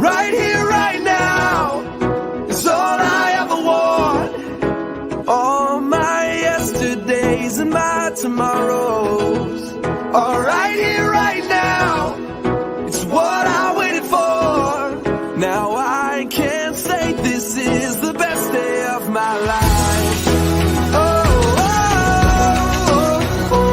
right here, right now, is all I ever want. All my yesterdays and my tomorrows are right here, right now. It's what I waited for. Now I can't say this is the best day of my life. Oh, oh, oh,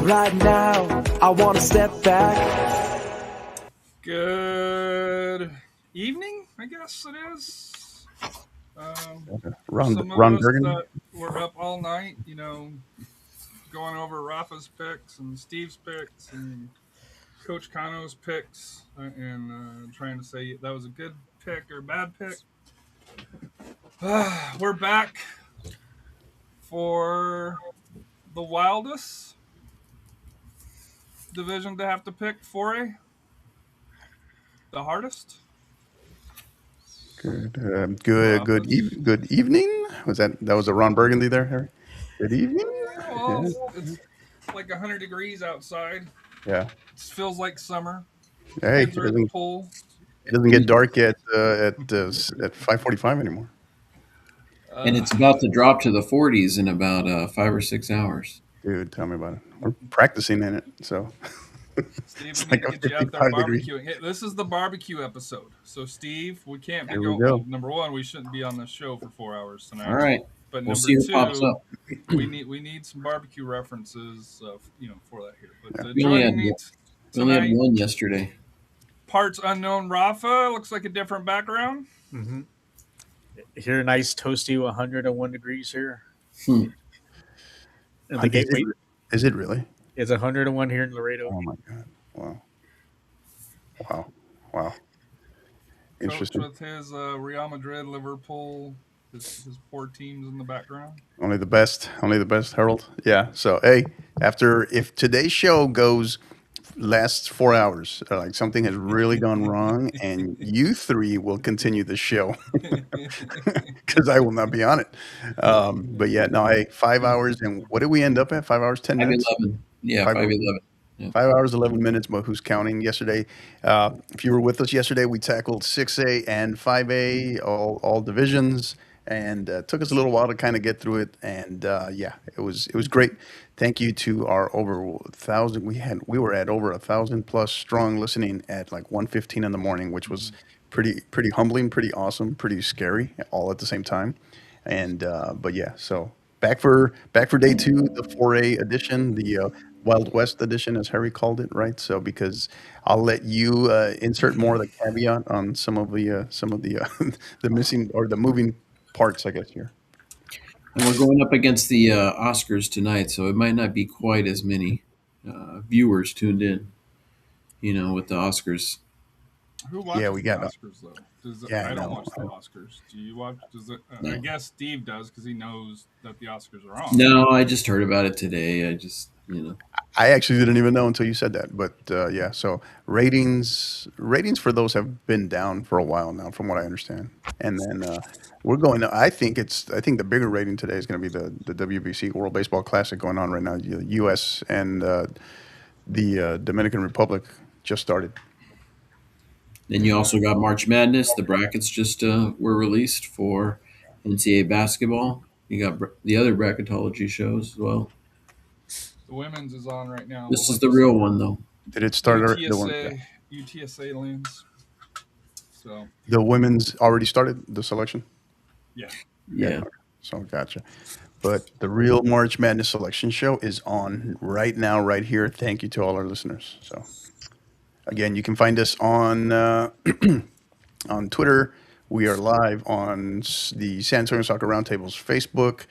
right now, I want to step back. Good evening, I guess it is. Ron Burgundy. We're up all night, going over Rafa's picks and Steve's picks and Coach Kano's picks and trying to say that was a good pick or bad pick. We're back for the wildest division to have to pick 4A. The hardest. Good evening. That was a Ron Burgundy there, Harry? Good evening. Well, it's like 100 degrees outside. Yeah. It feels like summer. Hey, Kids are at the pool. It doesn't get dark at 5:45 anymore. And it's about to drop to the 40s in about 5 or 6 hours. Dude, tell me about it. We're practicing in it, so. Steve, we need to get you out there barbecuing. Hey, this is the barbecue episode. So, Steve, we can't be going. Well, number one, we shouldn't be on this show for 4 hours tonight. All right. But we'll number two, we need some barbecue references, for that here. But we only had one yesterday. Parts unknown Rafa. Looks like a different background. Mm-hmm. Here, nice toasty 101 degrees here. In the gateway. Is it really? It's 101 here in Laredo. Oh my God! Wow! Interesting. Coach with his Real Madrid, Liverpool, his four teams in the background. Only the best, Harold. Yeah. So if today's show lasts 4 hours, like something has really gone wrong, and you three will continue the show because I will not be on it. But yeah, no, 5 hours, and what did we end up at? 5 hours, 10 minutes. 5:11. Yeah, 5:11. Yeah. 5 hours, 11 minutes, but who's counting? Yesterday, if you were with us yesterday, we tackled 6A and 5A, all divisions, and took us a little while to kind of get through it. And it was great. Thank you to our over 1,000. We were at over 1,000 plus strong listening at like 1:15 in the morning, which was pretty humbling, pretty awesome, pretty scary, all at the same time. And but yeah, so back for day 2, the 4A edition, the Wild West edition, as Harry called it, right? So because I'll let you insert more of the caveat on some of the the missing or the moving parts, I guess, here. And we're going up against the Oscars tonight, so it might not be quite as many viewers tuned in, with the Oscars. Who watches we got the Oscars, though? I don't watch the Oscars. Do you watch? No. I guess Steve does because he knows that the Oscars are on. No, I just heard about it today. I actually didn't even know until you said that. But so ratings for those have been down for a while now, from what I understand. And then we're going. I think the bigger rating today is going to be the WBC World Baseball Classic going on right now. The U.S. and the Dominican Republic just started. Then you also got March Madness. The brackets just were released for NCAA basketball. You got the other bracketology shows as well. The women's is on right now. This is the real one, though. Did it start? UTSA lands. So the women's already started the selection. Yeah. So gotcha. But the real March Madness selection show is on right now, right here. Thank you to all our listeners. So again, you can find us on on Twitter. We are live on the San Antonio Soccer Roundtable's Facebook,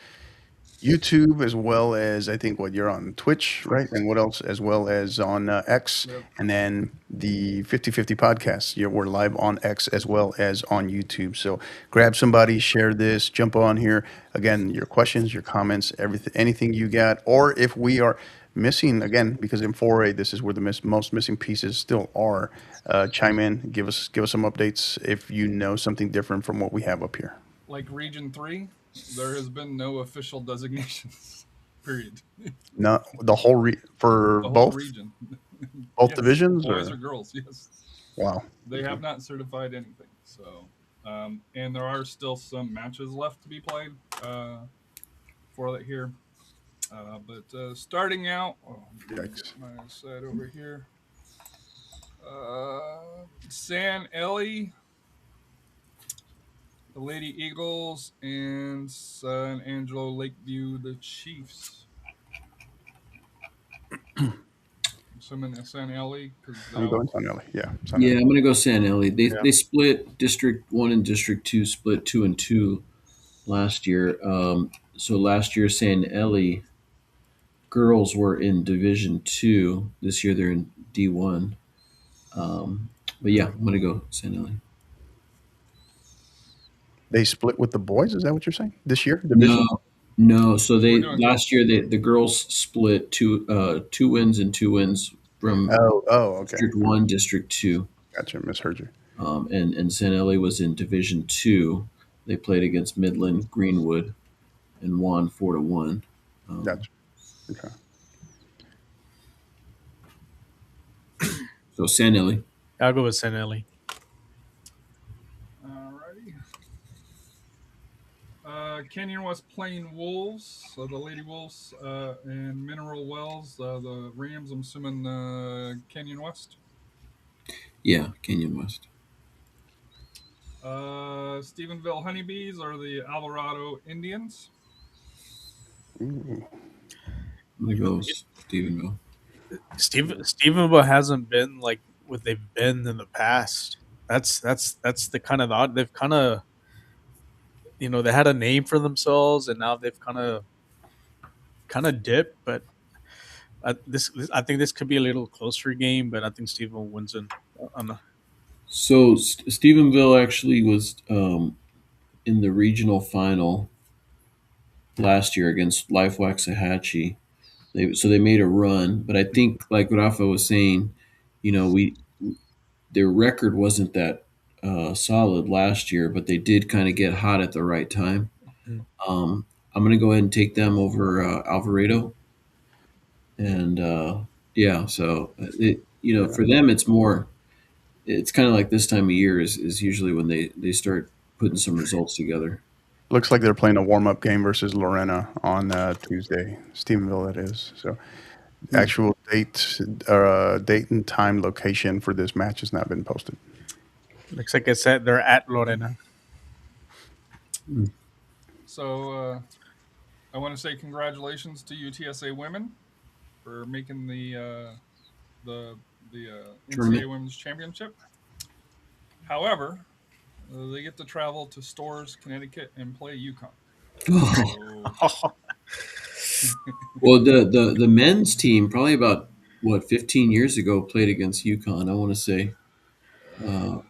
YouTube, as well as I think what you're on Twitch, right? And what else? As well as on X, Yep. and then the 50/50 podcast. We're live on X as well as on YouTube. So grab somebody, share this, jump on here. Again, your questions, your comments, everything, anything you got, or if we are missing again, because in 4A this is where the most missing pieces still are. Chime in, give us some updates if you know something different from what we have up here. Like Region 3, there has been no official designations. Period. No, the whole for The whole both region. both Yes, divisions, boys or or girls, yes. wow. They have not certified anything. So, and there are still some matches left to be played for that here. But starting out, Yikes. my side over here. San Ellie, the Lady Eagles, and San Angelo Lakeview, the Chiefs. Assuming San Ellie, because I'm going SanAntonio. Yeah, Yeah, SanAntonio. I'm gonna go San Ellie. They Yeah. they split District 1 and District 2 split 2 and 2 last year. So last year San Ellie girls were in Division 2. This year they're in D1. But yeah, I'm gonna go San Ellie. They split with the boys. Is that what you're saying? This year, division? No, no. So We're they doing last year the girls split two wins and 2 wins from Oh, okay. District 1, District 2. Gotcha. Misheard you. And San Ellie was in Division 2. They played against Midland Greenwood and won 4-1. Gotcha. Okay. So San Ellie. I'll go with San Ellie. Alrighty. Canyon West Plain Wolves, so the Lady Wolves, and Mineral Wells, the Rams. I'm assuming Canyon West. Yeah, Canyon West. Stephenville Honeybees are the Alvarado Indians. Ooh. I'm gonna go Stephenville. Stephenville hasn't been like what they've been in the past. That's the kind of odd. They've kind of, they had a name for themselves, and now they've kind of dipped. But I think this could be a little closer game. But I think Stephenville wins on the. So Stephenville actually was in the regional final last year against Life Waxahachie. So they made a run, but I think like Rafa was saying, we their record wasn't that solid last year, but they did kind of get hot at the right time. Mhm. I'm going to go ahead and take them over Alvarado, and yeah, so for them it's more. It's kind of like this time of year is usually when they start putting some results together. Looks like they're playing a warm-up game versus Lorena on Tuesday. Stephenville, that is. So, actual date and time, location for this match has not been posted. Looks like it's they're at Lorena. So I want to say congratulations to UTSA women for making the NCAA Tournament. Women's Championship. However, they get to travel to Storrs, Connecticut, and play UConn. So, Well, the men's team probably about 15 years ago played against UConn. I want to say a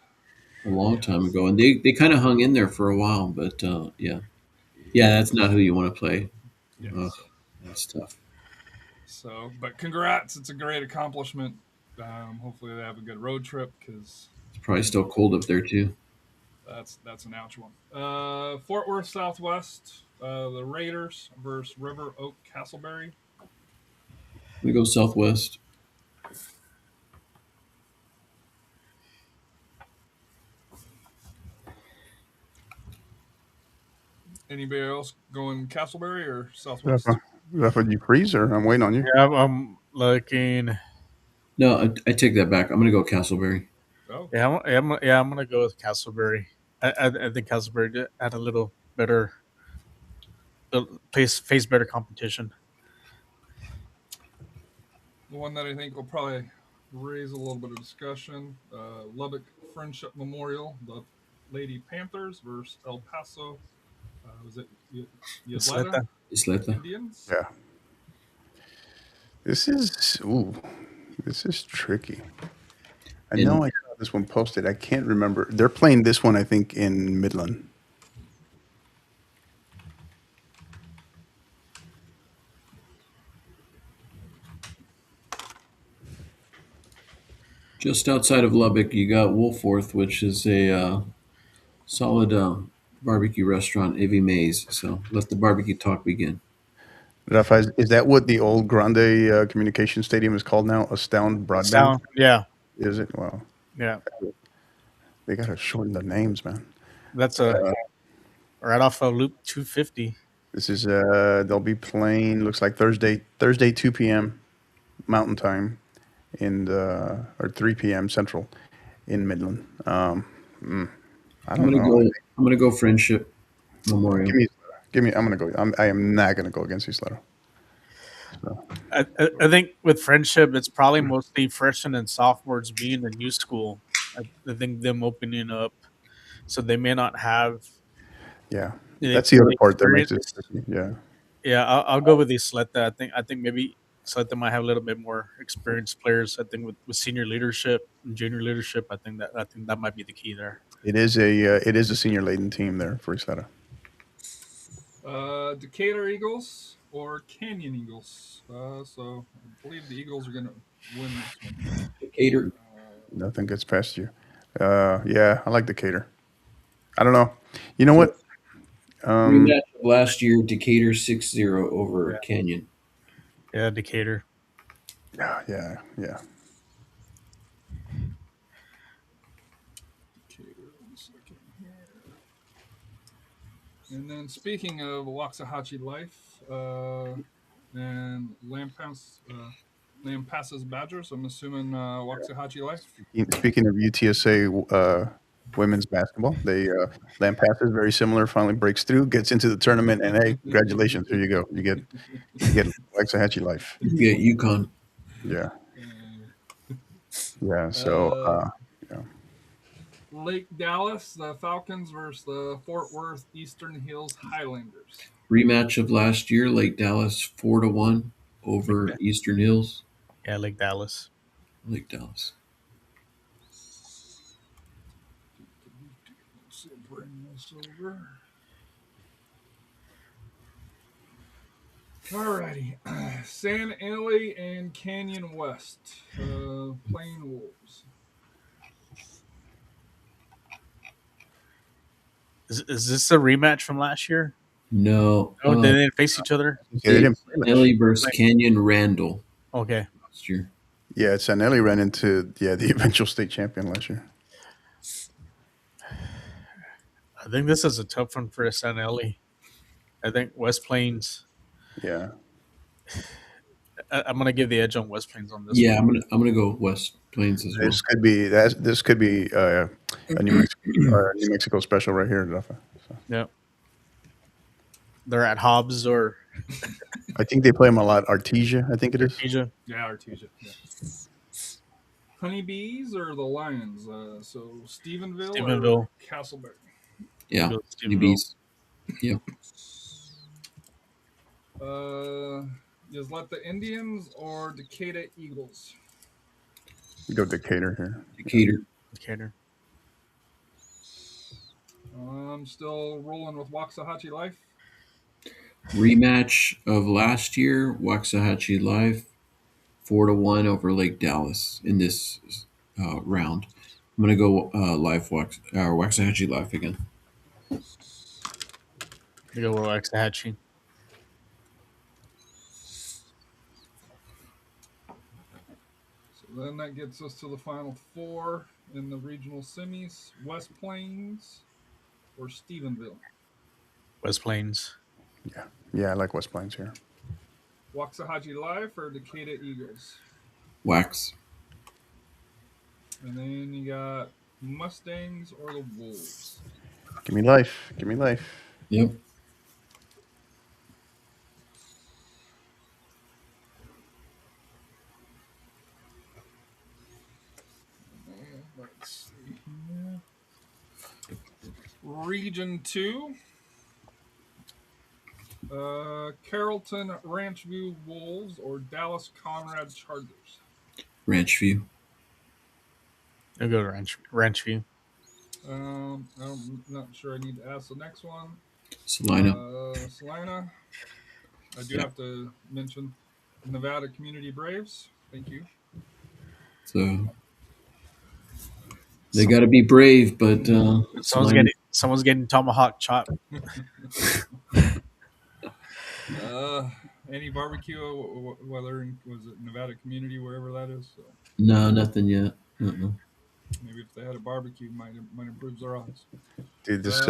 long time ago, and they kind of hung in there for a while. But yeah, that's not who you want to play. yeah, Ugh, that's tough. so, but congrats! It's a great accomplishment. Hopefully, they have a good road trip because It's probably still cold up there too. that's an ouch one. Fort Worth Southwest, the Raiders versus River Oak Castleberry. We go Southwest. Anybody else going Castleberry or Southwest? Rafa, you freeze, or I'm waiting on you? Yeah, I'm looking. No, I take that back. I'm going to go Castleberry. Oh, I'm gonna go with Castleberry. I think Castleberry had a little better, face better competition. the one that I think will probably raise a little bit of discussion. Lubbock Friendship Memorial, the Lady Panthers versus El Paso. Was it Ysleta? Isleta. Indians. Yeah. This is tricky. I And know I saw this one posted. I can't remember. They're playing this one, I think, in Midland. just outside of Lubbock, you got Wolfworth, which is a solid barbecue restaurant, Evie Mays. So let the barbecue talk begin. Rafa, is that what the old Grande Communication Stadium is called now? Astound Broadband? Sound, yeah, Is it? Wow. yeah. They got to shorten the names, man. That's a right off of Loop 250. This is they'll be playing. Looks like Thursday 2 p.m. Mountain Time, in the or 3 p.m. Central, in Midland. I don't know. I'm gonna go Friendship Memorial. Give me. I'm gonna go. I am not gonna go against Isleta. So, I think with Friendship, it's probably mostly freshmen and sophomores being a new school. I think them opening up, so they may not have yeah, the that's the other part that makes it experience. tricky. Yeah, Yeah, I'll go with the Isleta. I think maybe Isleta might have a little bit more experienced players. I think with senior leadership and junior leadership, I think that might be the key there. it is a senior laden team there for Isleta. Decatur Eagles or Canyon Eagles. So I believe the Eagles are going to win this one. Decatur. Nothing gets past you. Yeah, I like Decatur. I don't know. You know what? Rematch of last year, Decatur 6-0 over Yeah. Canyon. Yeah, Decatur. Yeah. Decatur, 1 second here. And then speaking of Waxahachie Life and Lampasas Badgers, I'm assuming Waxahachie Life. Speaking of UTSA women's basketball, they Lampasas, very similar, finally breaks through, gets into the tournament, and hey, congratulations! Here you go. You get Waxahachie Life. You get UConn. Yeah. So yeah. Lake Dallas, the Falcons versus the Fort Worth Eastern Hills Highlanders. Rematch of last year, Lake Dallas 4-1 over Eastern Hills. Yeah, Lake Dallas. Lake Dallas. Let's bring this over. Alrighty, SanAntonio and Canyon West, playing Wolves. Is this a rematch from last year? No. Oh, they didn't face each other. Yeah, they didn't play last year. Nelly versus Canyon Randall Okay. last year. Yeah, Sanelli ran into the eventual state champion last year. I think this is a tough one for SNLE. I think West Plains. Yeah. I'm gonna give the edge on West Plains on this. Yeah, one. I'm gonna go West Plains as well. This could be a New Mexico special right here, Rafa. So. Yeah. They're at Hobbs or I think they play them a lot. Artesia, I think it is. Artesia. Yeah, Artesia. Yeah. Honeybees or the Lions? So Stephenville or Castleberry? Yeah, Stephenville. Bees. Yep. Just let the Indians or Decatur Eagles? Go Decatur here. Decatur. I'm still rolling with Waxahachie Life. Rematch of last year, Waxahachie Life 4-1 over Lake Dallas in this round. I'm gonna go Waxahachie Life again. You go with Waxahachie. So then that gets us to the final four in the regional semis: West Plains or Stephenville. West Plains. Yeah, I like West Plains here. Waxahachie Life or Decatur Eagles? Wax. And then you got Mustangs or the Wolves? Give me life. Yep. Let's see here. Region 2. Carrollton Ranchview Wolves or Dallas Conrad Chargers? Ranch View. I'll go to Ranchview. I'm not sure I need to ask the next one. Salina. Salina. I do Yeah. have to mention Nevada Community Braves. Thank you. So they got to be brave, but Someone's getting tomahawk chop. Any barbecue, whether was it Nevada Community, wherever that is. So no, nothing yet. maybe if they had a barbecue, might improve their odds. Dude, this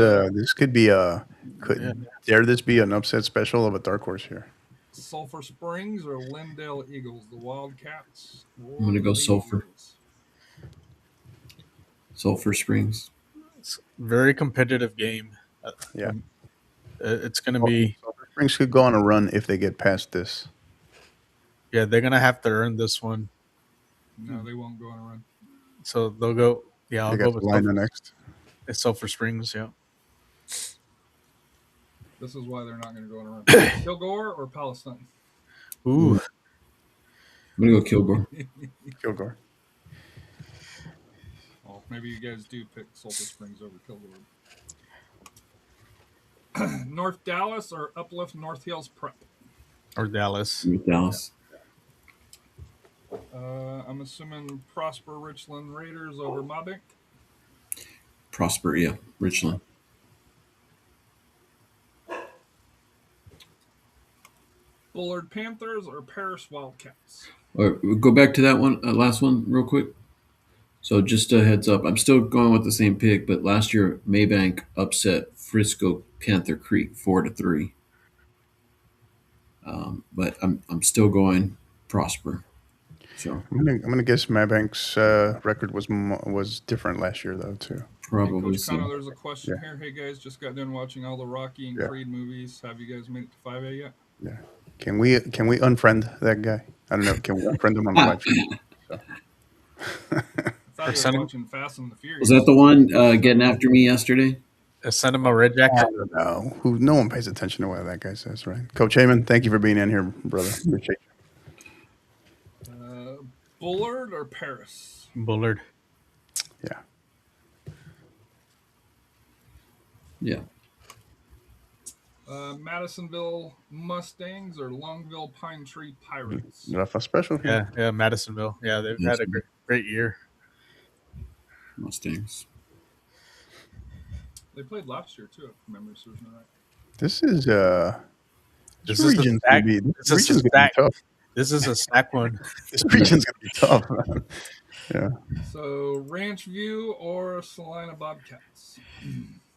could be dare this be an upset special of a dark horse here? Sulphur Springs or Lindale Eagles, the Wildcats. I'm gonna go Sulphur. Eagles? Sulphur Springs. It's a very competitive game. Yeah. It's going to be. Sulphur Springs could go on a run if they get past this. Yeah, they're going to have to earn this one. No, they won't go on a run. So they'll go. Yeah, I'll They go got with Salina next. It's Sulphur Springs, yeah. This is why they're not going to go on a run. Kilgore or Palestine? Ooh. I'm going to go Kilgore. Kilgore. Well, maybe you guys do pick Sulphur Springs over Kilgore. North Dallas or Uplift North Hills Prep? Or Dallas. Dallas. I'm assuming Prosper Richland Raiders over Mabank. Prosper, yeah. Richland. Bullard Panthers or Paris Wildcats? All right, we'll go back to that one, last one, real quick. So just a heads up, I'm still going with the same pick, but last year Maybank upset Frisco Panther Creek 4-3. But I'm still going Prosper. So I'm gonna guess Maybank's record was different last year though too. probably Coach so. Kano, there's a question Yeah. here. Hey guys, just got done watching all the Rocky and Yeah. Creed movies. Have you guys made it to 5A yet? Yeah. Can we unfriend that guy? I don't know. Can we unfriend him on the live stream? I thought you send were him- watching Fast and the Furious. Was that the one getting after me yesterday? Send him a red jacket. I don't know. No one pays attention to what that guy says, right? Coach Heyman, thank you for being in here, brother. Appreciate you. Bullard or Paris? Bullard. Yeah. Yeah. Madisonville Mustangs or Longville Pine Tree Pirates? Rafa special. Yeah, Madisonville. Yeah, they've had a great year. Mustangs. They played last year too, if memory serves me right. This is This is a region's stack. gonna be, this This is a region's gonna stack. be tough. This is a stack one. This region's gonna be tough. Yeah. So Ranch View or Salina Bobcats?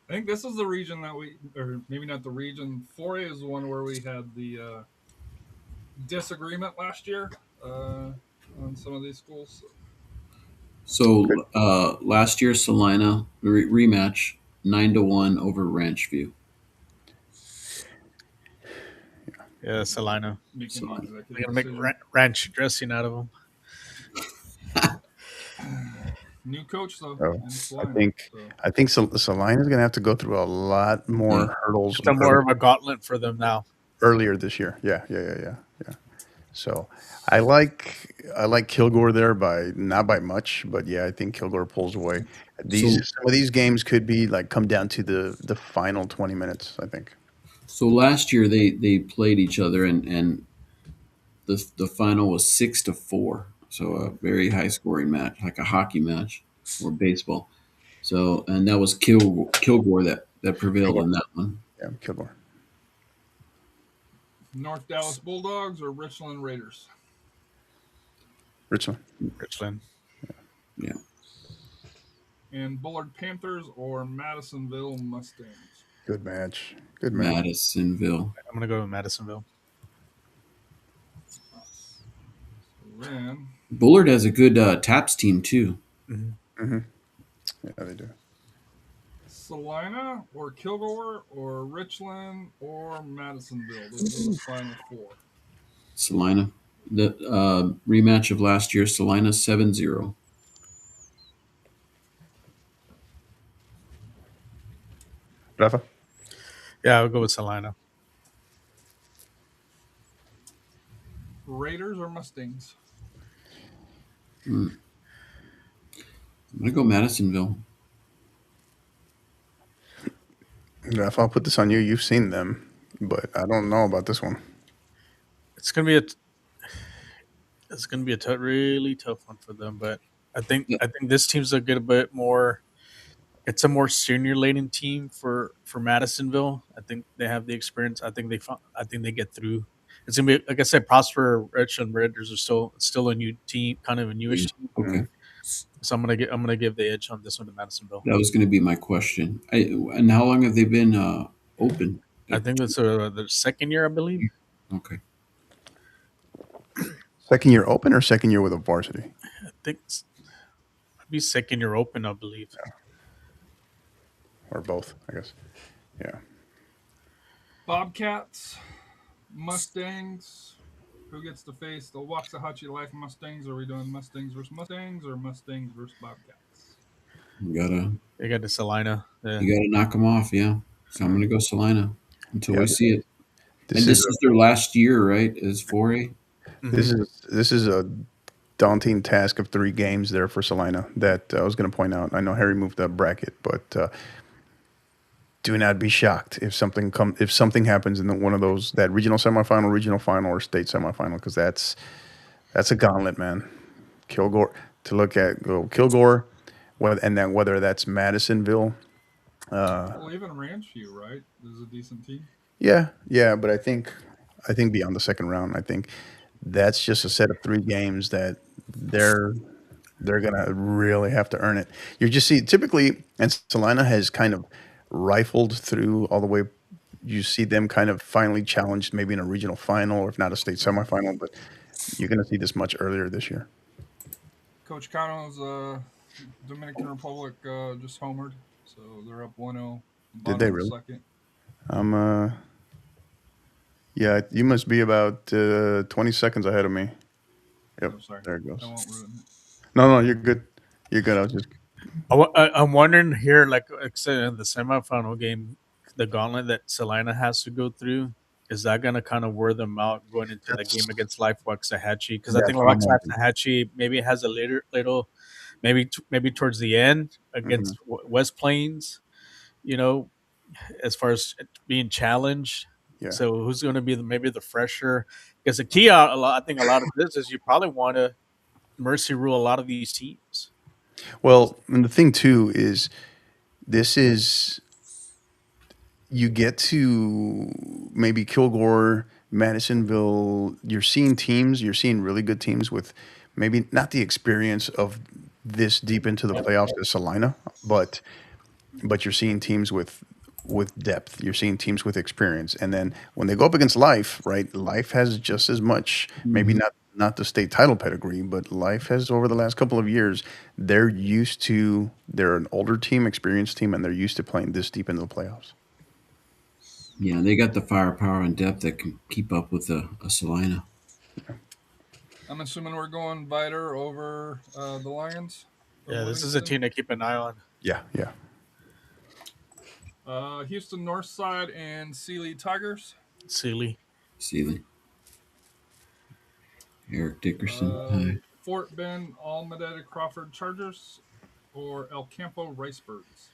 I think this is the region that or maybe not the region. 4A is the one where we had the disagreement last year on some of these schools. So last year Salina rematch 9-1 over Ranch View. Yeah, Salina. Making the executive They're gonna make decision. ranch dressing out of them. New coach though. Oh, in Salina, I think Salina's gonna have to go through a lot more hurdles. It's more of a gauntlet for them now. Earlier this year. Yeah. So I like Kilgore there by not by much, but yeah, I think Kilgore pulls away. Some of these games could be like come down to the final 20 minutes, I think. So last year they played each other and the final was 6-4. So a very high scoring match, like a hockey match or baseball. So and that was Kilgore that prevailed in that one. Yeah, Kilgore. North Dallas Bulldogs or Richland Raiders? Richland. Yeah. And Bullard Panthers or Madisonville Mustangs? Good match. Good match. Madisonville. I'm gonna go with Madisonville. Then Bullard has a good TAPS team too. Mm-hmm. Yeah, they do. Salina or Kilgore or Richland or Madisonville. Those are the final four. Salina. The rematch of last year, Salina 7-0. Rafa? Yeah, I'll go with Salina. Raiders or Mustangs? I'm gonna go Madisonville. Yeah, if I'll put this on you, you've seen them, but I don't know about this one. It's gonna be a really tough one for them. But Yeah. I think this team's a good bit more. It's a more senior laden team for Madisonville. I think they have the experience. I think they get through. It's gonna be like I said. Prosper, Rich, and Raiders are still a new team, kind of a Yeah. newish team. Okay. So I'm gonna give the edge on this one to Madisonville. That was going to be my question. And how long have they been open? I think that's their second year, I believe. Okay. Second year open or second year with a varsity? I think it's might be second year open, I believe. Or both, I guess. Yeah. Bobcats, Mustangs. Who gets to face the Waxahachie Life Mustangs? Are we doing Mustangs versus Mustangs or Mustangs versus Bobcats? They got the Salina. Yeah. You gotta knock them off. Yeah. So I'm going to go Salina until Yeah. we see it. This And this is is their last year, right? As 4A. this is a daunting task of 3 games there for Salina that I was going to point out. I know Harry moved up bracket, but do not be shocked if something happens in one of those, that regional semifinal, regional final, or state semifinal, because that's a gauntlet, man. Kilgore to look at, go Kilgore, and then whether that's Madisonville. Well, even Ranchview, right? Is a decent team. Yeah, but I think beyond the second round, I think that's just a set of 3 games that they're gonna really have to earn it. You just see typically, and Salina has kind of rifled through all the way. You see them kind of finally challenged, maybe in a regional final, or if not a state semifinal. But you're gonna see this much earlier this year. Coach Cano's Dominican Republic just homered, so they're up 1-0. Did they really? Second. Yeah, you must be about 20 seconds ahead of me. Yep, Oh, sorry. there it goes. I won't ruin it. No, you're good. You're good. I was just I'm wondering here, like I said, in the semifinal game, the gauntlet that Salina has to go through, is that going to kind of wear them out going into the game against Life Waxahachie? Because I think That's what I'm Waxahachie maybe has a little, maybe towards the end against West Plains, as far as being challenged. Yeah. So who's going to be maybe the fresher? Because the key I think a lot of this is you probably want to mercy rule a lot of these teams. Well, and the thing too is, this is, you get to maybe Kilgore, Madisonville. You're seeing really good teams with maybe not the experience of this deep into the playoffs as Salina, but you're seeing teams with depth. You're seeing teams with experience, and then when they go up against Life, right? Life has just as much, maybe not the state title pedigree, but Life has, over the last couple of years, they're an older team, experienced team, and they're used to playing this deep into the playoffs. Yeah, they got the firepower and depth that can keep up with a Salina. I'm assuming we're going Viter over the Lions. Yeah, this is a team to keep an eye on. Yeah. Houston Northside and Sealy Tigers. Sealy. Eric Dickerson. Fort Bend Almedetta Crawford Chargers or El Campo Ricebirds.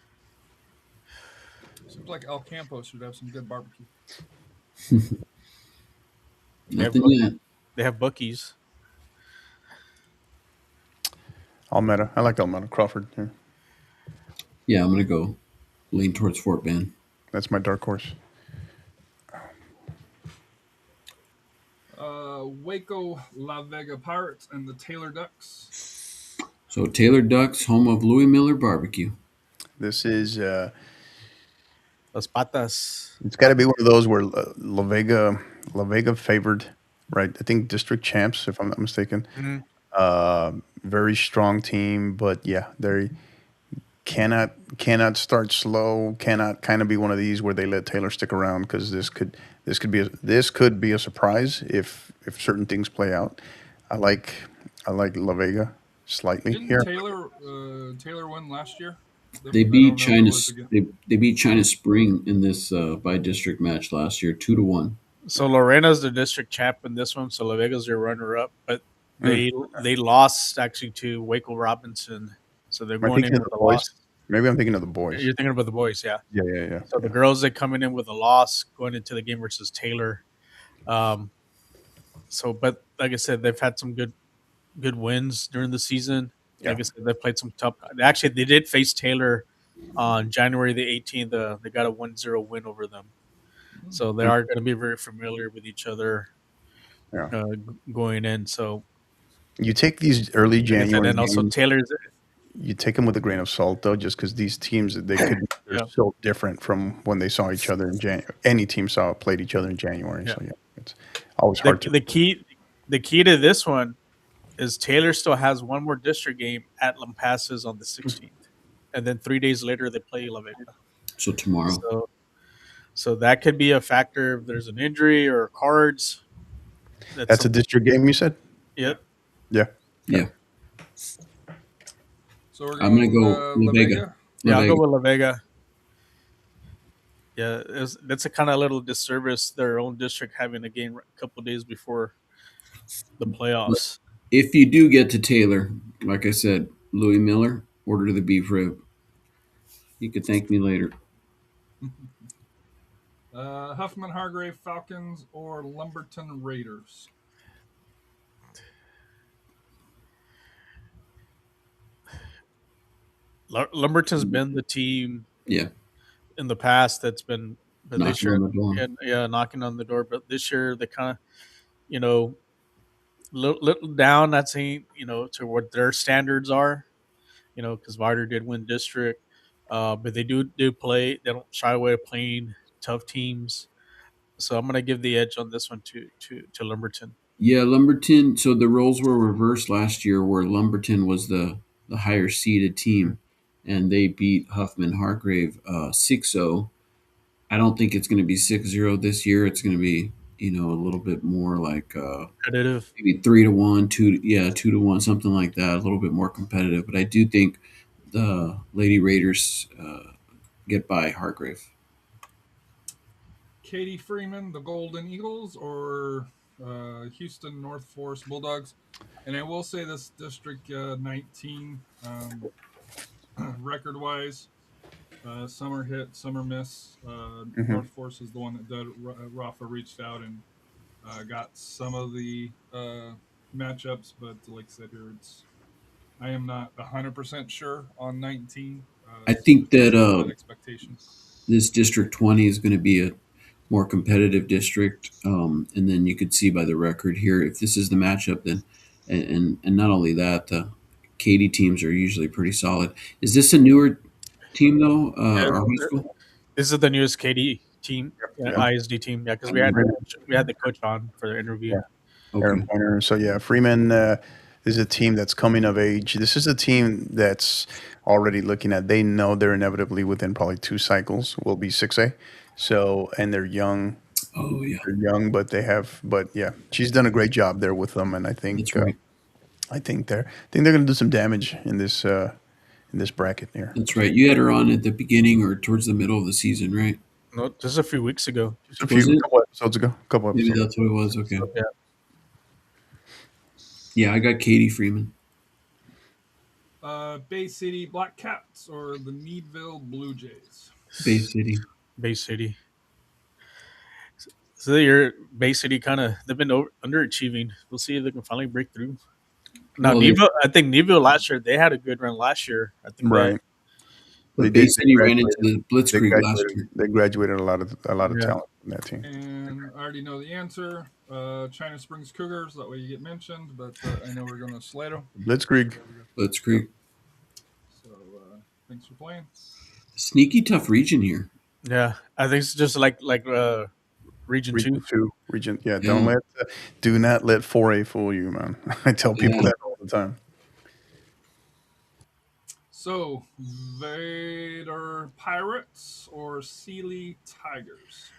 Seems like El Campo should have some good barbecue. Nothing yet. They have bookies. Almeda. I like Almeda. Crawford here. Yeah, I'm going to go lean towards Fort Bend. That's my dark horse. Waco La Vega Pirates and the Taylor Ducks. So Taylor Ducks, home of Louis Miller Barbecue. This is Los Patas. it's got to be one of those where La Vega favored, right? I think district champs, if I'm not mistaken. Very strong team, but yeah, they cannot start slow. Cannot kind of be one of these where they let Taylor stick around, because this could be a surprise if certain things play out. I like La Vega slightly Didn't here. Taylor win last year? They beat China. They beat China Spring in this by district match last year, 2-1. So Lorena's the district champ in this one. So La Vega's their runner-up, but they lost actually to Waco Robinson. So they're Am I going in thinking of with the a boys? loss. Maybe I'm thinking of the boys. You're thinking about the boys, yeah. Yeah. So the girls are coming in with a loss going into the game versus Taylor. But like I said, they've had some good wins during the season. Yeah. Like I said, they played some tough. Actually, they did face Taylor on January the 18th. They got a 1-0 win over them. So they are going to be very familiar with each other Yeah. going in. So You take these early like I said, January and also games, Taylor's. you take them with a grain of salt, though, just because these teams they're Yeah. so different from when they saw each other in January. Any team played each other in January, Yeah. so yeah, it's always hard to. The key to this one is Taylor still has one more district game at Lampasas on the 16th, and then 3 days later they play La Vega. So tomorrow. So that could be a factor if there's an injury or cards. That's a district game, you said? Yep. Yeah. Yeah. So we're I'm going gonna go La Vega. Yeah, I'll go with La Vega. Yeah, that's a kind of little disservice their own district having a game a couple days before the playoffs. If you do get to Taylor, like I said, Louis Miller, order the beef rib. You could thank me later. Huffman Hargrave Falcons or Lumberton Raiders? Lumberton's been the team Yeah. in the past that's been, but Knocking this year, on the door. yeah, knocking on the door. But this year they kind of, little down. Not saying to what their standards are, because Varder did win district, but they do play. They don't shy away from playing tough teams. So I'm gonna give the edge on this one to Lumberton. Yeah, Lumberton. So the roles were reversed last year, where Lumberton was the higher seeded team, and they beat Huffman Hargrave 6-0. I don't think it's going to be 6-0 this year. It's going to be a little bit more like Competitive. maybe 3-1, 2-1, something like that. A little bit more competitive. But I do think the Lady Raiders get by Hargrave. Katie Freeman, the Golden Eagles, or Houston North Forest Bulldogs? And I will say this District 19 record-wise, summer hit, summer miss. North Forest is the one that did. Rafa reached out and got some of the matchups, but like I said here, I am not 100% sure on 19. I think that expectation. This District 20 is going to be a more competitive district, and then you could see by the record here if this is the matchup. Then, and not only that, the Katy teams are usually pretty solid. Is this a newer team though? Our high school? This is the newest KD team, ISD team. Yeah, because we had the coach on for the interview. Yeah. Okay. Aaron Pointer. So yeah, Freeman is a team that's coming of age. This is a team that's already looking at. They know they're inevitably within probably 2 cycles will be 6A. So and they're young. Oh yeah, They're young, but yeah, she's done a great job there with them, and I think that's right. I think they're going to do some damage in this bracket here. That's right. You had her on at the beginning or towards the middle of the season, right? No, just a few weeks ago. Just a couple episodes ago. Maybe that's what it was. Okay. So, yeah. Yeah, I got Katie Freeman. Bay City Black Cats or the Meadville Blue Jays? Bay City. Bay City. So your Bay City they've been underachieving. We'll see if they can finally break through. Now, Well, I think Neville last year, they had a good run last year. I think Right. But Bay City ran into the Blitzkrieg last year. They graduated a lot of talent from that team. And I already know the answer. China Springs Cougars. That way you get mentioned, but I know we're going to Salado. Blitzkrieg. Blitzkrieg. So thanks for playing. Sneaky tough region here. Yeah, I think it's just like Region 2. Region. Yeah, do not let 4A fool you, man. I tell people that all the time. So, Vader Pirates or Sealy Tigers?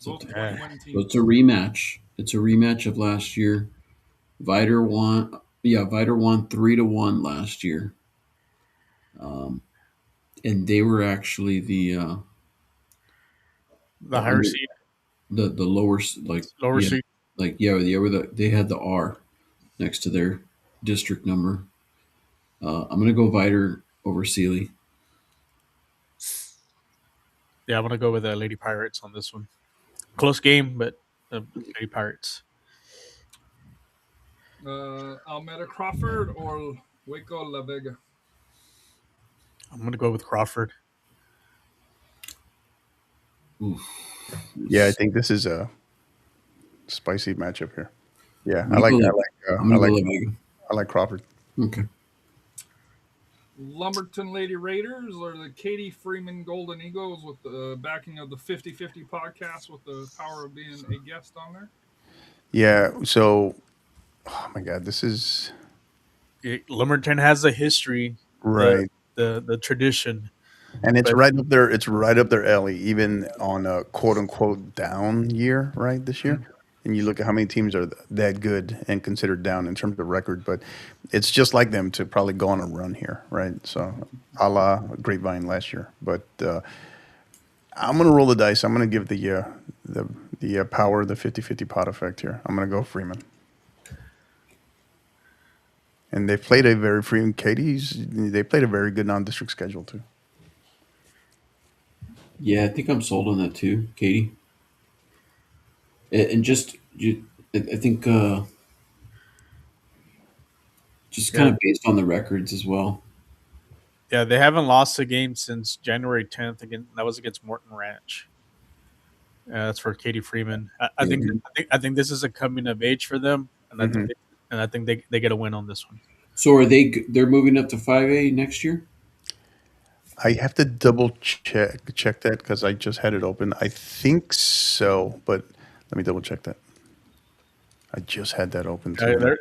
Both 21 teams. So it's a rematch. It's a rematch of last year. Vider won 3-1 last year. And they were actually the higher seed. the lower like Lower yeah seat. like yeah where they had the R next to their district number. I'm gonna go Viter over Sealy. Yeah, I'm gonna go with the Lady Pirates on this one. Close game, but Lady Pirates. Almeda Crawford or Waco La Vega? I'm gonna go with Crawford. Oof. Yeah, I think this is a spicy matchup here. Yeah, I'm gonna go. I'm I gonna go like La Vega. I like Crawford. Okay. Lumberton Lady Raiders or the Katie Freeman Golden Eagles with the backing of the 50-50 podcast with the power of being a guest on there? Yeah, so oh my God, this is Lumberton has a history, the right. the tradition, And it's but right up there. It's right up their alley, even on a quote unquote down year, right? This year, and you look at how many teams are that good and considered down in terms of record, but it's just like them to probably go on a run here, right? So, a la Grapevine last year. But I'm gonna roll the dice. I'm gonna give the power the 50-50 pot effect here. I'm gonna go Freeman. And they played a very Freeman. They played a very good non-district schedule too. Yeah, I think I'm sold on that too, Katie. And I think just kind yeah, of based on the records as well. yeah, they haven't lost a game since January 10th. Again, that was against Morton Ranch. That's for Katie Freeman. I Yeah. think I think this is a coming of age for them, and Mhm. I think they get a win on this one. So are they're moving up to 5A next year? I have to double check that because I just had it open. I think so, but let me double check that. I just had that open too.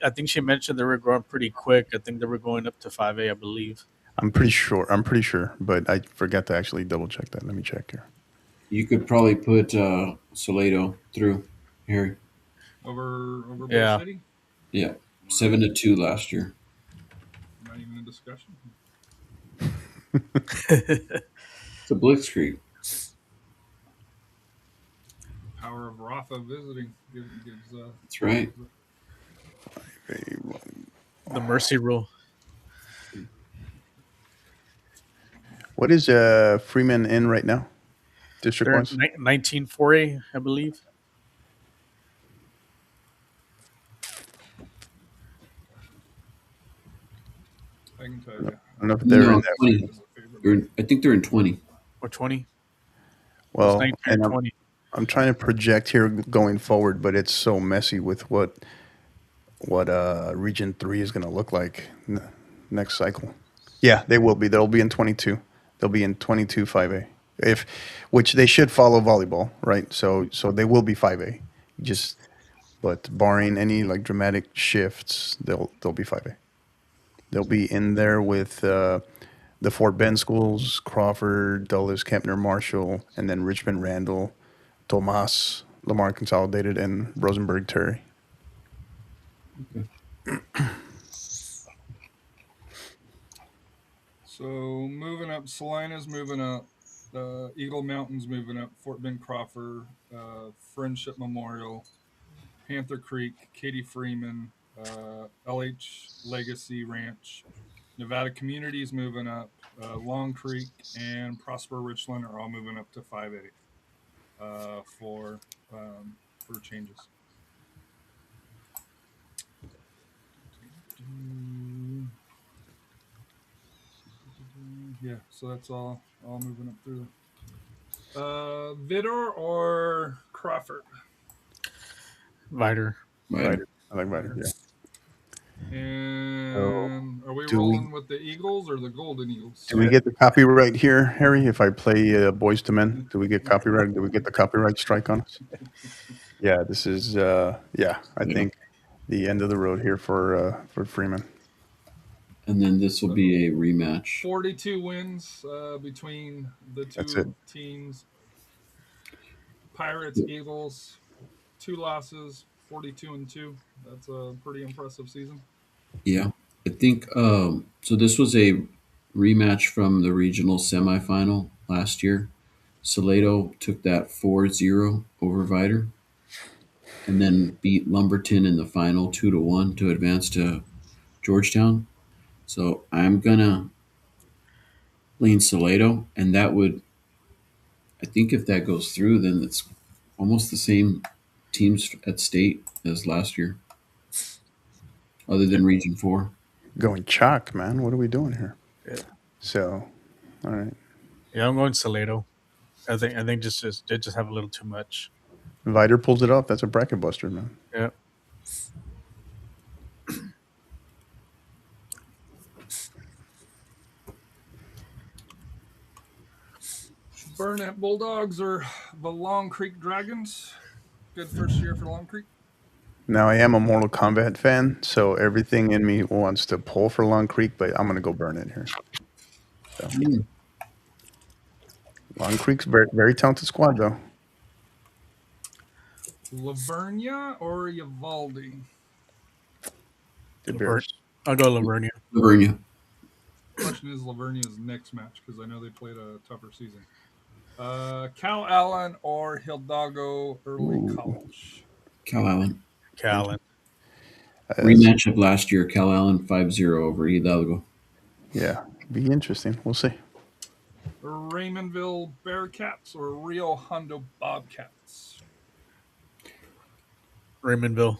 I think she mentioned they were growing pretty quick. I think they were going up to 5A, I believe. I'm pretty sure. I'm pretty sure, but I forgot to actually double check that. Let me check here. You could probably put Salado through Harry. Over Bull Yeah. City? Yeah, 7-2 last year. Not even a discussion. It's a blitzkrieg. Power of Rafa visiting gives That's right. The mercy rule. What is Freeman in right now, district They're wise? 19-4A, I believe. I can tell you. I don't know if they're No, in that. 20. I think they're in 20. Or 20. Well, 19 and or 20. I'm trying to project here going forward, but it's so messy with what Region 3 is going to look like next cycle. Yeah, they will be. They'll be in 22. They'll be in 22 5A. If which they should follow volleyball, right? So they will be 5A. Just but barring any like dramatic shifts, they'll be 5A. They'll be in there with the Fort Bend schools, Crawford, Dulles, Kempner, Marshall, and then Richmond, Randall, Tomas, Lamar Consolidated, and Rosenberg, Terry. So moving up, Salina's moving up, Eagle Mountain's moving up, Fort Bend Crawford, Friendship Memorial, Panther Creek, Katie Freeman, LH Legacy Ranch, Nevada Communities moving up, Long Creek and Prosper Richland are all moving up to 5A for changes. Yeah, so that's all moving up through. Vidor or Crawford? Viter. Right. I like Ryder. Yeah. And are we do rolling with the Eagles or the Golden Eagles? Do we get the copyright here, Harry? If I play Boys to Men, do we get copyright? Do we get the copyright strike on us? Yeah, this is I think the end of the road here for Freeman. And then this will be a rematch. 42 wins between the That's it. two teams. Pirates, Eagles, 2 losses, 42-2. That's a pretty impressive season. Yeah, I think so. This was a rematch from the regional semifinal last year. Salado took that 4-0 over Vider, and then beat Lumberton in the final 2-1 to advance to Georgetown. So I'm gonna lean Salado, and that would, I think, if that goes through, then it's almost the same teams at state as last year, other than Region 4. Going chalk, man. What are we doing here? Yeah. So, all right. Yeah, I'm going Salado. I think just they just have a little too much. Vider pulls it off. That's a bracket buster, man. Yeah. Burnett Bulldogs or the Long Creek Dragons. Good first year for Long Creek. Now, I am a Mortal Kombat fan, so everything in me wants to pull for Long Creek, but I'm going to go Burnett here. So. Long Creek's very, very talented squad, though. Lavernia or Uvalde? The Bears. I'll go Lavernia. Lavernia. Question is Lavernia's next match because I know they played a tougher season. Cal Allen or Hidalgo Early College? Cal Allen. Cal Allen. Rematch of last year, Cal Allen 5-0 over Hidalgo. Yeah, be interesting. We'll see. Raymondville Bearcats or Rio Hondo Bobcats? Raymondville.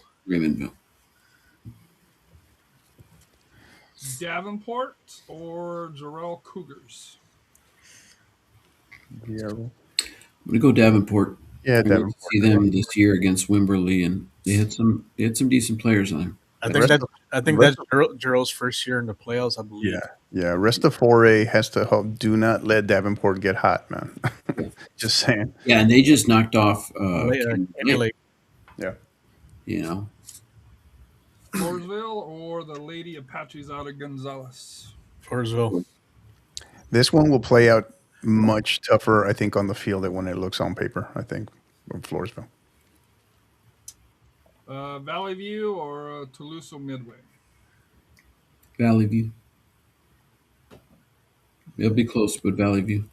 Davenport or Jarrell Cougars? Yeah. I'm gonna go Davenport. Yeah, I Davenport. see them this year against Wimberley, and they had some decent players on there. I think that's Jarrell's first year in the playoffs, I believe. Yeah. Rest of 4A has to help. Do not let Davenport get hot, man. Just saying. Yeah, and they just knocked off Emulate. Yeah. You know, Floresville or the Lady Apaches out of Gonzales? Floresville. This one will play out much tougher, I think, on the field than when it looks on paper, I think, from Floresville. Valley View or Toulouse Midway? Valley View. It'll be close, but Valley View.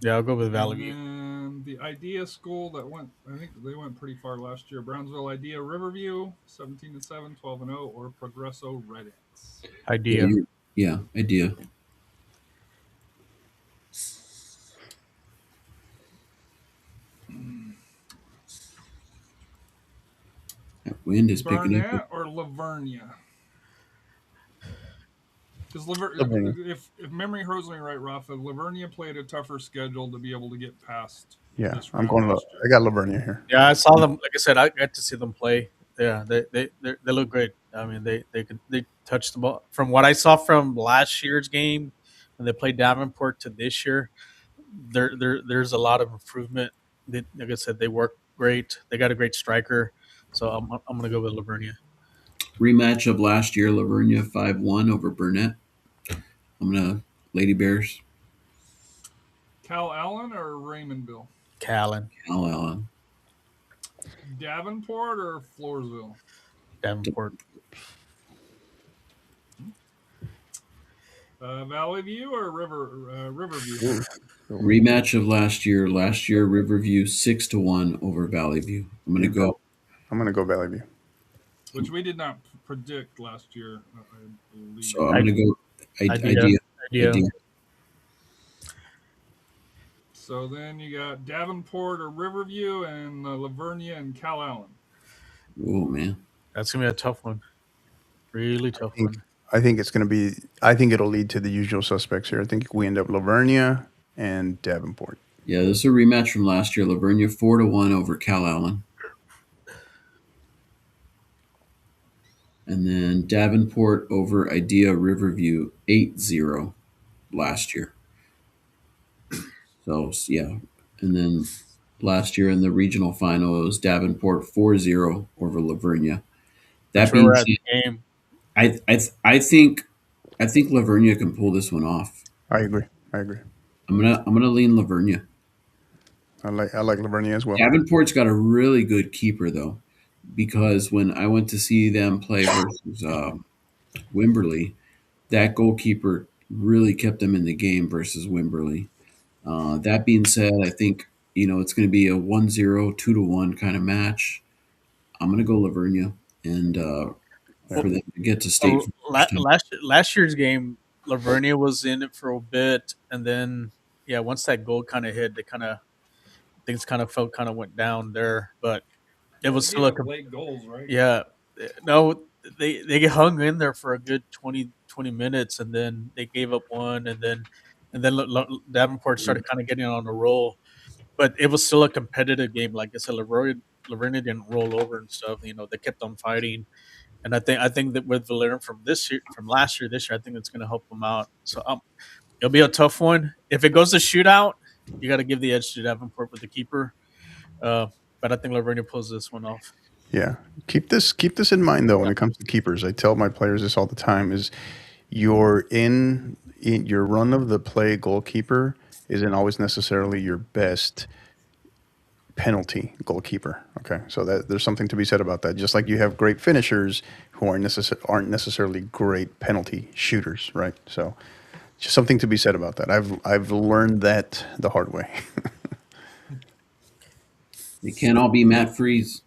Yeah, I'll go with Valley View. And the Idea School that went, I think they went pretty far last year. Brownsville Idea Riverview, 17-7, 12-0, or Progresso Red Ants? Idea. Yeah, Idea. That wind is picking Burnett up. or Lavernia? Because Lavernia. if memory serves me right, Rafa, Lavernia played a tougher schedule to be able to get past. Yeah, this I'm round going. last year. I got Lavernia here. Yeah, I saw them. Like I said, I got to see them play. Yeah, they look great. I mean, they touched the ball. From what I saw from last year's game, when they played Davenport to this year, there's a lot of improvement. Like I said, they work great. They got a great striker. So I'm gonna go with Lavernia. Rematch of last year, Lavernia 5-1 over Burnett. I'm gonna Lady Bears. Cal Allen or Raymondville? Cal Allen. Davenport or Floresville? Davenport. Valley View or Riverview? Rematch of last year. Last year, Riverview 6-1 over Valley View. I'm gonna go Valley View. Which we did not predict last year, I believe. So I'm gonna go Idea. So then you got Davenport or Riverview and Lavernia and Cal Allen. Oh man, That's gonna be a tough one. Really tough one. I think it's going to be. I think it'll lead to the usual suspects here. I think we end up Lavernia and Davenport. Yeah, this is a rematch from last year. Lavernia 4-1 over Cal Allen. And then Davenport over Idea Riverview 8-0 last year. So, yeah. And then last year in the regional final, it was Davenport 4-0 over Lavernia. That being said, game. I think Lavernia can pull this one off. I agree. I'm gonna lean Lavernia. I like Lavernia as well. Davenport's got a really good keeper though, because when I went to see them play versus Wimberley, that goalkeeper really kept them in the game versus Wimberley. That being said, I think it's going to be a 1-0, 2-1 kind of match. I'm going to go Lavernia, and for them to get to state for the first time. Last year's game, Lavernia was in it for a bit, and then once that goal kind of hit, things kind of went down there. But it was They still gave up late goals, right? no, they hung in there for a good 20 minutes, and then they gave up one, and then Davenport started kind of getting on a roll. But it was still a competitive game. Like I said, Lavernia didn't roll over and stuff. They kept on fighting. And I think that with the learn from last year, this year, I think it's going to help them out. So it'll be a tough one. If it goes to shootout, you got to give the edge to Davenport with the keeper. But I think Lavernia pulls this one off. Yeah, keep this in mind though when it comes to keepers. I tell my players this all the time: is your in your run of the play goalkeeper isn't always necessarily your best penalty goalkeeper. Okay, so that there's something to be said about that. Just like you have great finishers who aren't necessarily great penalty shooters, right? So just something to be said about that. I've learned that the hard way. They can't all be Matt Freeze.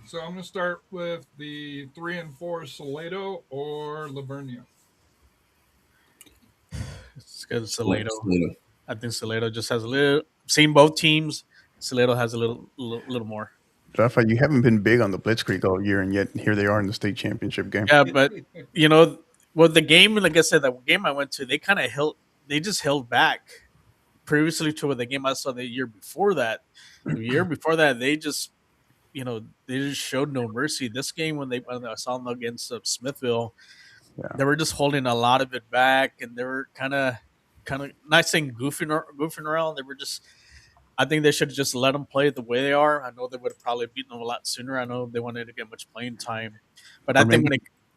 So I'm going to start with the 3 and 4 Salado or Lavernia. It's good, Salado. Salado. I think Salado just has a little. Seen both teams. Salado has a little more. Rafa, you haven't been big on the Blitzkrieg all year, and yet here they are in the state championship game. Yeah, but the game, like I said, that game I went to, they kind of held. They just held back. Previously to the game I saw the year before that, they just showed no mercy. This game when I saw them against Smithville, they were just holding a lot of it back, and they were kind of not saying goofing around. They were just. I think they should have just let them play the way they are. I know they would have probably beaten them a lot sooner. I know they wanted to get much playing time, but I think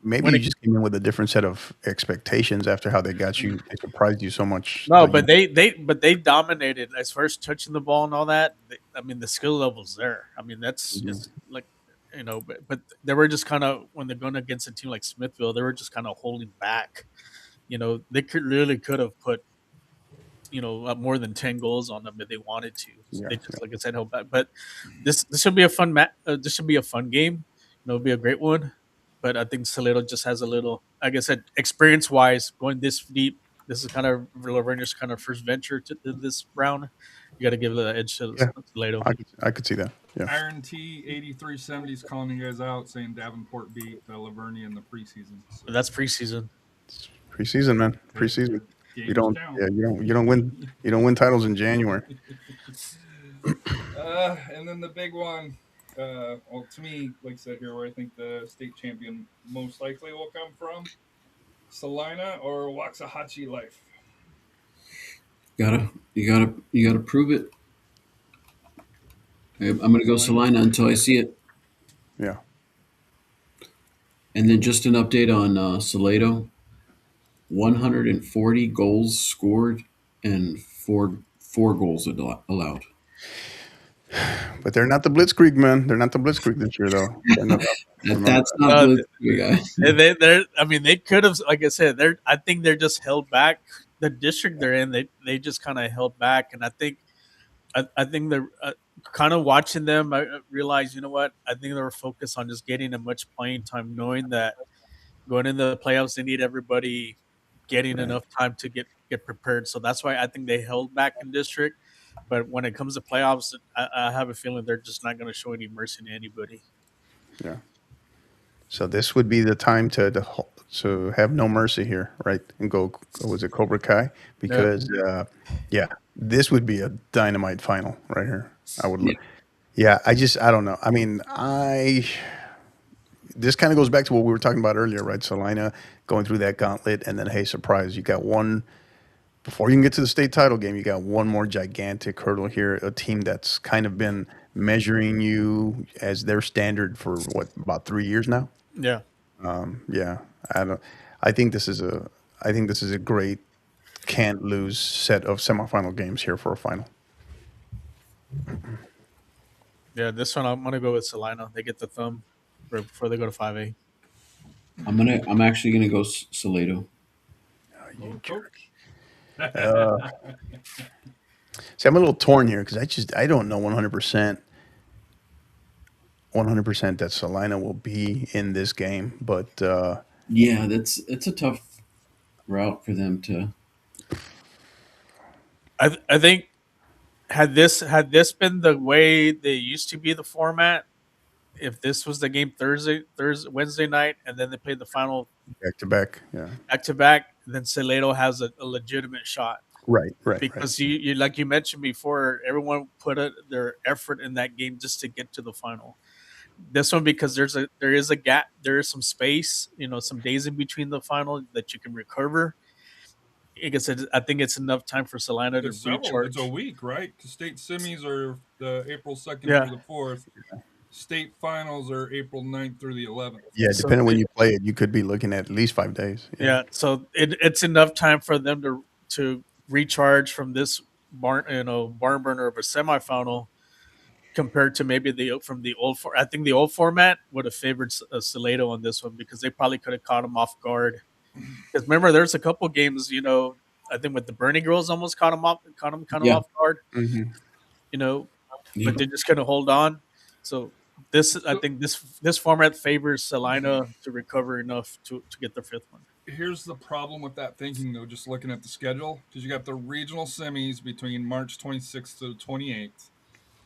maybe you just came in with a different set of expectations after how they got you. They surprised you so much. No, but they dominated as far as touching the ball and all that. The skill level's there. That's just like but they were just kind of when they're going against a team like Smithville, they were just kind of holding back. They could have put more than 10 goals on them if they wanted to. They just like I said, held back. But this should be a fun this should be a fun game. It'll be a great one. But I think Salado just has a little, like I said, experience wise, going this deep. This is kind of Lavernia's kind of first venture to this round. You got to give the edge to Salado. I could see that. Yeah. Iron T 8370 is calling you guys out, saying Davenport beat Lavernia in the preseason. So that's preseason. It's preseason, man. Preseason. You don't win titles in January. And then the big one, well, to me, like I said here, where I think the state champion most likely will come from, Salina or Waxahachie Life. You gotta prove it. I'm gonna go Salina until I see it. Yeah. And then just an update on Salado. 140 goals scored and four goals allowed. But they're not the Blitzkrieg, man. They're not the Blitzkrieg this year, though. That's not Blitzkrieg, guys. They could have, like I said, I think they're just held back. The district they're in, they just kind of held back, and I think they're kind of watching them. I realized, you know what? I think they were focused on just getting as much playing time, knowing that going into the playoffs, they need everybody getting enough time to get prepared. So that's why I think they held back in district. But when it comes to playoffs, I have a feeling they're just not going to show any mercy to anybody. Yeah. So this would be the time to have no mercy here, right? And go was it Cobra Kai? Because this would be a dynamite final right here. I would look. Yeah, I don't know. I mean, this kind of goes back to what we were talking about earlier, right? Salina going through that gauntlet, and then, hey, surprise, you got one. Before you can get to the state title game, you got one more gigantic hurdle here. A team that's kind of been measuring you as their standard for about 3 years now. Yeah. I think this is a great can't lose set of semifinal games here for a final. Yeah, this one I'm gonna go with Salina. They get the thumb before they go to 5A. I'm actually gonna go Salado. You Oh, jerk. Coach. See, I'm a little torn here because I don't know 100% that Salina will be in this game, but Yeah, it's a tough route for them to. I think had this been the way they used to be the format, if this was the game Thursday Wednesday night, and then they played the final back to back. Yeah. back to back, then Salado has a legitimate shot Right. Right. Right. because you like you mentioned before, everyone put their effort in that game just to get to the final. This one because there is a gap, there is some space, some days in between the final that you can recover. I think it's enough time for Salina to It's several. It's a recharge. week, right? Because state semis are the April 2nd Yeah. through the 4th. State finals are April 9th through the 11th. Yeah. So Depending on when you play it, you could be looking at least 5 days. yeah, so it's enough time for them to recharge from this barn burner of a semifinal compared to maybe the old. I think the old format would have favored Salado on this one because they probably could have caught him off guard. Because remember, there's a couple games, I think with the Bernie girls almost caught him kind of Yeah. off guard, Hmm. but they just couldn't hold on. So I think this format favors Salina to recover enough to get their fifth one. Here's the problem with that thinking, though, just looking at the schedule, because you got the regional semis between March 26th to the 28th,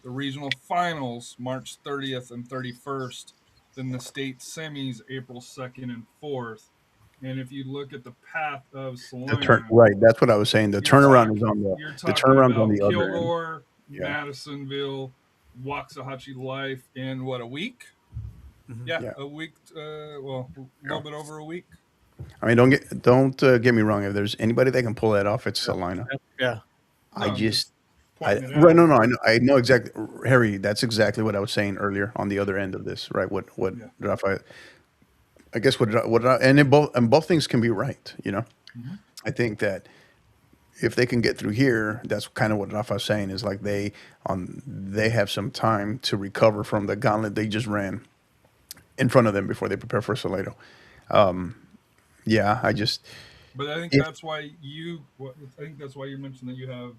the regional finals March 30th and 31st, then the state semis April 2nd and 4th. And if you look at the path of Salina, Right. That's what I was saying. The you're turnaround is you're the talking turnaround's on about the other end. Kilgore, Yeah. Madisonville, Waxahachie Life in what, a week? Yeah, Yeah. a week. Well, a little bit over a week. I mean, don't get me wrong. If there's anybody that can pull that off, it's Salina. Yeah. I No, I'm just, pointing it right? out. No, I know exactly, Harry. That's exactly what I was saying earlier on the other end of this, right? What Yeah. Rafa, I guess and both things can be right. Mhm. I think that if they can get through here, that's kind of what Rafa's saying is like they have some time to recover from the gauntlet they just ran in front of them before they prepare for Salado. Yeah, I just But I think if that's why you mentioned that you have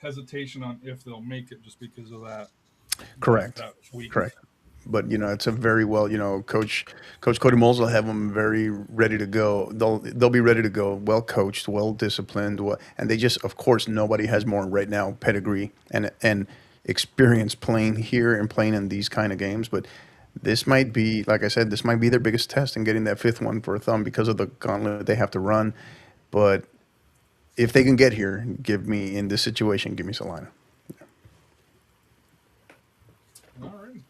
hesitation on if they'll make it, just because of that. correct, That week. correct. But it's a very well, Coach Cody Moles will have them very ready to go. They'll be ready to go, well coached, well disciplined, and they just, of course, nobody has more right now pedigree and experience playing here and playing in these kind of games. But this might be, like I said, this might be their biggest test in getting that fifth one for a thumb because of the gauntlet they have to run. But if they can get here, in this situation, give me Salina. All right.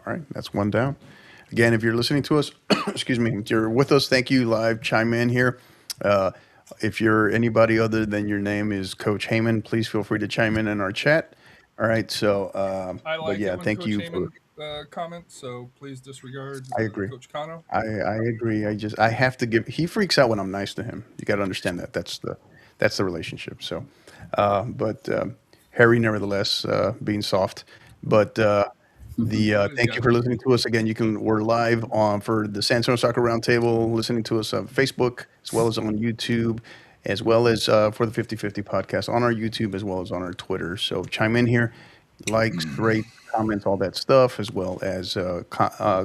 All right, that's one down. Again, if you're listening to us, excuse me, if you're with us, thank you. Live chime in here. Uh, if you're anybody other than your name is Coach Heyman, please feel free to chime in our chat. All right, so I but like yeah, it when thank Coach you for. Heyman comments, so please disregard I agree. Coach Cano. I agree. I have to give. He freaks out when I'm nice to him. You got to understand that. That's the relationship. So, but Harry, nevertheless, being soft. But thank you for listening to us again. We're live on for the San Antonio Soccer Roundtable. Listening to us on Facebook as well as on YouTube, as well as for the 50/50 podcast on our YouTube as well as on our Twitter. So chime in here, likes, rate, comments, all that stuff, as well as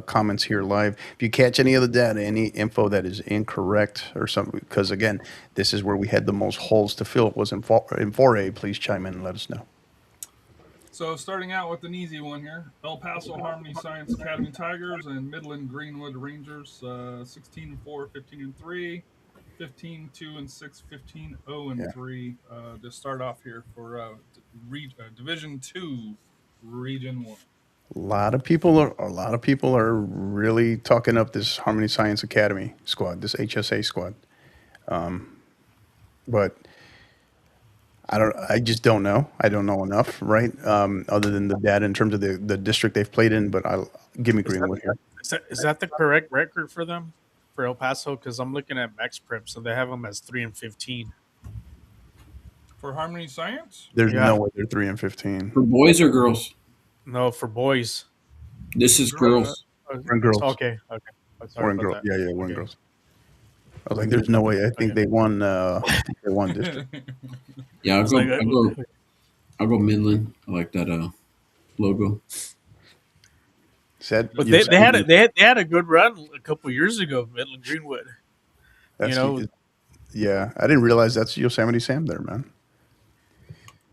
comments here live. If you catch any of the data, any info that is incorrect or something, because again, this is where we had the most holes to fill. It was in 4A. Please chime in and let us know. So starting out with an easy one here, El Paso Harmony Science Academy Tigers and Midland Greenwood Rangers, 16-4, 15-3, 15-2-6, 15-0-3. To start off here for Division 2, Region 1. A lot of people are really talking up this Harmony Science Academy squad, this HSA squad. But I just don't know. I don't know enough, right? Other than the data in terms of the district they've played in. But give me Greenwood here. Is that the correct record for them for El Paso? Because I'm looking at Max Prep, so they have them as 3-15. For Harmony Science? There's Yeah. no way they're 3-15. For boys or girls? No, for boys. This is girls. We're in girls. Okay. Oh, sorry We're in about girls. that. Yeah, we're in Okay. girls. I was like, there's no way. I think they won. I think they won district. Yeah, It's like, I'll go Midland. I like that logo. Said, but they had a good run a couple years ago, Midland Greenwood. that's, You know, yeah. I didn't realize that's Yosemite Sam there, man.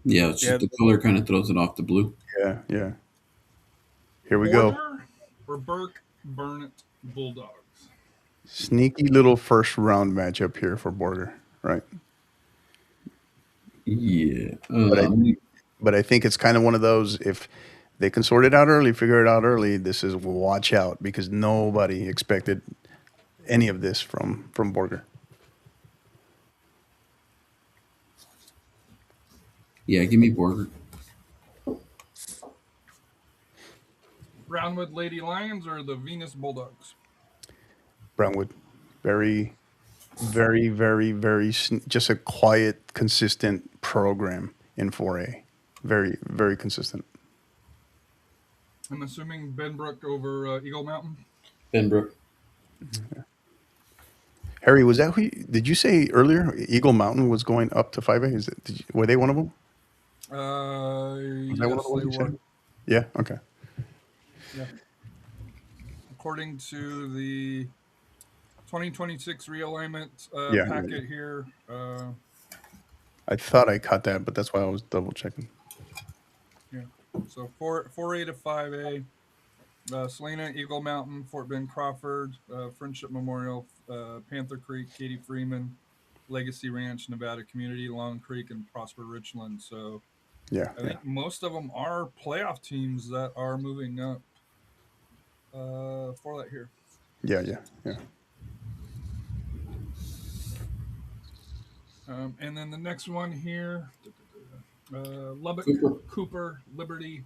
Yeah, it's just the color kind of throws it off the blue. Yeah, yeah. Here we go. Border or Burke Burnett Bulldogs? Sneaky little first round matchup here for Border, right? Yeah. But I think it's kind of one of those, if they can sort it out early, figure it out early, this is watch out, because nobody expected any of this from Borger. Yeah, give me Borger. Brownwood Lady Lions or the Venus Bulldogs? Brownwood, very, very, very, very, just a quiet, consistent program in 4A. Very, very consistent. I'm assuming Benbrook over Eagle Mountain. Benbrook. Mm-hmm. Harry, was that who? Did you say earlier Eagle Mountain was going up to 5A? Is it? Were they one of them? Yes, that one of the ones they you were. said? Yeah. Okay. Yeah. According to the 2026 realignment packet here. I thought I caught that, but that's why I was double checking. Yeah. So 4A to 5A. Salina, Eagle Mountain, Fort Bend Crawford, Friendship Memorial, Panther Creek, Katy Freeman, Legacy Ranch, Nevada Community, Long Creek, and Prosper Richland. So yeah, I think most of them are playoff teams that are moving up for that here. Yeah. And then the next one here, Lubbock, Cooper, Liberty,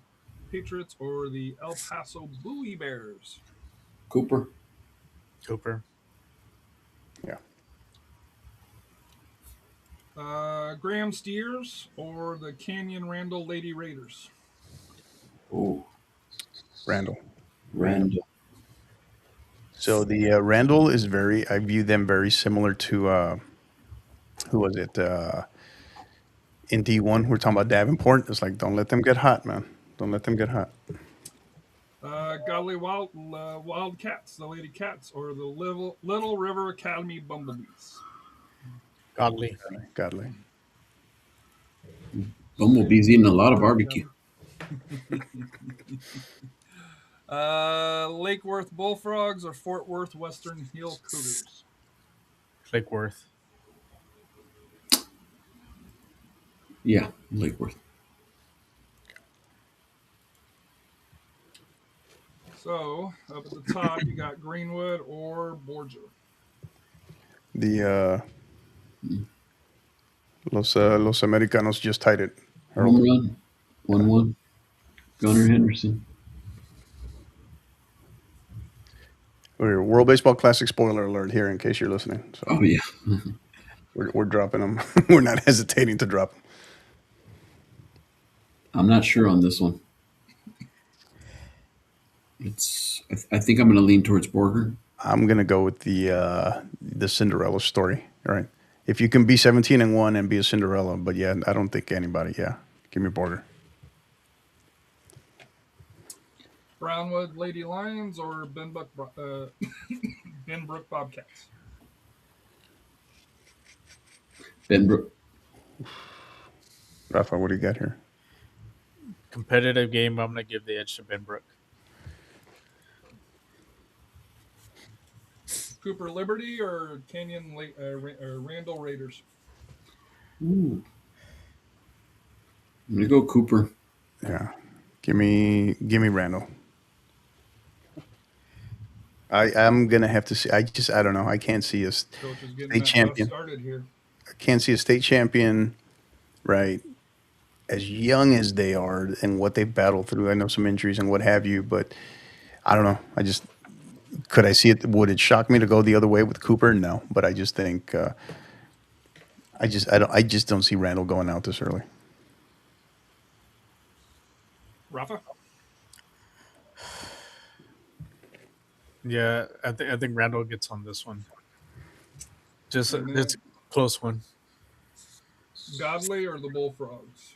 Patriots, or the El Paso Bowie Bears? Cooper. Yeah. Graham Steers or the Canyon Randall Lady Raiders? Oh, Randall. So the Randall is I view them very similar to, who was it? In D1, we're talking about Davenport. It's like, don't let them get hot, man. Don't let them get hot. Godly Wildcats, the Lady Cats, or the Little River Academy Bumblebees? Godly. Bumblebee's eating a lot of barbecue. Lake Worth Bullfrogs or Fort Worth Western Hill Cougars? Lake Worth. Yeah, Lake Worth. So up at the top, you got Greenwood or Borgia. The Los Americanos just tied it. Home run, 1-1. Gunnar Henderson. World Baseball Classic spoiler alert here, in case you're listening. So oh yeah, we're dropping them. We're not hesitating to drop them. I'm not sure on this one. I think I'm going to lean towards Borger. I'm going to go with the Cinderella story. All right. If you can be 17-1 and be a Cinderella, but yeah, I don't think anybody. Yeah, give me Borger. Brownwood Lady Lions or Benbrook Bobcats? Benbrook. Rafa, what do you got here? Competitive game. I'm going to give the edge to Benbrook. Cooper Liberty or Canyon or Randall Raiders? Ooh. I'm going to go Cooper. Yeah. Give me Randall. I'm gonna have to see. I don't know. I can't see a state champion. I can't see a state champion, right? As young as they are and what they've battled through. I know some injuries and what have you, but I don't know. Could I see it? Would it shock me to go the other way with Cooper? No, but I just think I just don't see Randall going out this early. Rafa? Yeah, I think Randall gets on this one. Just And then it's a close one. Godly or the Bullfrogs?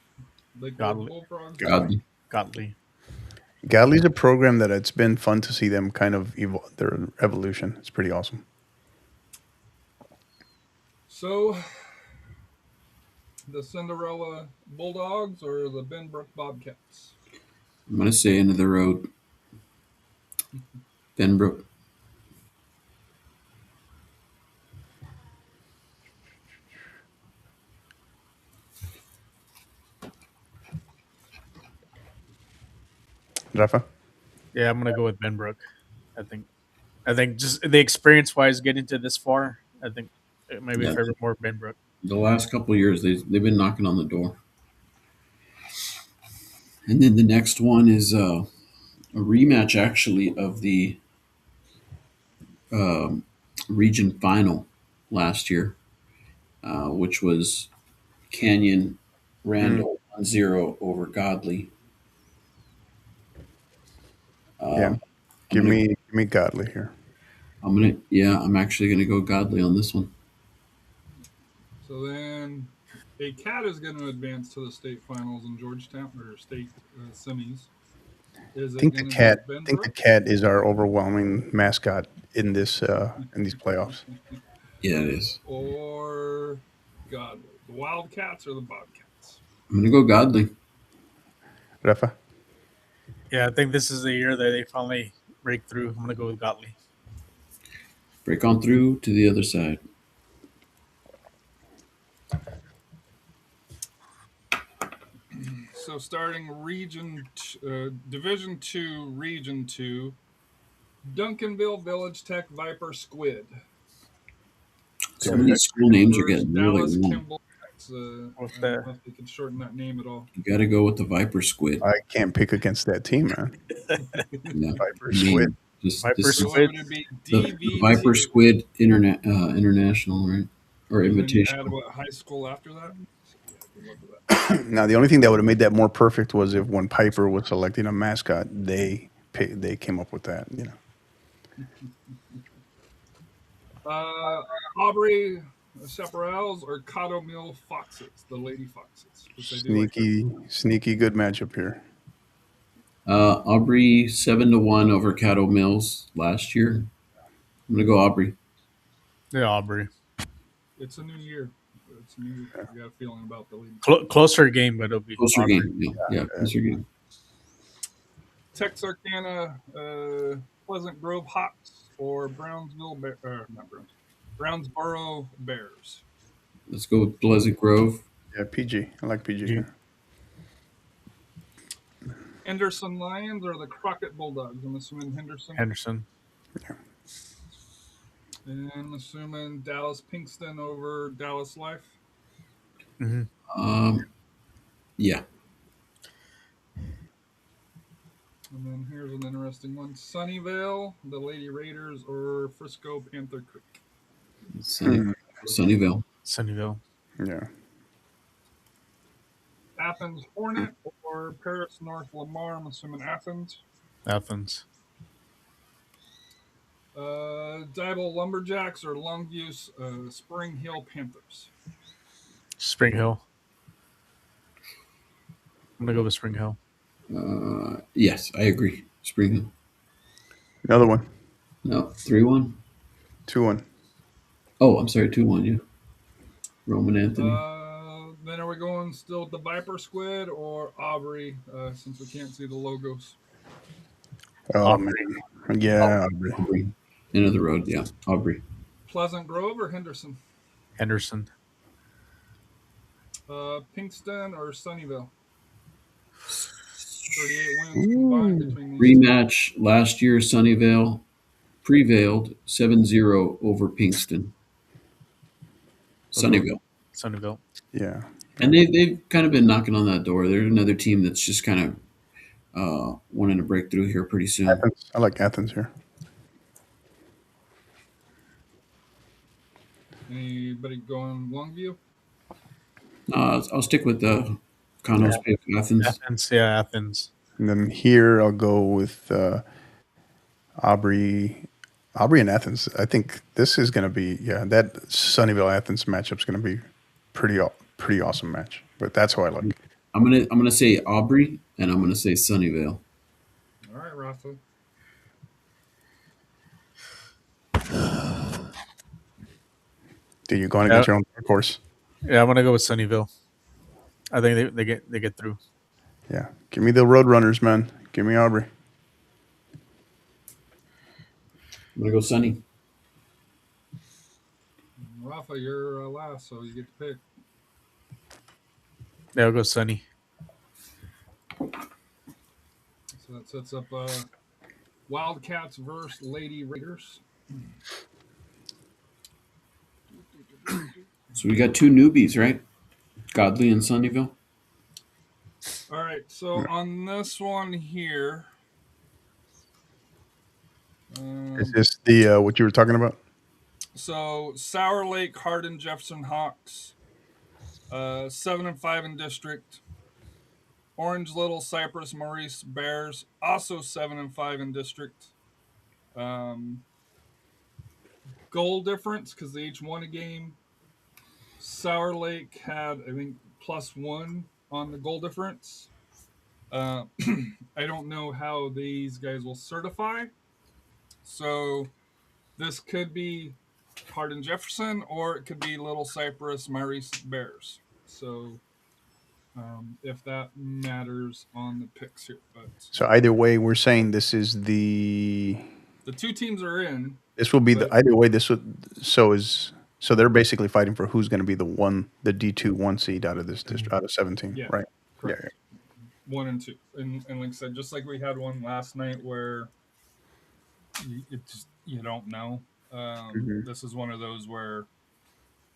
Lakewood Godly. Bullfrogs. Godly. Godly. Godly's a program that it's been fun to see them kind of their evolution. It's pretty awesome. So, the Cinderella Bulldogs or the Benbrook Bobcats? I'm gonna say end of the road. Benbrook. Rafa? Yeah, I'm gonna go with Benbrook. I think just the experience wise getting to this far, I think it might be Yeah. favorite more Benbrook. The last couple of years, they've been knocking on the door. And then the next one is a rematch, actually, of the um, region final last year, which was Canyon Randall 1-0 over Godly. Yeah. I'm Give gonna, me Godly here. I'm actually gonna go Godly on this one. So then a cat is going to advance to the state finals in Georgetown or state semis. Is it going to be I think the Benbrook? cat is our overwhelming mascot in this in these playoffs. Yeah, it is. Or Godly? The Wildcats or the Bobcats? I'm gonna go Godly. Rafa? Yeah, I think this is the year that they finally break through. I'm gonna go with Godly. Break on through to the other side. So starting Division 2, Region 2, Duncanville Village Tech Viper Squid Some of these school names are versus getting really Dallas long. Kimball. I don't know if they could shorten that name at all. You got to go with the Viper Squid. I can't pick against that team, man. Yeah. Viper I mean, Squid. Viper this is So Squid. it would be the DVT. Viper Squid International, right? Or And then you add Invitational. what high school after that? Yeah, good luck with that. Now, the only thing that would have made that more perfect was if when Piper was selecting a mascot, they came up with that. You know, Aubrey Chaparrals or Cotto Mill Foxes, the Lady Foxes. Which I do like sneaky good matchup here. Aubrey 7-1 over Caddo Mills last year. I'm gonna go Aubrey. Yeah, Aubrey. It's a new year. It's a new year. I got a feeling about the Lady. Closer game, but it'll be Closer Aubrey. game. Yeah, closer game. Texarkana Pleasant Grove Hawks or Brownsboro Bears. Let's go with Pleasant Grove. Yeah, PG. I like PG here. Henderson Lions or the Crockett Bulldogs? I'm assuming Henderson. Henderson. And I'm assuming Dallas Pinkston over Dallas Life. Yeah. And then here's an interesting one. Sunnyvale, the Lady Raiders, or Frisco Panther Creek. Sunnyvale. Sunnyvale. Yeah. Athens Hornet or Paris North Lamar? I'm assuming Athens. Athens. Dibble Lumberjacks or Longview Spring Hill Panthers? Spring Hill. I'm gonna go with Spring Hill. Yes, I agree. Spring Hill. Another one. No, 3-1. 2-1. Oh, I'm sorry, 2-1. Yeah. Roman Anthony. Then are we going still with the Viper Squid or Aubrey? Since we can't see the logos. Oh Aubrey. man. Yeah. Aubrey. Aubrey. End of the road. Yeah, Aubrey. Pleasant Grove or Henderson? Henderson. Pinkston or Sunnyvale? 38 wins combined between these Rematch last year. Sunnyvale prevailed 7-0 over Pinkston. Sunnyvale. Sunnyvale. Yeah. And they've kind of been knocking on that door. They're another team that's just kind of wanting to break through here pretty soon. Athens. I like Athens here. Anybody going Longview? I'll stick with the Cano's pick, Athens. Athens. Yeah, Athens. And then here I'll go with Aubrey Aubrey and Athens. I think this is going to be that Sunnyvale Athens matchup's going to be pretty awesome match. But that's how I look. I'm gonna say Aubrey, and I'm gonna say Sunnyvale. All right, Rafa. Do you going against your own course? Yeah, I'm gonna go with Sunnyvale. I think they get through. Yeah, give me the Roadrunners, man. Give me Aubrey. I'm gonna go Sunny. Rafa, you're last, so you get to pick. Yeah, I'll go Sunny. So that sets up Wildcats versus Lady Raiders. So we got two newbies, right? Godley and Sunnyvale. All right, so on this one here, Is this the what you were talking about? so Sour Lake, Hardin, Jefferson Hawks, 7-5 in district. Orange, Little, Cypress, Maurice, Bears, also 7-5 in district. Goal difference because they each won a game. Sour Lake had, I think, +1 on the goal difference. I don't know how these guys will certify. So this could be Hardin Jefferson, or it could be Little Cypress, Maurice, Bears. So if that matters on the picks here, but So either way, we're saying this is the. the two teams are in. This will be the But- either way. This would so they're basically fighting for who's going to be the D2 1 seed out of this district out of 17, Yeah, right? correct. Yeah. 1 and 2, and like I said, just like we had one last night where you don't know. This is one of those where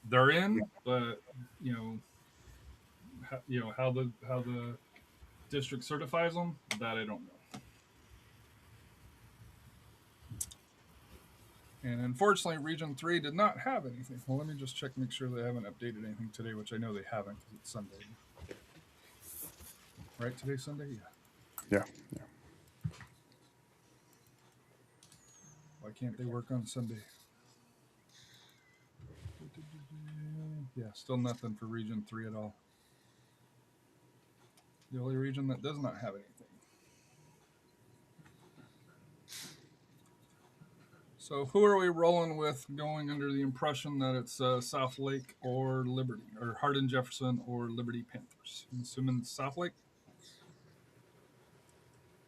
they're in, but how the district certifies them, that I don't know. And unfortunately, Region 3 did not have anything. Well, let me just check, make sure they haven't updated anything today, which I know they haven't because it's Sunday. Right, today's Sunday? Yeah. Yeah. Why can't they work on Sunday? Yeah, still nothing for Region 3 at all. The only region that does not have anything. So who are we rolling with going under the impression that it's South Lake or Liberty, or Hardin Jefferson or Liberty Panthers? I'm assuming South Lake?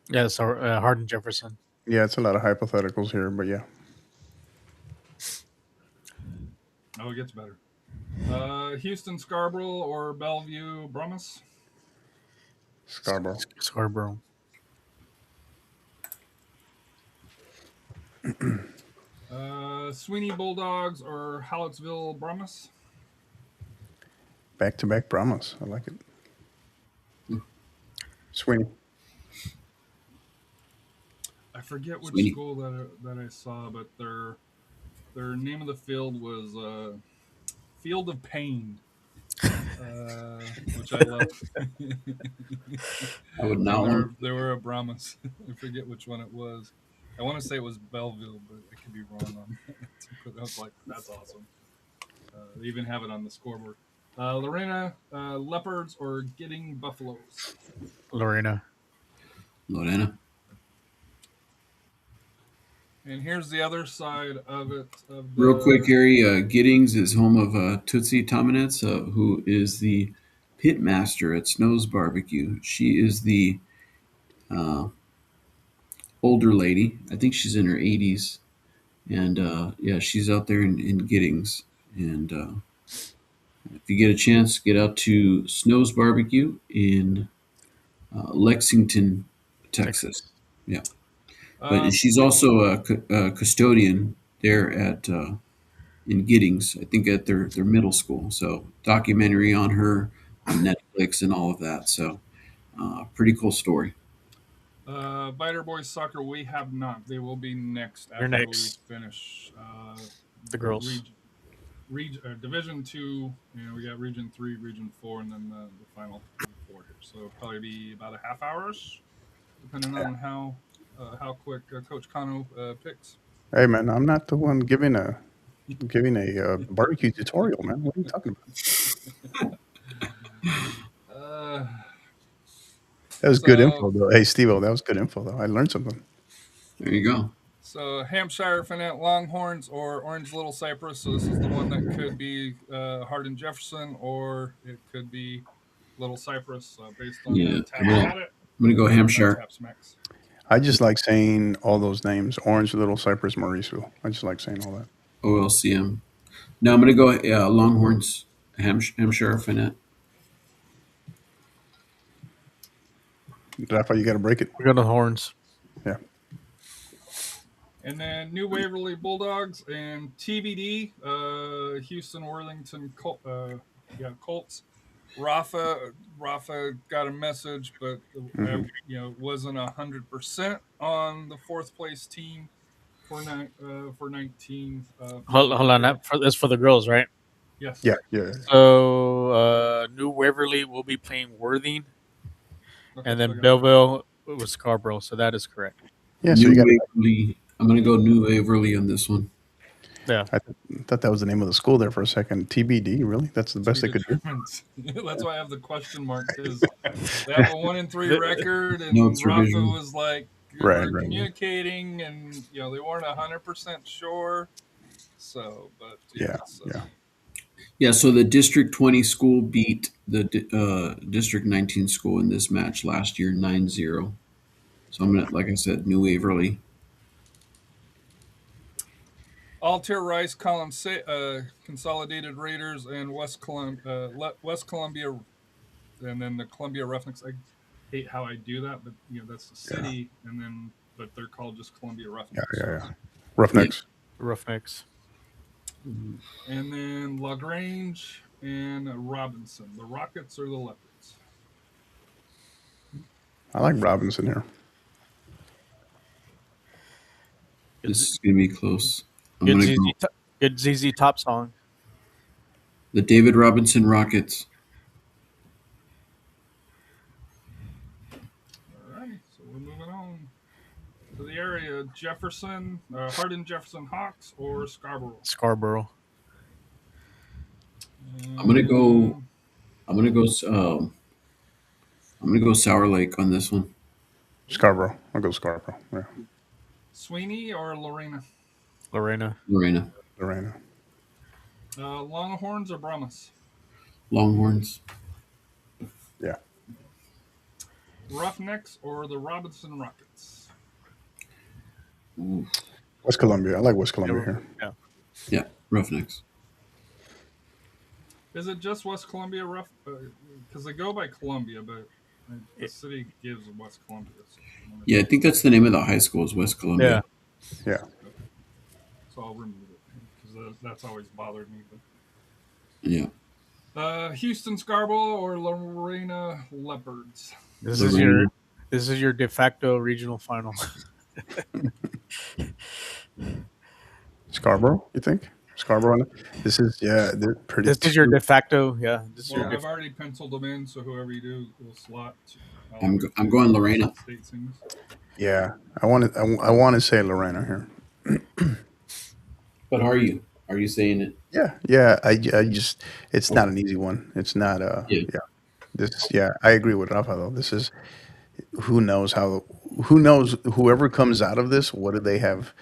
Yeah, so Hardin Jefferson. Yeah, it's a lot of hypotheticals here, but yeah. Oh, it gets better. Houston Scarborough or Bellevue Brummas? Scarborough. Sweeney Bulldogs or Hallettsville Brummas? Back-to-back Brahmas. I like it. Sweeney. I forget which Sweeney. school that I saw, but their name of the field was Field of Pain, which I love. I would not want. They were a Brahmas. I forget which one it was. I want to say it was Belleville, but I could be wrong on that. But I was like, that's awesome. They even have it on the scoreboard. Lorena Leopards or Gidding Buffaloes? Lorena. And here's the other side of it. Real quick, Harry, Giddings is home of Tootsie Tominetz, who is the pit master at Snow's Barbecue. She is the older lady. I think she's in her 80s. And, she's out there in Giddings. And if you get a chance, get out to Snow's Barbecue in Lexington, Texas. Yeah. But she's also a custodian there at in Giddings, I think at their middle school. So documentary on her on Netflix and all of that. So pretty cool story. Biter Boys Soccer, we have not. They will be next after we finish the girls. Division 2, we got Region 3, Region 4, and then the final 4 here. So it'll probably be about a half hour-ish, depending on how quick Coach Kano picks. Hey man, I'm not the one giving a barbecue tutorial, man. What are you talking about? Uh, That was good so info, though. Hey, Steve, that was good info, though. I learned something. There you go. so Hampshire Finette Longhorns or Orange Little Cypress. So this is the one that could be Hardin Jefferson or it could be Little Cypress based on Yeah, Taps Had It. I'm gonna go Hampshire. Taps Max. I just like saying all those names: Orange, Little Cypress, Mauriceville. I just like saying all that. OLCM. No, I'm gonna go Longhorns. Hampshire Finette. Rafa, you got to break it. We're going to horns. Yeah. And then New Waverly Bulldogs and TBD, Houston Worthington Colts. Rafa got a message, but wasn't 100% on the fourth place team for 19. Hold on, that's for the girls, right? Yes. Yeah. So New Waverly will be playing Worthing, Okay, and so I then got Belleville was Scarborough. So that is correct. Yeah. So New you got. Waverly. I'm gonna go New Waverly on this one. Yeah. I thought that was the name of the school there for a second. TBD, really? That's the best they could do. That's why I have the question mark because they have a 1-3 record, and No, it's Rafa revision. was like, Right. communicating, and they weren't 100% sure. So, but Yeah. Yeah, so the District 20 school beat the District 19 school in this match last year 9-0. So I'm gonna, like I said, New Waverly. Altair Rice, Consolidated Raiders, and West Columbia, and then the Columbia Roughnecks. I hate how I do that, but that's the city, and then but they're called just Columbia Roughnecks. Yeah. Roughnecks. Roughnecks. And then LaGrange and Robinson. The Rockets or the Leopards? I like Robinson here. This is gonna be close. I'm Good gonna ZZ, go good ZZ Top song. the David Robinson Rockets. All right, so we're moving on to the area. Jefferson, Hardin Jefferson Hawks or Scarborough? Scarborough. I'm gonna go. I'm gonna go Sour Lake on this one. Scarborough. I'll go Scarborough. Yeah. Sweeney or Lorena? Lorena. Lorena. Longhorns or Brahmas? Longhorns. Yeah. Roughnecks or the Robinson Rockets? Ooh. West Columbia. I like West Columbia here. Yeah. Yeah, Roughnecks. Is it just West Columbia rough? Because they go by Columbia, but the city gives West Columbia. So Yeah, I think that's the name of the high school is West Columbia. Yeah. So I'll remove it because that's always bothered me. But. Yeah. Houston Scarborough or Lorena Leopards? This is your de facto regional final. Scarborough, you think? Scarborough. This is they're pretty. This is your de facto. Yeah. I've already penciled them in, so whoever you do will slot. I'm going Lorena. Yeah, I want to say Lorena here. But are you? Are you saying it? Yeah. I just it's not an easy one. It's not I agree with Rafa though. This is who knows whoever comes out of this, what do they have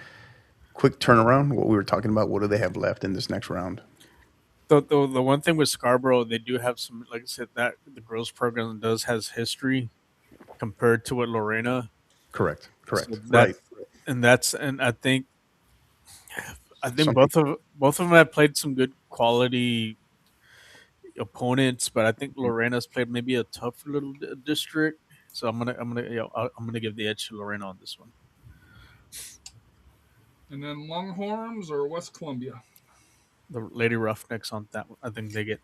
quick turnaround? What we were talking about, what do they have left in this next round? The one thing with Scarborough, they do have some, like I said, that the girls program has history compared to what Lorena. Correct. So Right. And I think both of them have played some good quality opponents, but I think Lorena's played maybe a tough little district. So I'm gonna give the edge to Lorena on this one. And then Longhorns or West Columbia? The Lady Roughnecks on that one. I think they get.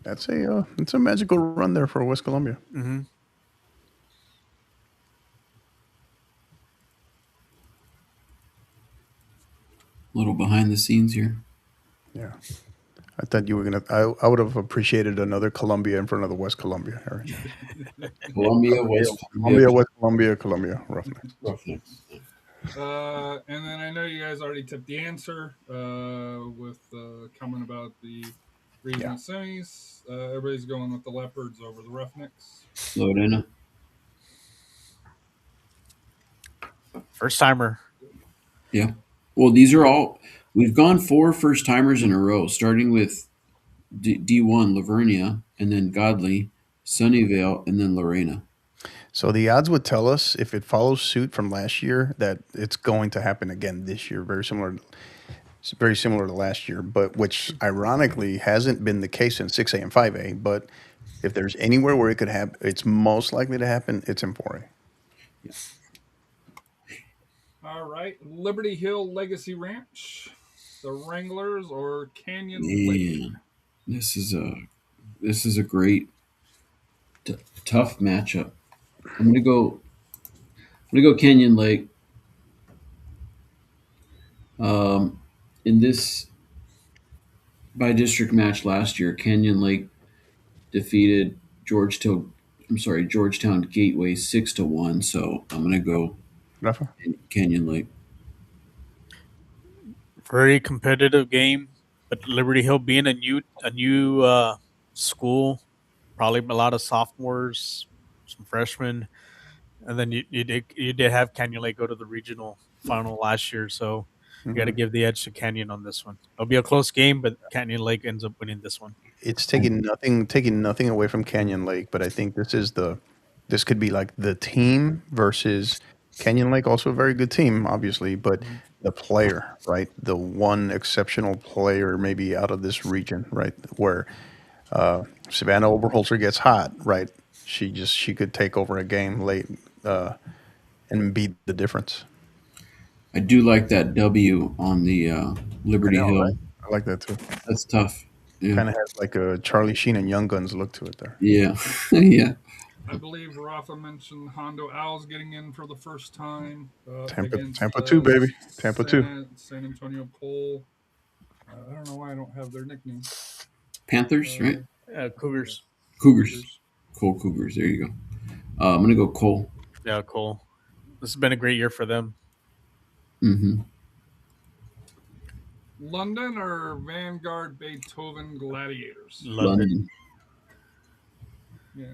That's it's a magical run there for West Columbia. Mm-hmm. A little behind the scenes here. Yeah. I thought you were gonna. I would have appreciated another Columbia in front of the West Columbia area. Columbia, West Columbia, West Columbia, Roughnecks. Roughnecks. And then I know you guys already tipped the answer with comment about the regional semis. Everybody's going with the Leopards over the Roughnecks. Lorena. First timer. Yeah. Well, these are all. We've gone 4 first timers in a row, starting with D1 Lavernia, and then Godley, Sunnyvale, and then Lorena. So the odds would tell us, if it follows suit from last year, that it's going to happen again this year. It's very similar to last year, but which ironically hasn't been the case in 6A and 5A. But if there's anywhere where it could happen, it's most likely to happen, it's in 4A. All right, Liberty Hill Legacy Ranch, the Wranglers or Canyon Lake. Man, this is a great tough matchup. I'm gonna go Canyon Lake. In this by district match last year, Canyon Lake defeated Georgetown Gateway 6-1. So I'm gonna go Rafa? Canyon Lake. Very competitive game, but Liberty Hill being a new school, probably a lot of sophomores, some freshmen, and then you did have Canyon Lake go to the regional final last year, so you got to give the edge to Canyon on this one. It'll be a close game, but Canyon Lake ends up winning this one. It's taking nothing away from Canyon Lake, but I think this could be like the team versus Canyon Lake, also a very good team, obviously, but the player, right? The one exceptional player maybe out of this region, right? Where Savannah Oberholzer gets hot, right? She could take over a game late and beat the difference. I do like that W on the Liberty I know, Hill. right? I like that too. That's tough. Yeah. Kind of has like a Charlie Sheen and Young Guns look to it there. Yeah. Yeah. I believe Rafa mentioned Hondo Owls getting in for the first time. Tampa 2, baby. Tampa 2. San Antonio Cole. I don't know why I don't have their nickname. Panthers, right? Cougars. Cougars. Cole Cougars. There you go. I'm gonna go Cole. Yeah, Cole. This has been a great year for them. Mm-hmm. London or Vanguard Beethoven Gladiators? London. Yeah.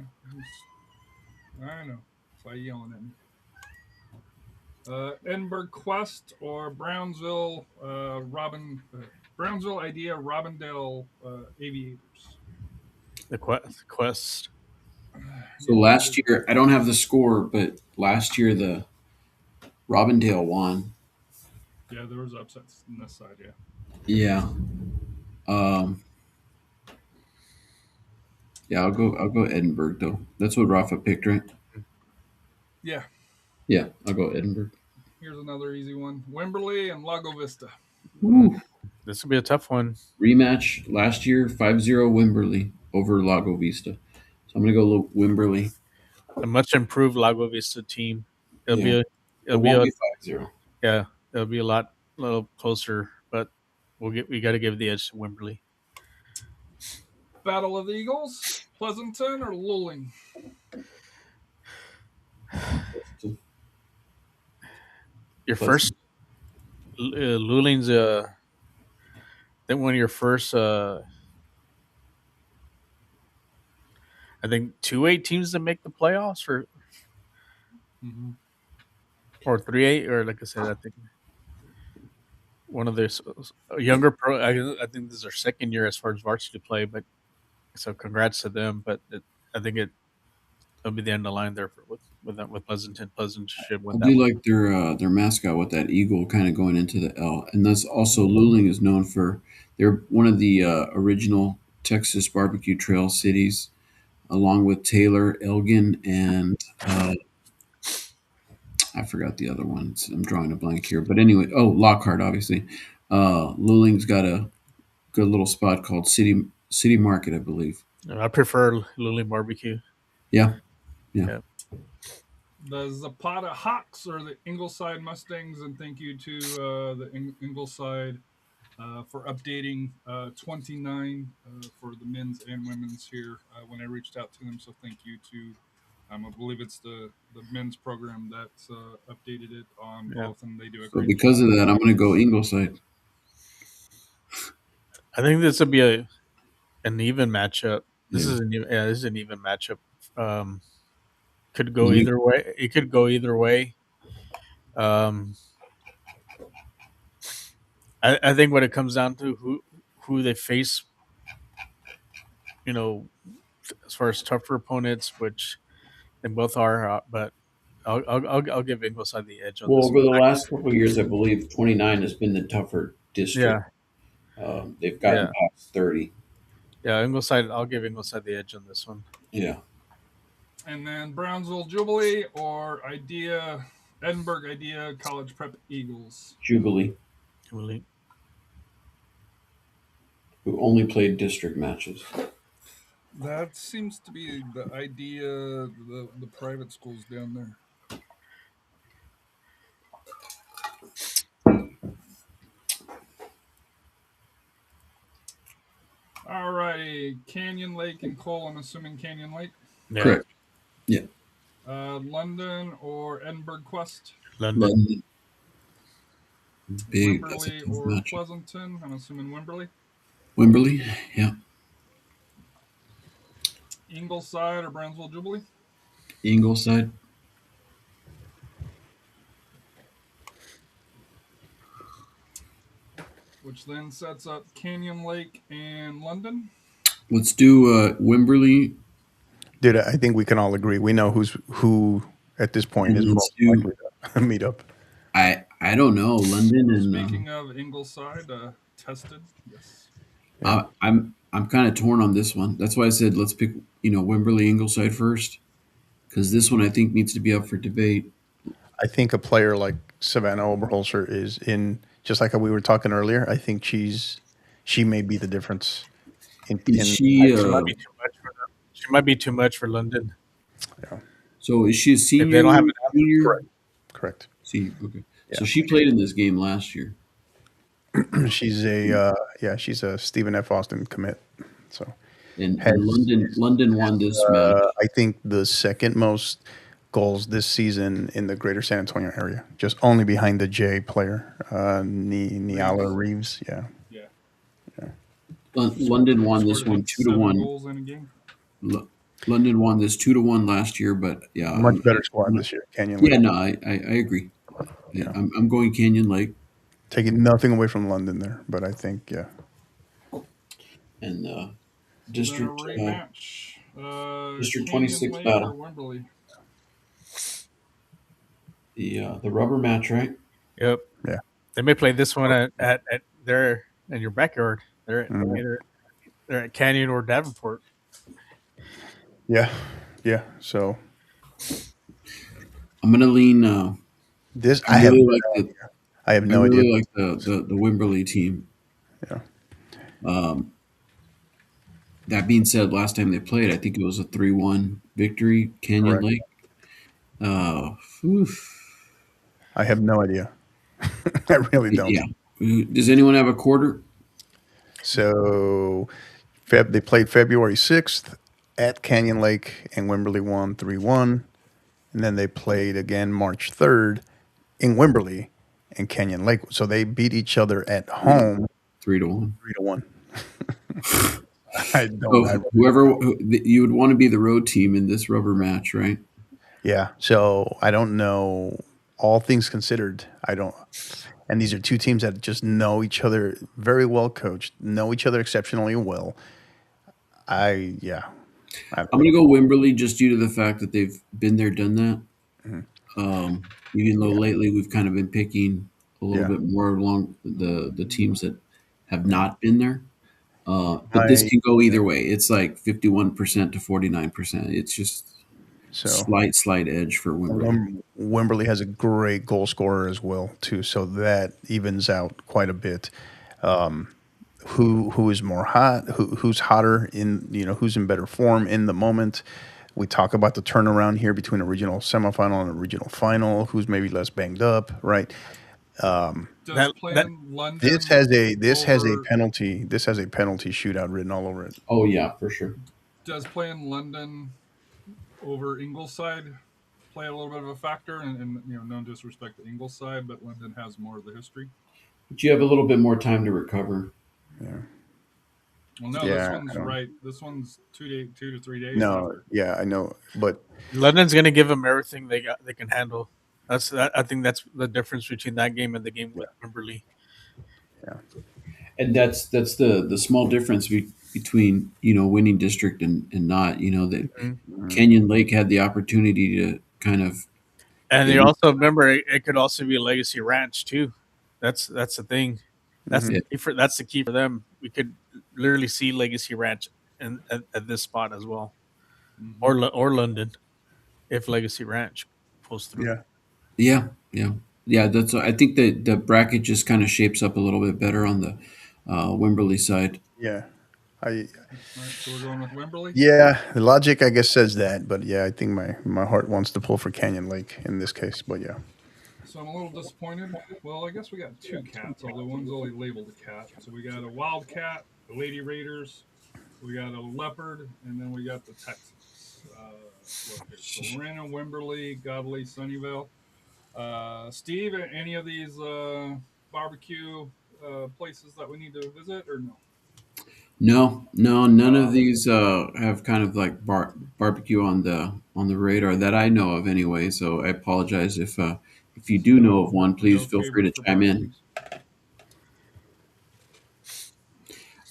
I know. That's why you're yelling at me. Edinburgh Quest or Brownsville Brownsville Idea Robindale Aviators. The Quest. So last year, I don't have the score, but last year the Robindale won. Yeah, there was upsets on this side. Yeah. Yeah. Yeah, I'll go Edinburgh though. That's what Rafa picked, right? Yeah. Yeah, I'll go Edinburgh. Here's another easy one: Wimberley and Lago Vista. Woo. This will be a tough one. Rematch last year, 5-0 Wimberley over Lago Vista. So I'm gonna go Wimberley. A much improved Lago Vista team. It'll It won't be 5-0. Yeah, it'll be a little closer, but we got to give the edge to Wimberley. Battle of the Eagles, Pleasanton or Luling? Your first Luling's I think one of your first I think 2A teams that make the playoffs or 3A, or like I said, I think one of their younger pro. I think this is their second year as far as varsity play, but so congrats to them. But I think it'll be the end of the line there with Pleasanton. Pleasanton should win I that do one. like their mascot with that eagle kind of going into the L, and that's also Luling is known for. They're one of the original Texas barbecue trail cities, along with Taylor, Elgin, and I forgot the other ones. I'm drawing a blank here, but anyway, Lockhart, obviously. Luling's got a good little spot called City Market, I believe. I prefer Luling barbecue. Yeah. The Zapata Hawks or the Ingleside Mustangs, and thank you to the Ingleside for updating 29 for the men's and women's here when I reached out to them. So thank you to I believe it's the men's program that's updated it on Yeah. both, and they do a So great because job. of that, I'm going to go Ingleside. I think this would be an even matchup. This Yeah. is this is an even matchup. Could go You think- either way. It could go either way. Um, I think when it comes down to who they face, you know, as far as tougher opponents, which they both are, but I'll give Ingleside the edge on Well, this over one. the last couple of years, I believe 29 has been the tougher district. They've gotten Yeah. past 30. Yeah, Ingleside. I'll give Ingleside the edge on this one. Yeah. And then Brownsville Jubilee or Edinburgh Idea College Prep Eagles. Jubilee, Jubilee. who only played district matches. That seems to be the idea. The private schools down there. All righty, Canyon Lake and Cole. I'm assuming Canyon Lake. Yeah. Correct. Yeah. London or Edinburgh Quest. London. London. Big. That's a Wimberley tough or matchup. Pleasanton. I'm assuming Wimberley. Wimberley. Yeah. Ingleside or Brownsville Jubilee. Ingleside. Which then sets up Canyon Lake and London. Let's do Wimberley. Dude, I think we can all agree. We know who at this point is Let's most do- likely to meet up. I don't know. London and Speaking of Ingleside, tested. Yes. I'm kind of torn on this one. That's why I said let's pick Wimberley Ingleside first, because this one I think needs to be up for debate. I think a player like Savannah Oberholzer is in, just like how we were talking earlier. I think she may be the difference. Is she? She might be too much for London. So is she a senior? If they don't have an junior? Correct. Senior. Okay. Yeah. So she played in this game last year. She's a Stephen F. Austin commit. So And London won this match. I think the second most goals this season in the greater San Antonio area, just only behind the J player, Niala Reeves. Yeah. London won this Scored, I one think, 2-1. goals in a game. London won this 2-1 last year, but yeah, Much better squad this year. Canyon Lake. Yeah, no, I agree. Yeah. I'm going Canyon Lake Taking nothing away from London there, but I think and district Then a rematch. District Canyon 26 Lake battle. or Wimberley. the rubber match, right? Yep. Yeah. They may play this one at their in your backyard. They're at Canyon or Davenport. yeah. So I'm gonna lean. this I really like I have no I really idea. like the Wimberley team. Yeah. That being said, last time they played, I think it was a 3-1 victory. Canyon Correct. Lake. I have no idea. I really don't. Yeah. Does anyone have a quarter? So they played February 6th at Canyon Lake, and Wimberley won 3-1. And then they played again March 3rd in Wimberley and Canyon Lake. So they beat each other at home 3-1. 3-1. I don't. You would want to be the road team in this rubber match, right? Yeah. So I don't know. All things considered, I don't. And these are two teams that just know each other very well coached, know each other exceptionally well. I'm I'm going to go Wimberley just due to the fact that they've been there, done that. Even though lately we've kind of been picking a little bit more along the teams that have not been there. But this can go either way. It's like 51% to 49%. It's just slight edge for Wimberley. Wimberley has a great goal scorer as well too, so that evens out quite a bit. Who is more hot? Who's hotter who's in better form in the moment? We talk about the turnaround here between a regional semifinal and a regional final. Who's maybe less banged up, right? London This has a penalty. This has a penalty shootout written all over it. Oh yeah, for sure. Does playing London over Ingleside play a little bit of a factor? And no disrespect to Ingleside, but London has more of the history. But you have a little bit more time to recover. Yeah. Well, no, this Yeah. one's right. This one's 2 to 3 days No. after. Yeah, I know, but London's gonna give them everything they can handle. I think that's the difference between that game and the game with Wimberley. And that's the small difference between winning district and not. That Canyon Lake had the opportunity to kind of. And you also remember it could also be a Legacy Ranch too. That's the thing. That's the key for them. We could literally see Legacy Ranch at this spot as well, or London, if Legacy Ranch pulls through. yeah. Yeah. That's. I think that the bracket just kind of shapes up a little bit better on the Wimberley side. Yeah. All right, so we're going with Wimberley? Yeah, the logic I guess says that, but yeah, I think my heart wants to pull for Canyon Lake in this case, but yeah. So I'm a little disappointed. Well, I guess we got two cats, although one's only labeled a cat. So we got a Wildcat, the Lady Raiders, we got a Leopard, and then we got the Texans. So Lorena, Wimberley, Godley, Sunnyvale. Steve, any of these barbecue places that we need to visit, or no? No, none of these have kind of like barbecue on the radar that I know of anyway. So I apologize if you do know of one, please feel free to chime in.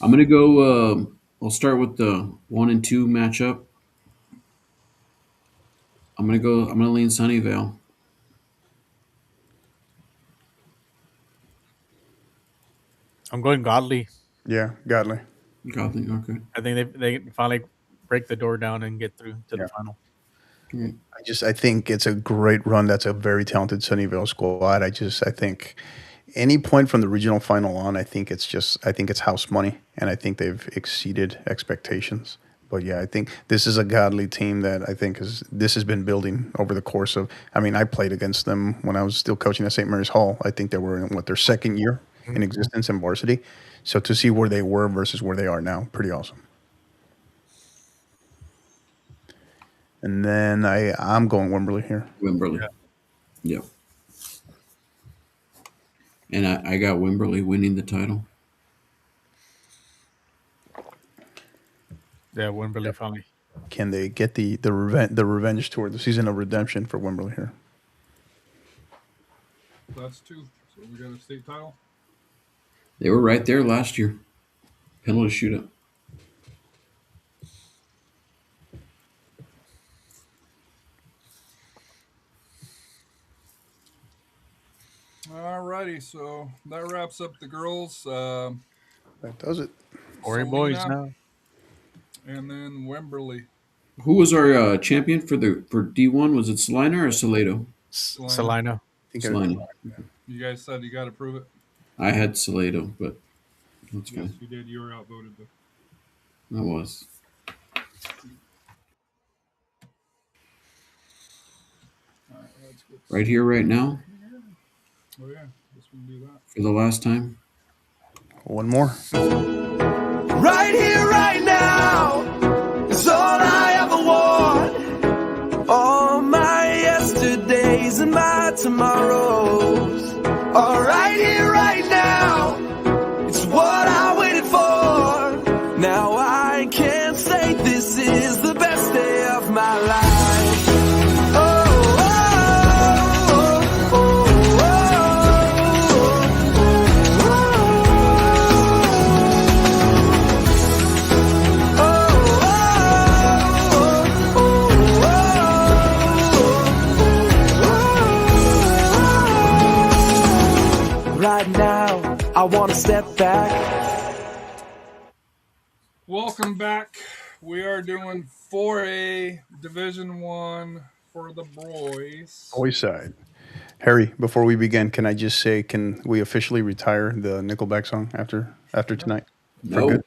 I'm gonna go. I'll start with the 1 and 2 matchup. I'm gonna lean Sunnyvale. I'm going Godly. Yeah, Godly. Godly, okay. I think they finally break the door down and get through to the final. I think it's a great run. That's a very talented Sunnyvale squad. I think any point from the regional final on, I think it's house money, and I think they've exceeded expectations. But yeah, I think this is a Godly team that I think this has been building over the course of. I mean, I played against them when I was still coaching at St. Mary's Hall. I think they were in their second year in existence in varsity. So to see where they were versus where they are now, pretty awesome. And then I'm going Wimberley here. Wimberley. Yeah. And I got Wimberley winning the title. Yeah, Wimberley finally. Can they get the revenge tour, the season of redemption for Wimberley here? That's two. So we got a state title. They were right there last year. Penalty shootout. Alrighty, so that wraps up the girls. That does it. Ori boys now. And then Wimberley. Who was our champion for D1? Was it Salina or Salado? Salina. Salina. You guys said you got to prove it. I had Salado, but that's fine. Yes, you did. You were outvoted, though. I was. All right, let's get Right here, right now, Oh yeah, guess we can do that. for the last time. One more. Right here, right now is all I ever want. All my yesterdays and my tomorrows are right here, right now. It's what I waited for. Now I can't say this is the best day of my life. Right now, I want to step back. Welcome back. We are doing 4A Division 1 for the boys. Boys side. Harry, before we begin, can I just say, can we officially retire the Nickelback song after tonight? For No. good?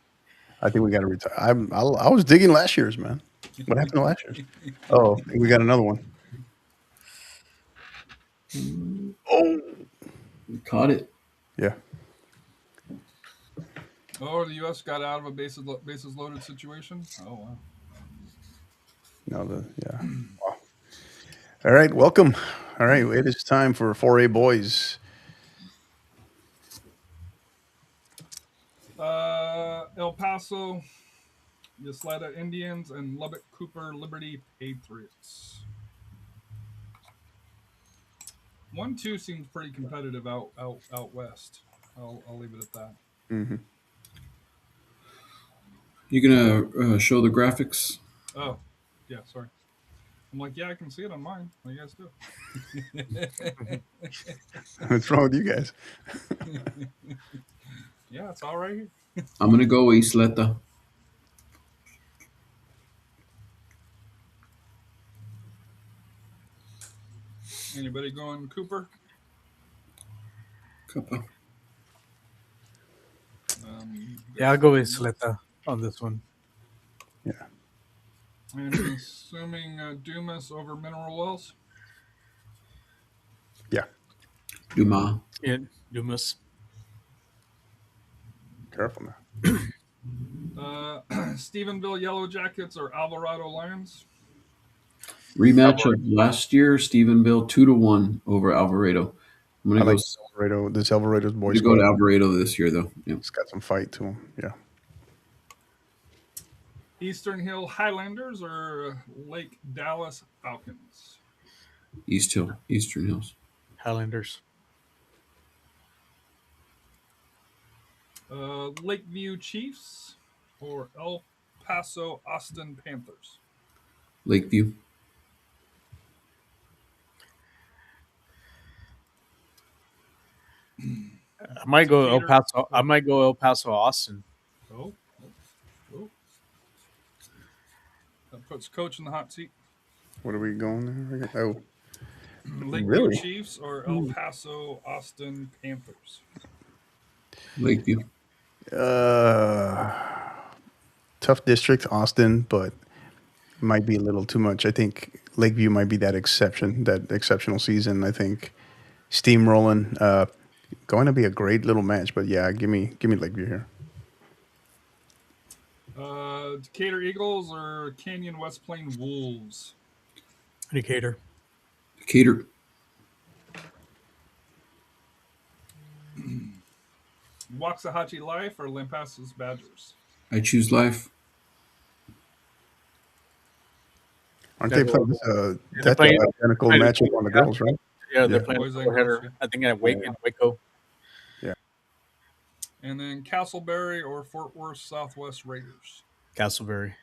I think we got to retire. I was digging last year's, man. What happened to last year's? Oh, we got another one. Oh, We caught it. yeah. Oh, the U.S. got out of a bases loaded situation. Oh wow. Yeah. Wow. All right, welcome. All right, it is time for 4A boys. El Paso, Ysleta Indians, and Lubbock Cooper Liberty Patriots. 1-2 seems pretty competitive out west. I'll leave it at that. Mm-hmm. You gonna show the graphics? Oh, yeah, sorry. I'm like, yeah, I can see it on mine. What do you guys do? What's wrong with you guys? Yeah, it's all right here. I'm gonna go Isleta. Anybody going Cooper? Kappa. Yeah, I'll go with Sleta on this one. Yeah. And I'm assuming Dumas over Mineral Wells. Yeah. Dumas. Yeah, Dumas. Careful now. Stephenville Yellow Jackets or Alvarado Lions. Rematch of last year, Stephenville 2-1 over Alvarado. I'm I gonna like go. Alvarado. This Alvarado's boy To go squad. to Alvarado this year, though. Yeah. It's got some fight to him. Yeah. Eastern Hill Highlanders or Lake Dallas Falcons. Eastern Hills. Highlanders. Lakeview Chiefs or El Paso Austin Panthers. Lakeview. I might go El Paso. I might go El Paso Austin. Oh. That puts Coach in the hot seat. What are we going there? Oh. Lakeview Really? Chiefs or El Paso Austin Panthers. Lakeview. Tough district, Austin, but might be a little too much. I think Lakeview might be that exception, that exceptional season. I think steamrolling, going to be a great little match. But yeah, give me Lakeview here. Decatur Eagles or Canyon West Plain Wolves. Decatur. Decatur. Waxahachie Life or Lampasas Badgers. I choose Life. Aren't they playing that's playing- an identical matchup on the girls, right? Yeah, they're Yeah. playing Boys a and girls, header. I think at Waco. And then Castleberry or Fort Worth Southwest Raiders. Castleberry.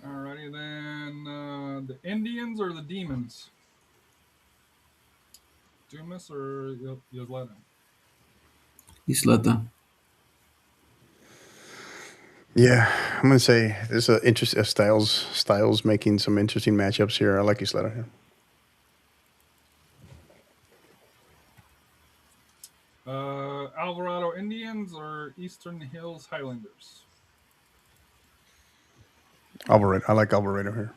Alrighty, then the Indians or the Demons? Dumas or Ysleta? Isleta. Yeah, I'm gonna say there's a interest Styles making some interesting matchups here. I like Isleta here. Alvarado Indians or Eastern Hills Highlanders? Alvarado. I like Alvarado here.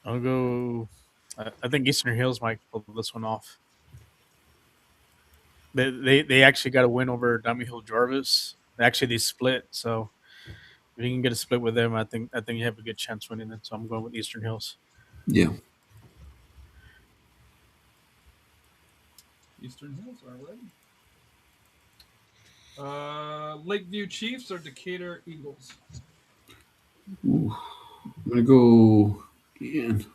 I'll go. I think Eastern Hills might pull this one off. They actually got a win over Dummy Hill Jarvis. Actually, they split. So if you can get a split with them, I think you have a good chance winning it. So I'm going with Eastern Hills. Yeah. Eastern Hills, alright. Lakeview Chiefs or Decatur Eagles? Ooh. I'm gonna go. Man,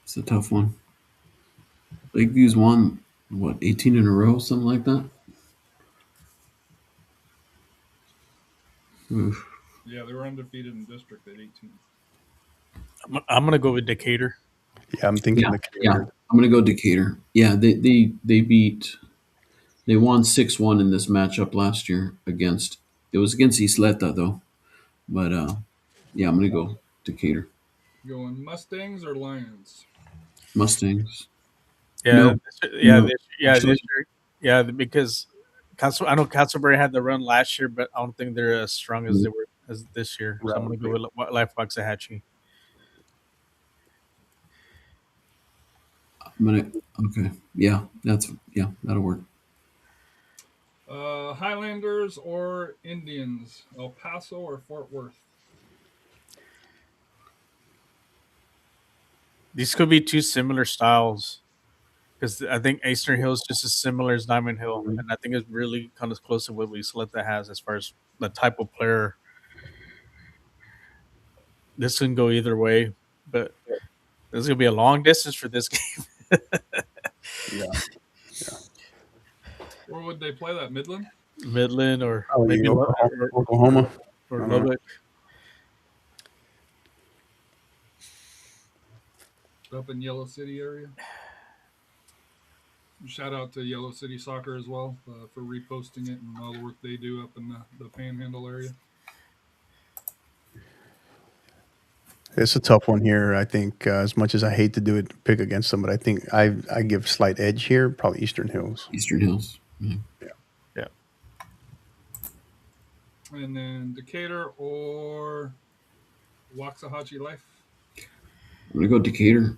it's a tough one. Lakeview's won 18 in a row, something like that. Oof. Yeah, they were undefeated in district at 18. I'm gonna go with Decatur. Yeah, I'm thinking Yeah, I'm gonna go Decatur. Yeah, they beat. They won 6-1 in this matchup last year against. It was against Isleta though, but yeah, I'm gonna go Decatur. Going Mustangs or Lions? Mustangs. Yeah, No, no. this Actually, year, because I know Castleberry had the run last year, but I don't think they're as strong as they were as this year. So I'm gonna go with Lifebox I'm gonna. Okay. Yeah, that'll work. Highlanders or Indians? El Paso or Fort Worth? These could be two similar styles because I think Eastern Hill is just as similar as Diamond Hill, and I think it's really kind of close to what Isleta has as far as the type of player. This can go either way, but this is gonna be a long distance for this game. Yeah. Where would they play that? Midland? Midland or Probably maybe Oklahoma. or Lubbock. Up in Yellow City area. Shout out to Yellow City Soccer as well for reposting it and all the work they do up in the Panhandle area. It's a tough one here. I think as much as I hate to do it, pick against them, but I think I give slight edge here. Probably Eastern Hills. Eastern Hills. Yeah. Yeah. And then Decatur or Waxahachie Life? I'm gonna go Decatur.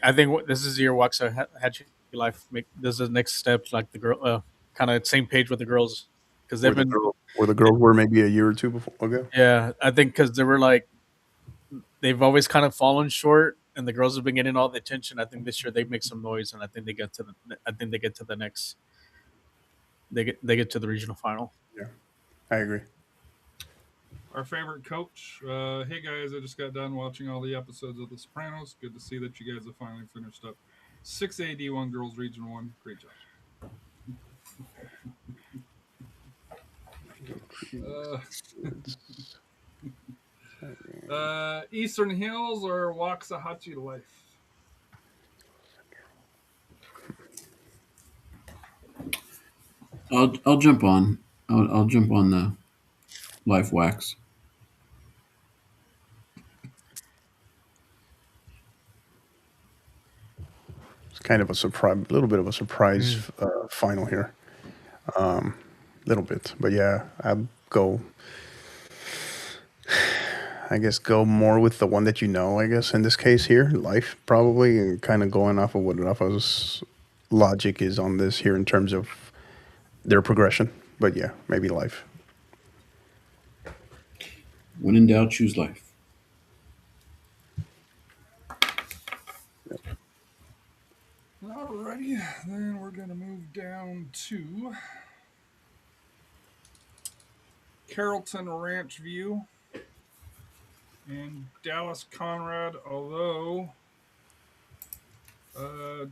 I think this is your Waxahachie Life. This is the next step, like the girl, kind of same page with the girls because they've been. Where the girls were maybe a year or two ago. Yeah, I think because they were like they've always kind of fallen short, and the girls have been getting all the attention. I think this year they make some noise, and I think they get to the next. They get to the regional final. Yeah, I agree. Our favorite coach. Hey guys, I just got done watching all the episodes of The Sopranos. Good to see that you guys have finally finished up 6A D1 Girls Region 1. Great job. Eastern Hills or Waxahachie Life? I'll jump on. I'll jump on the Life Wax. It's kind of a surprise, a little bit of a surprise final here. Little bit, but yeah, I'd go. I guess go more with the one that you know. I guess in this case here, Life probably, and kind of going off of what Rafa's logic is on this here in terms of their progression. But yeah, maybe Life. When in doubt, choose Life. Alrighty, then we're going to move down to Carrollton Ranch View and Dallas Conrad, although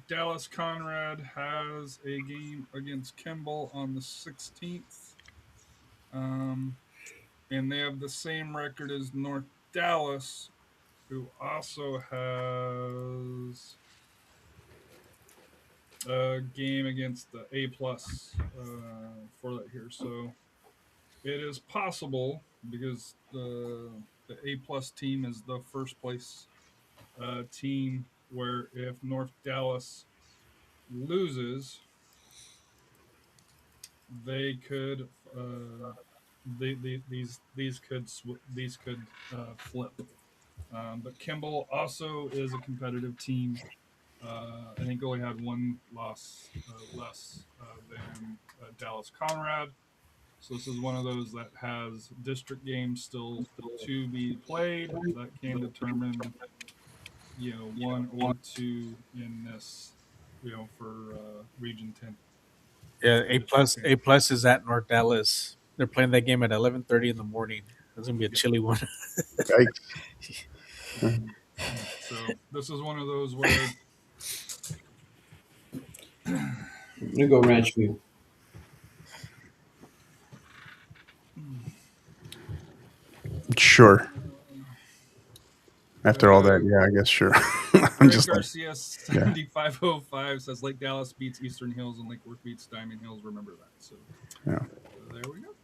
Dallas Conrad has a game against Kimball on the 16th. And they have the same record as North Dallas, who also has a game against the A plus for that here. So it is possible because the A plus team is the first place team where if North Dallas loses, they could these could flip. But Kimball also is a competitive team. I think only had one loss less than Dallas Conrad. So this is one of those that has district games still to be played that can determine, one or two in this, for Region 10. Yeah, A plus is at North Dallas. They're playing that game at 11:30 in the morning. It's gonna be a chilly one. So this is one of those where I'm gonna go Ranch View. Sure. After all that, yeah, I guess sure. I'm just Garcia 7505 says Lake Dallas beats Eastern Hills and Lake Worth beats Diamond Hills. Remember that. So yeah. there we go.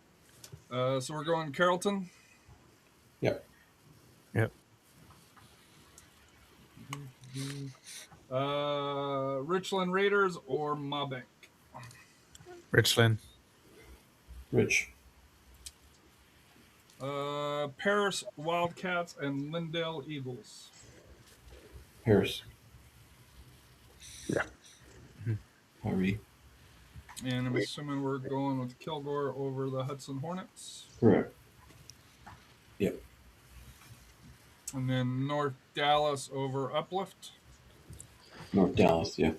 So we're going Carrollton. Yep. Yep. Richland Raiders or Mabank? Richland. Rich. Paris Wildcats and Lindale Eagles. Paris. Yeah. Harry. And I'm assuming we're going with Kilgore over the Hudson Hornets. Correct. Yep. And then North Dallas over Uplift. North Dallas. Yeah.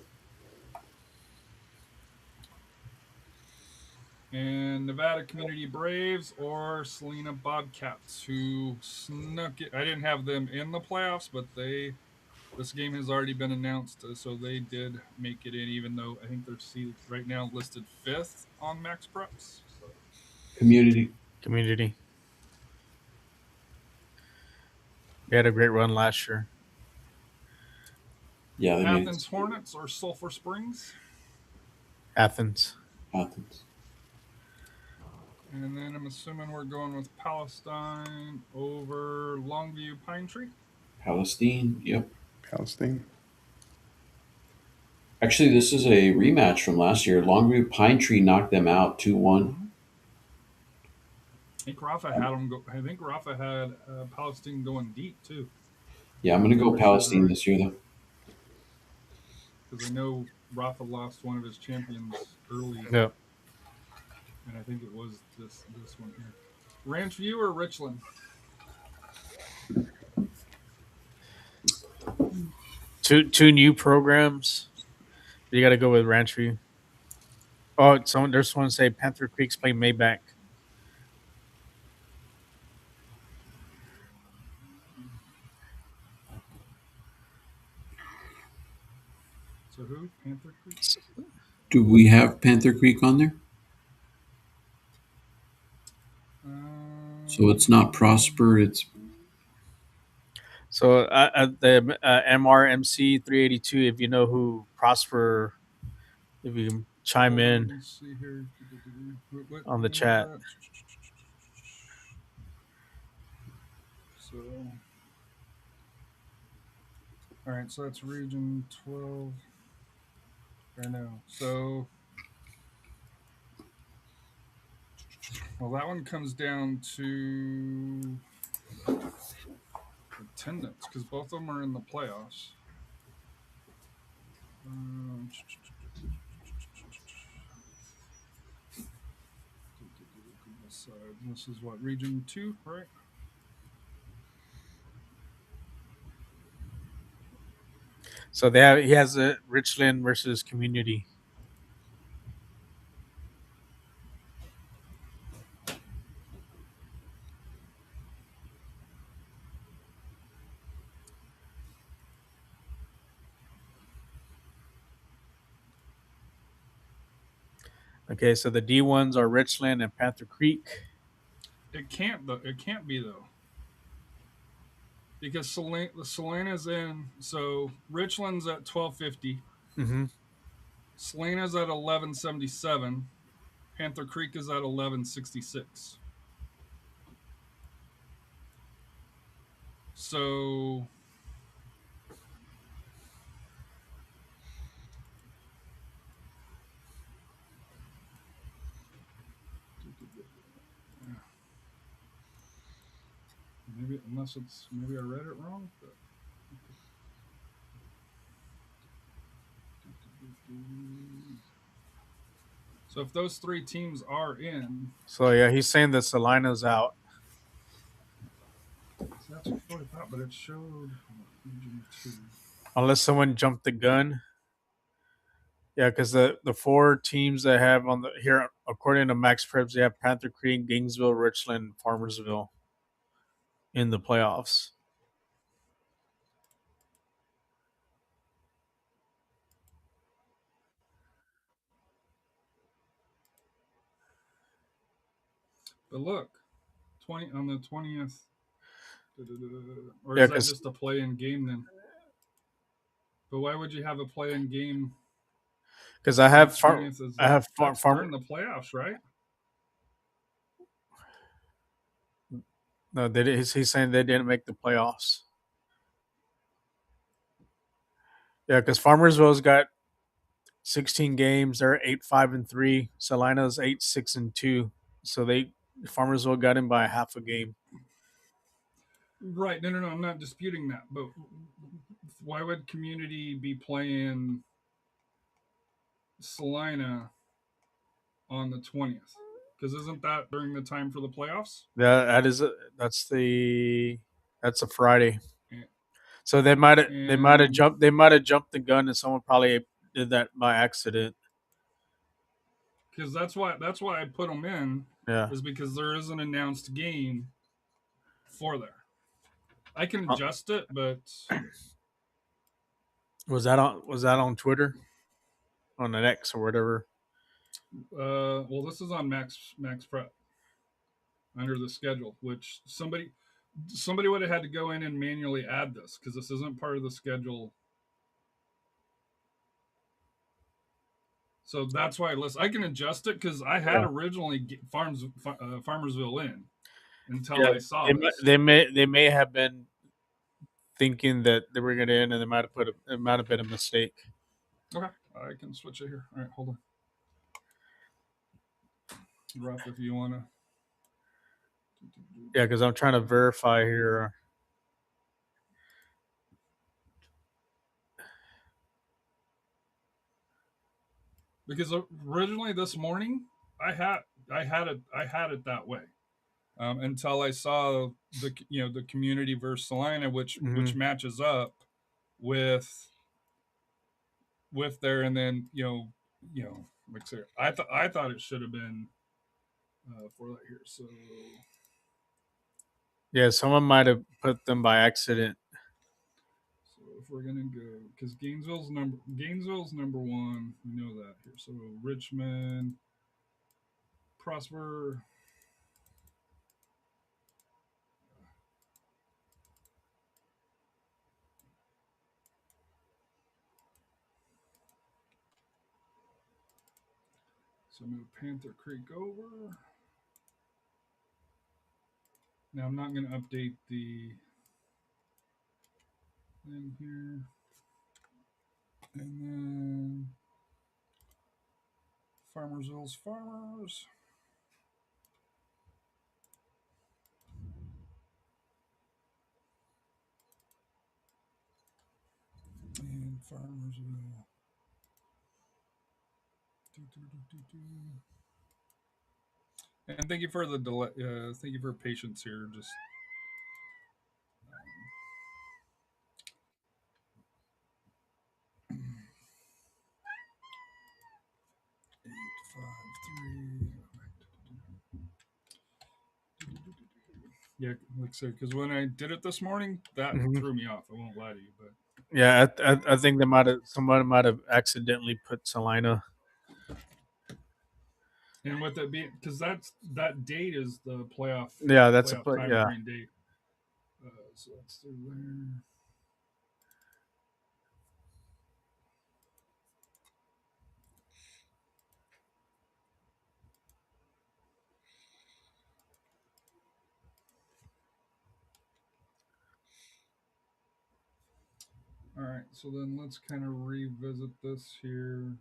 And Nevada Community Braves or Salina Bobcats, who snuck it. I didn't have them in the playoffs, but this game has already been announced, so they did make it in, even though I think they're right now listed 5th on Max Preps. So. Community. They had a great run last year. Yeah, they made Athens Hornets or Sulphur Springs? Athens. Athens. And then I'm assuming we're going with Palestine over Longview Pine Tree. Palestine. Yep. Palestine. Actually, this is a rematch from last year. Longview Pine Tree knocked them out 2-1. I think Rafa had them go. I think Rafa had Palestine going deep too. Yeah, I'm going to go Palestine this year, though. Because I know Rafa lost one of his champions early. Yep. And I think it was this one here. Ranch View or Richland? Two new programs. You got to go with Ranch View. Oh, there's someone say Panther Creek's playing Maybank. So who? Panther Creek? Do we have Panther Creek on there? So it's not Prosper. It's So the MRMC 382. If you know who Prosper, if you can chime in. Let's see here. On the chat. So, all right. So that's Region 12. I know. So, well, that one comes down to attendance because both of them are in the playoffs. This is what, Region 2, right? So he has a Richland versus Community. Okay, so the D1s are Richland and Panther Creek. It can't be though. Because Selena's in, so Richland's at 1250. Mm-hmm. Selena's at 1177. Panther Creek is at 1166. So maybe I read it wrong. But... So if those three teams are in, so yeah, he's saying that Salina's out. that's what I thought, but it showed Region 2. Unless someone jumped the gun. Yeah, because the four teams that have on the here, according to Max Preps, they have Panther Creek, Gainesville, Richland, Farmersville in the playoffs. But look, 20 on the 20th. Or is that just a play-in game then? But why would you have a play-in game? Because I have they're in the playoffs, right? No, he's saying they didn't make the playoffs. Yeah, because Farmersville's got 16 games. They're 8-5-3. Salina's 8-6-2. So Farmersville got him by a half a game. Right. No. I'm not disputing that. But why would Community be playing Salina on the 20th? Because isn't that during the time for the playoffs? That's a Friday. Yeah. So they might have And jumped the gun, and someone probably did that by accident. because that's why I put them in, Yeah. is because there is an announced game for there. I can adjust it, but Was that on Twitter, on an X or whatever? well, this is on Max Prep under the schedule, which somebody would have had to go in and manually add this because this isn't part of the schedule. So that's why I can adjust it because I had originally Farmersville in until I saw this. They may have been thinking that they were going to end, and it might have been a mistake. Okay, I can switch it here. All right, hold on. Rough, if you want to. Yeah, because I'm trying to verify here. Because originally this morning I had it that way until I saw the Community versus Salina, which matches up with there, and then I thought it should have been for that here. So yeah, someone might have put them by accident. So if we're gonna go, because Gainesville's number one, we know that here. So Richmond, Prosper. So move Panther Creek over. Now I'm not going to update the thing here. And then Farmersville's Farmers. And Farmersville. And thank you for the delay. Thank you for patience here. Just 853. Yeah, like I said, because when I did it this morning, that threw me off. I won't lie to you, but yeah, I think someone might have accidentally put Salina. And with it being, because that date is the playoff. Yeah, that's playoff a yeah. Date. So that's through there. All right, so then let's kind of revisit this here.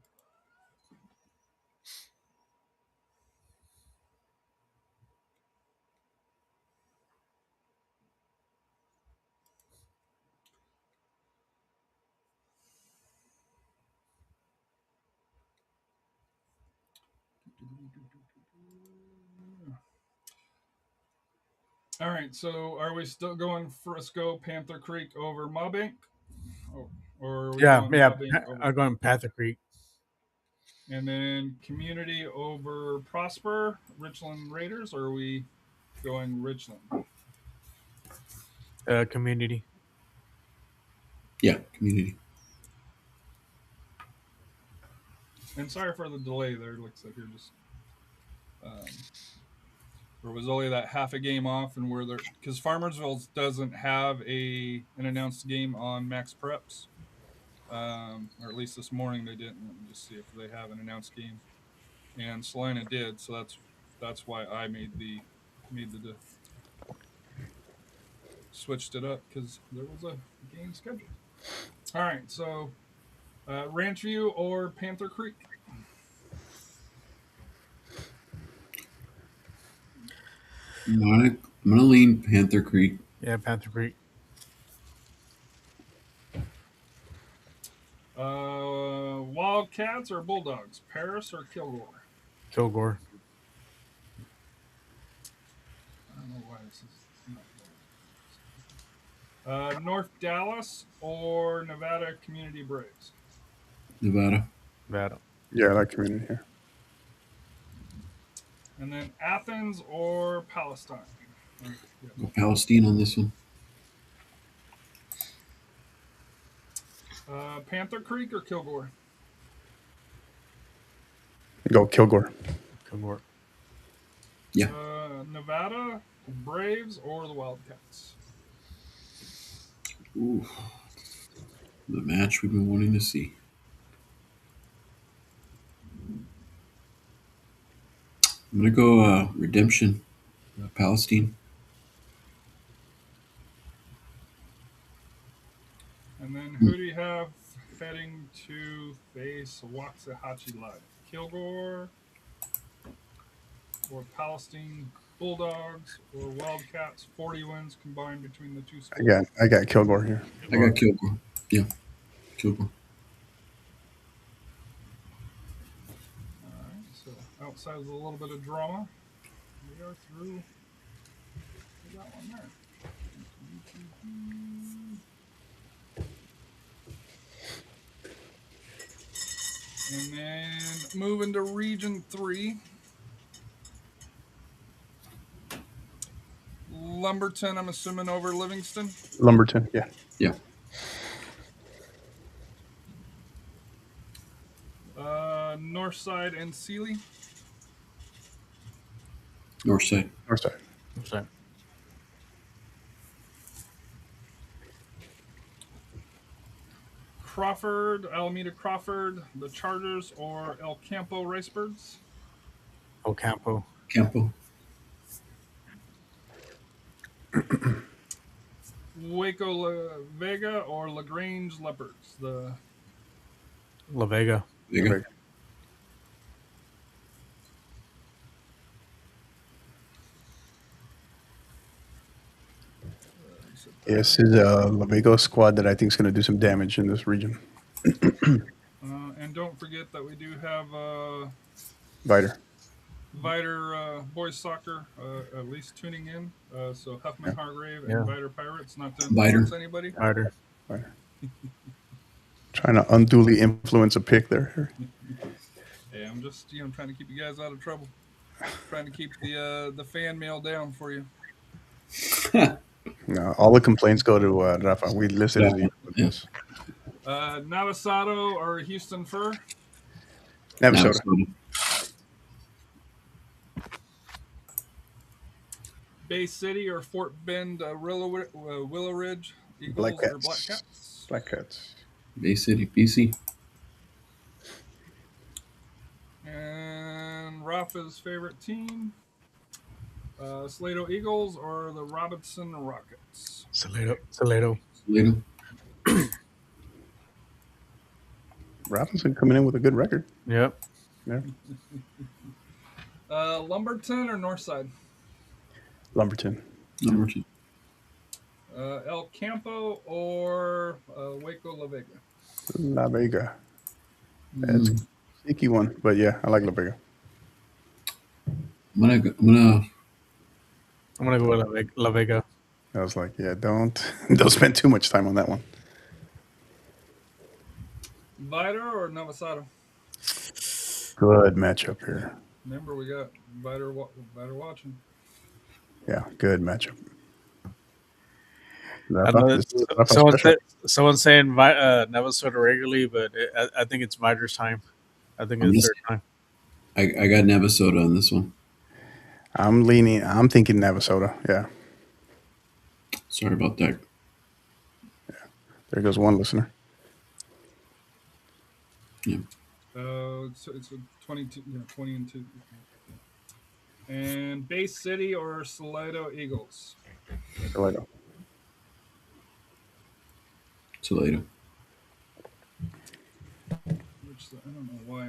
All right, so are we still going Frisco Panther Creek over Mobank? Or are we going Mobank over? I'm going Panther Creek. And then Community over Prosper, Richland Raiders, or are we going Richland? Community. Yeah, Community. And sorry for the delay there. Looks like you're just there was only that half a game off, and where there, because Farmersville doesn't have an announced game on Max Preps, or at least this morning they didn't. Let me just see if they have an announced game, and Salina did, so that's why I made the switched it up because there was a game scheduled. All right, so Ranch View or Panther Creek? I'm gonna lean Panther Creek. Yeah, Panther Creek. Wildcats or Bulldogs? Paris or Kilgore? Kilgore. I don't know why this is not. North Dallas or Nevada Community Braves? Nevada. Nevada. Yeah, I like community here. And then Athens or Palestine? Go Palestine on this one. Panther Creek or Kilgore? Go Kilgore. Kilgore. Yeah. Nevada Braves or the Wildcats? Ooh. The match we've been wanting to see. I'm gonna go Redemption, Palestine. And then who do you have heading to face Waxahachie Live? Kilgore or Palestine Bulldogs or Wildcats? 40 wins combined between the two schools. I got Kilgore here. I got Kilgore. Yeah, Kilgore. All right, so outside of a little bit of drama, we are through. We got one there. And then moving to Region 3. Lumberton, I'm assuming, over Livingston. Lumberton, yeah. Yeah. Northside and Sealy. Northside. Northside. Northside. Crawford, Alameda Crawford, the Chargers, or El Campo Racebirds? El Campo. Campo. Waco La Vega or LaGrange Leopards? The La Vega. Vega. This is a La Vega squad that I think is going to do some damage in this region. And don't forget that we do have Viter. boys soccer at least tuning in. So Huffman Hargrave and Yeah. Viter Pirates, not to Viter. influence anybody. Harder. Trying to unduly influence a pick there. Hey, I'm just trying to keep you guys out of trouble. Trying to keep the fan mail down for you. No, all the complaints go to Rafa. We listed Yeah. as the Yes. Navasado or Houston Fur? Navasota. Bay City or Fort Bend Willow Ridge? Eagles Black or Cats. Black Cats? Black Cats. Bay City, BC. And Rafa's favorite team? Salado Eagles or the Robinson Rockets? Salado. Toledo. Robinson coming in with a good record. Yep. Yeah. Lumberton or Northside? Lumberton. Number 2. El Campo or Waco La Vega? La Vega. That's a sneaky one, but yeah, I like La Vega. I'm gonna I'm gonna go with La Vega. I was like, yeah, don't spend too much time on that one. Viter or Navasado? Good matchup here. Remember, we got Viter watching. Yeah, good matchup. I know Rafa, someone's saying Navasota regularly, but I think it's Viter's time. I think it's their time. I got Navasota on this one. I'm thinking Navasota. Yeah. Sorry about that. There goes one listener. Yeah. It's a 22, 20 and 2. And Bay City or Salado Eagles? Salado. Toledo. Which I don't know why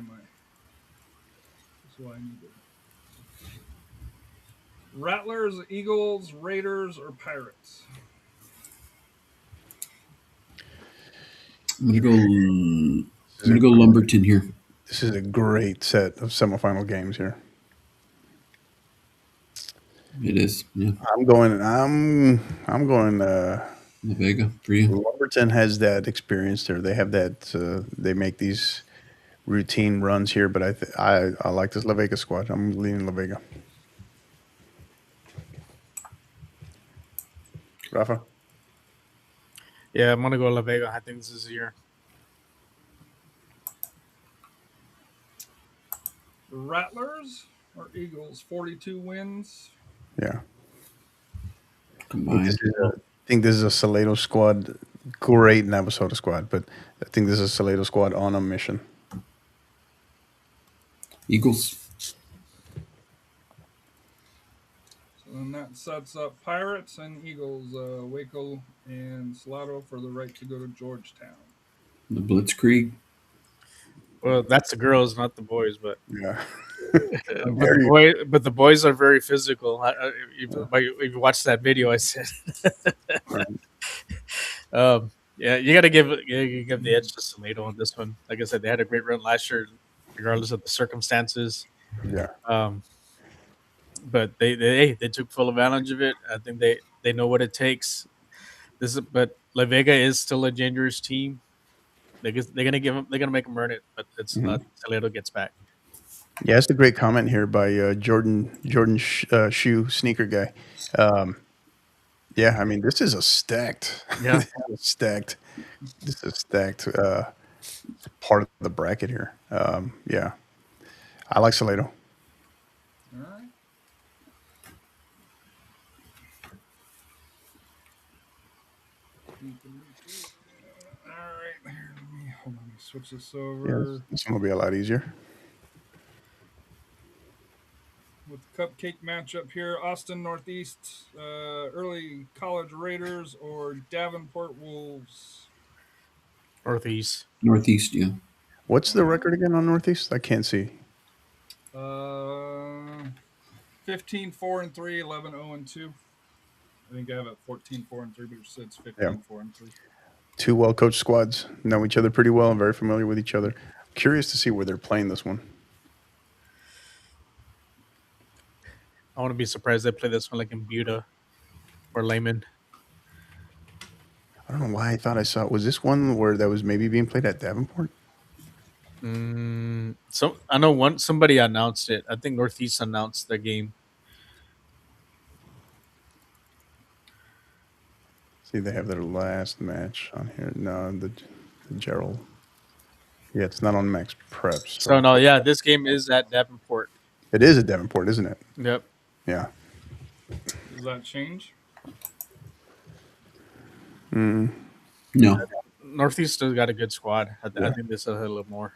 that's why I need it. Rattlers, Eagles, Raiders, or Pirates? I'm gonna go Lumberton here. This is a great set of semifinal games here. It is. Yeah. I'm going. La Vega for you. Lumberton has that experience there. They have that. They make these routine runs here, but I like this La Vega squad. I'm leaning La Vega. Rafa? Yeah, I'm gonna go La Vega. I think this is the year. Rattlers or Eagles? 42 wins. Yeah. Combined. I think this is a Salado squad. Great Navasota squad, but I think this is a Salado squad on a mission. Eagles. So then that sets up Pirates and Eagles, Waco and Salado for the right to go to Georgetown. The Blitzkrieg. Well, that's the girls, not the boys, but Yeah. but the boys are very physical. If you watch that video, I said, yeah, you got to give the edge to Salado on this one. Like I said, they had a great run last year, regardless of the circumstances. Yeah. But they took full advantage of it. I think they know what it takes. But La Vega is still a dangerous team. They're gonna make them earn it, but it's not. Salado gets back. Yeah, that's a great comment here by Jordan Shoe sneaker guy. Yeah, I mean this is a stacked, Yeah. stacked. This is a stacked part of the bracket here. Yeah, I like Salado. All right. All right. Here, let me switch this over. Yeah, this one will be a lot easier. With the cupcake matchup here, Austin Northeast, early college Raiders or Davenport Wolves? Northeast. Northeast, yeah. What's the record again on Northeast? I can't see. 15-4-3, 11-0-2. I think I have it 14-4-3, but it says 15-4-3. Two well-coached squads know each other pretty well and very familiar with each other. Curious to see where they're playing this one. I want to be surprised they play this one like in Buda or Lehman. I don't know why I thought I saw it. Was this one where that was maybe being played at Davenport? So I know somebody announced it. I think Northeast announced the game. See, they have their last match on here. No, the Gerald. Yeah, it's not on Max Preps. So no, yeah, this game is at Davenport. It is at Davenport, isn't it? Yep. Yeah. Does that change? No. Northeast has got a good squad. I think this is a little more.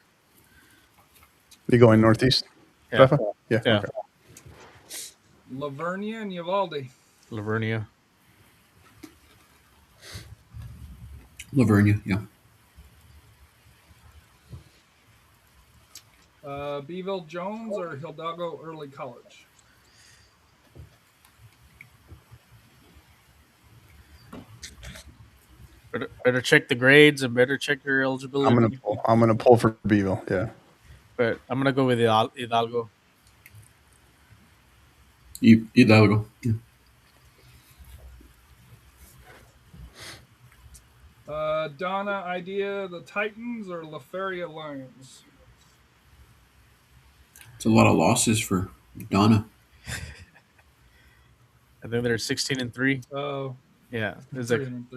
You going Northeast? Yeah. Rafa? Yeah. Yeah. Okay. Lavernia and Uvalde. Lavernia. Lavernia, yeah. Beeville Jones or Hidalgo Early College? Better check the grades and better check your eligibility. I'm gonna pull for Beeville. Yeah. But I'm gonna go with Hidalgo. Hidalgo. Yeah. Donna Idea, the Titans or La Feria Lions? It's a lot of losses for Donna. I think they're 16-3. Oh, Yeah, it's 13.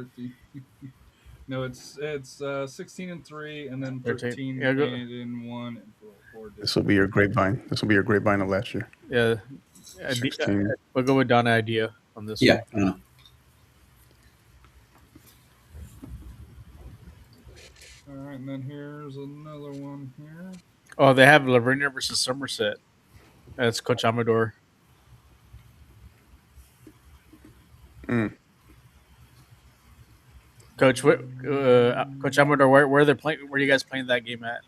No, it's 16-3 and then 13 Yeah, go. and 1 and 4. This will be your grapevine. This will be your grapevine of last year. Yeah, 16. we'll go with Donna Idea on this Yeah, one. Donna. All right, and then here's another one here. Oh, they have Lavernia versus Somerset. That's Coach Amador. Coach, Coach Amador, where they're playing? Where are you guys playing that game at?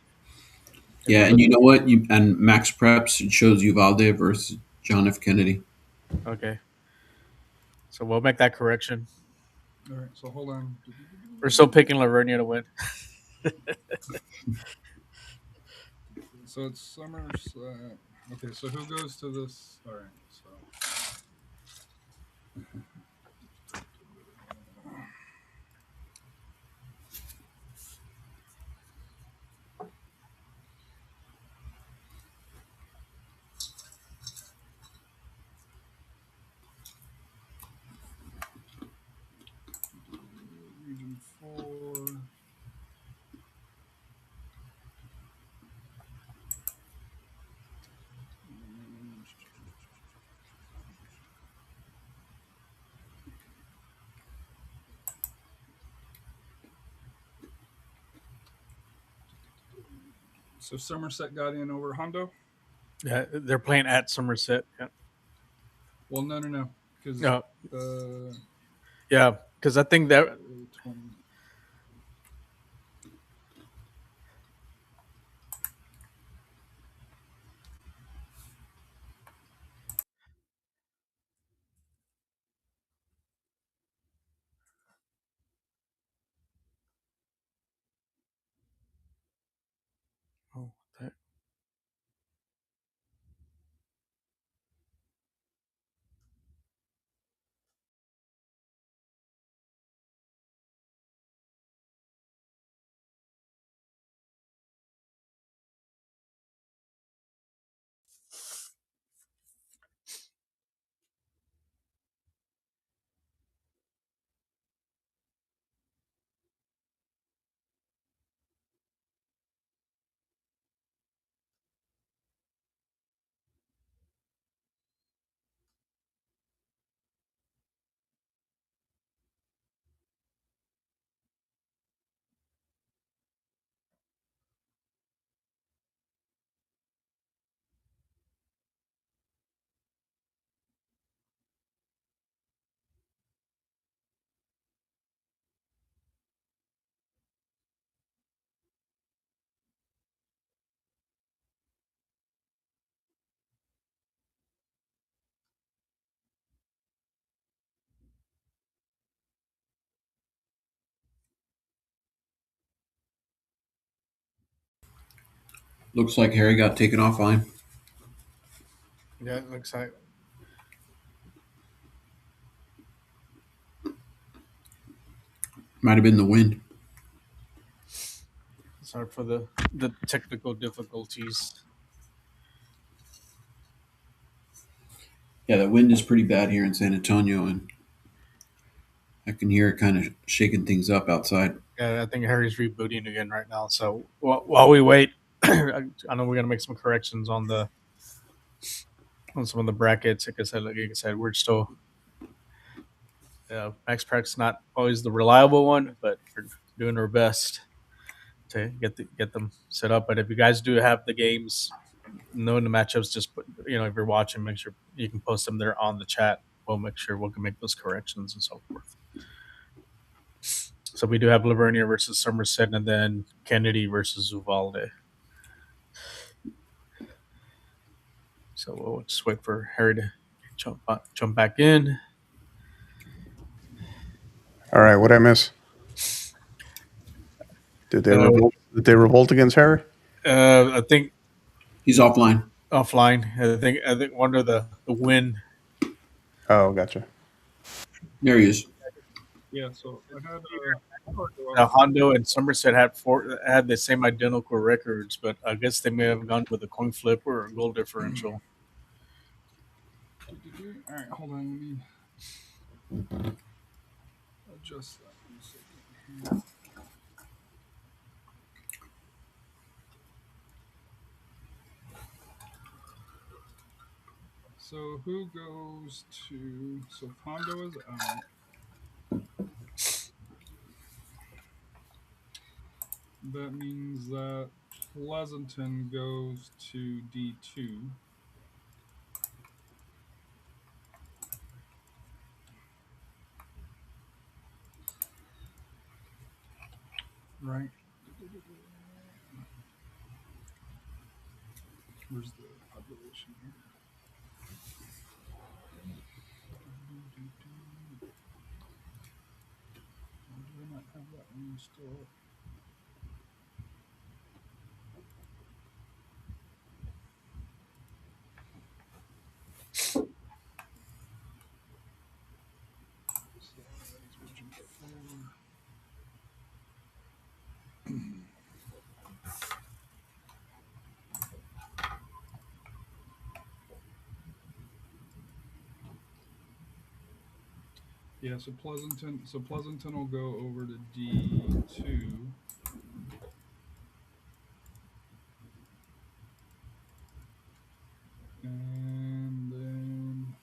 Yeah, and you know what? And Max Preps, it shows Uvalde versus John F. Kennedy. Okay, so we'll make that correction. All right, so hold on. We're still picking Lavernia to win. So it's Somerset. Okay, so who goes to this? All right, so Region 4. So Somerset got in over Hondo. Yeah, they're playing at Somerset. Yeah, Well, no, because no, uh, yeah, because I think that 20. oh, that, Looks like Harry got taken offline. yeah, it looks like. Might have been the wind. Sorry for the technical difficulties. Yeah, the wind is pretty bad here in San Antonio, and I can hear it kind of shaking things up outside. Yeah, I think Harry's rebooting again right now. So while we wait, I know we're gonna make some corrections on some of the brackets. Like I said, we're still Max Pratt's not always the reliable one, but we're doing our best to get them set up. But if you guys do have the games, knowing the matchups, just put, if you're watching, make sure you can post them there on the chat. We'll make sure we can make those corrections and so forth. So we do have Lavernia versus Somerset, and then Kennedy versus Uvalde. So we'll just wait for Harry to jump back in. All right, what I miss? Did they revolt? Did they revolt against Harry? I think He's offline. offline. I think one of the win. Oh, gotcha. There he is. Yeah, so I had Hondo and Somerset had the same identical records, but I guess they may have gone with a coin flip or a goal differential. All right, hold on. Let me adjust that in a second. So who goes to? So Pondo is out. That means that Pleasanton goes to D2. right? Where's the population here? Do I not have that one still? Yeah, so Pleasanton will go over to D2. And then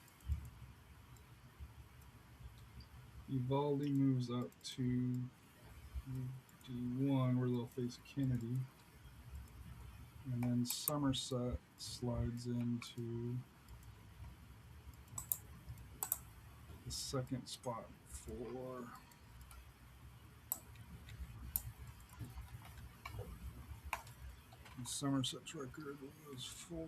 Uvalde moves up to D1 where they'll face Kennedy. And then Somerset slides into the second spot for Somerset's record was 4.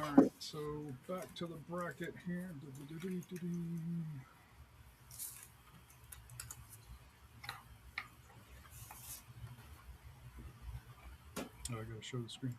All right, so back to the bracket here. Oh, I gotta show the screen.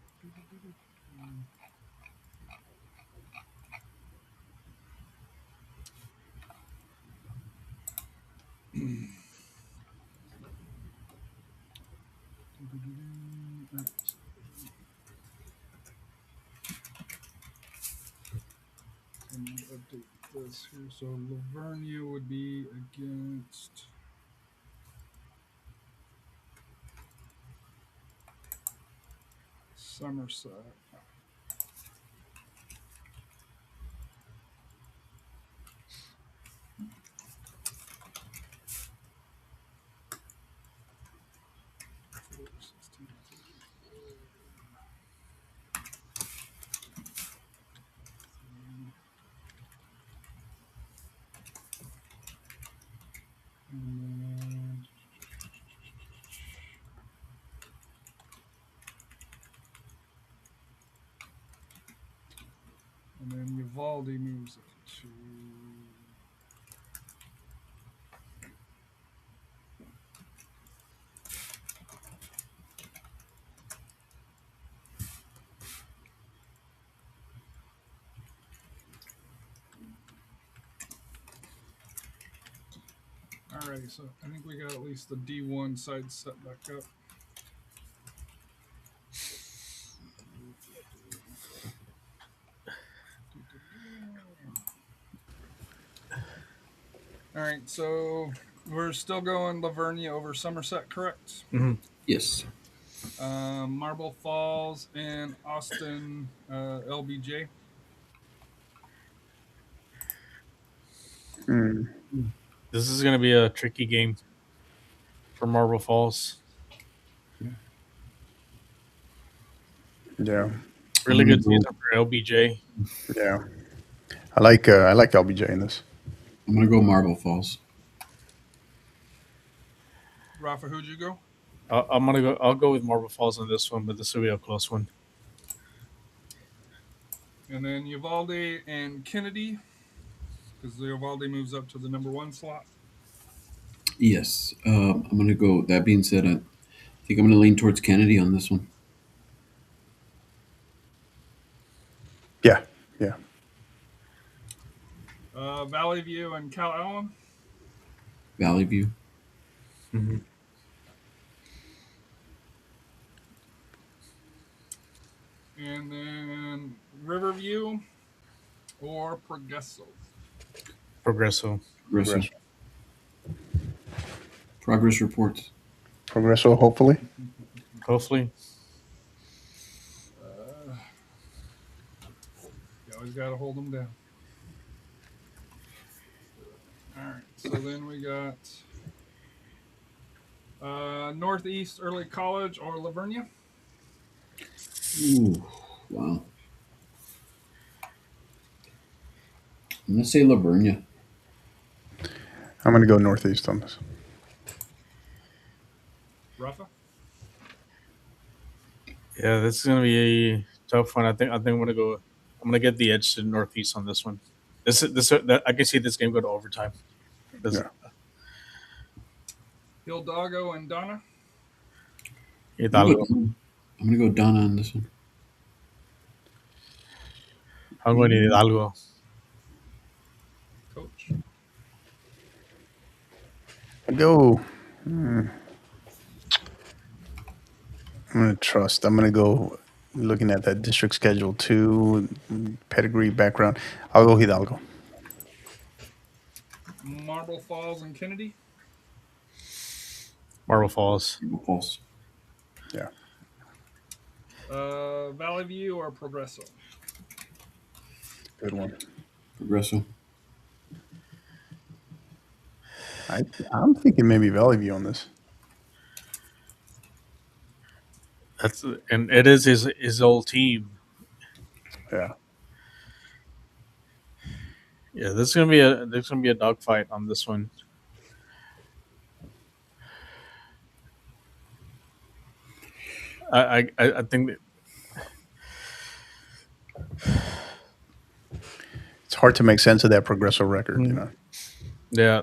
Let me update this here. So Lavernia would be against Somerset. And then Uvalde moves up to Alrighty, so I think we got at least the D1 side set back up. All right, so we're still going Lavernia over Somerset, correct? Mm-hmm. Yes. Marble Falls and Austin LBJ. This is going to be a tricky game for Marble Falls. Yeah. Really good season for LBJ. Yeah. I like LBJ in this. I'm gonna go Marble Falls. Rafa, who'd you go? I'll go with Marble Falls on this one, but this will be a close one. And then Uvalde and Kennedy, because Uvalde moves up to the number 1 slot. Yes. I'm gonna go. That being said, I think I'm gonna lean towards Kennedy on this one. Yeah. Yeah. Valley View and Cal Allen. Valley View. And then Riverview or Progresso. Progresso. Progresso. Progress reports. Progresso, hopefully. Hopefully. You always got to hold them down. All right. So then we got Northeast Early College or Lavernia. Ooh, wow. I'm going to say Lavernia. I'm going to go Northeast on this. Rafa. Yeah, this is gonna be a tough one. I think I'm gonna go. I'm gonna get the edge to Northeast on this one. I can see this game go to overtime. Yeah. Hidalgo and Donna. Hidalgo. I'm going to go Donna on this one. I'm going to Hidalgo. Coach. I'll go. I'm going to trust. I'm going to go looking at that district schedule too, pedigree, background. I'll go Hidalgo. Marble Falls and Kennedy. Marble Falls. False. Yeah. Valley View or Progresso. Good one. Progresso. I'm thinking maybe Valley View on this. And it is his old team. Yeah. Yeah, there's gonna be a dogfight on this one. I think It's hard to make sense of that Progresso record, you know. yeah.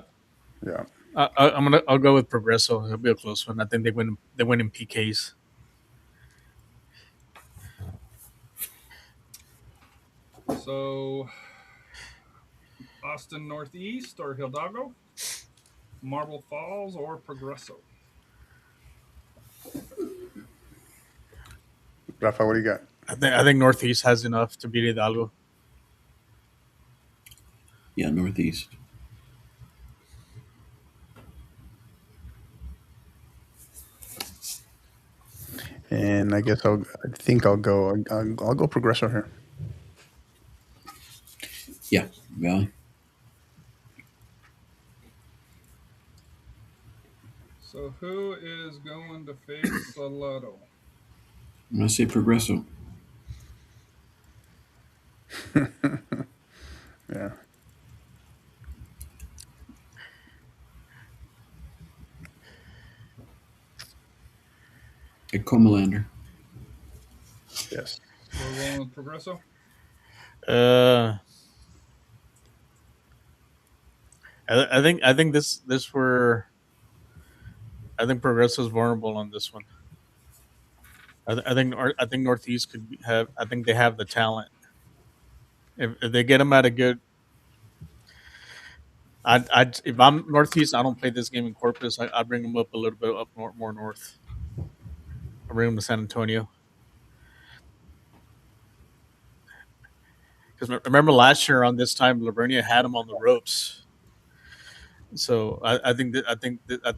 Yeah. I'll go with Progresso. It'll be a close one. I think they win in PKs. So Austin Northeast or Hidalgo. Marble Falls or Progresso. Rafa, what do you got? I think Northeast has enough to beat Hidalgo. Yeah, Northeast. And I guess I'll go Progresso here. Yeah, Valley. So who is going to face Salado? I'm going to say Progresso. Yeah. A Comalander. Yes. We're rolling with Progresso. I think this were. I think Progresso is vulnerable on this one. I think Northeast could have. I think they have the talent. If they get them at a good. If I'm Northeast, I don't play this game in Corpus. I bring them up a little bit up more north. I bring them to San Antonio. Because remember last year on this time, Lavernia had them on the ropes. So I think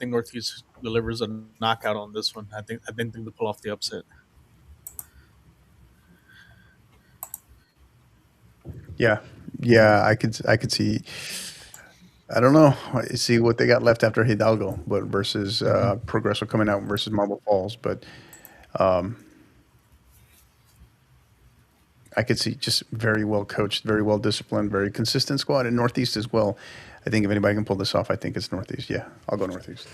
Northeast delivers a knockout on this one. I think they pull off the upset. Yeah. I could see. I don't know. See what they got left after Hidalgo, but versus Progresso coming out versus Marble Falls, but I could see just very well coached, very well disciplined, very consistent squad in Northeast as well. I think if anybody can pull this off, I think it's Northeast. Yeah, I'll go Northeast.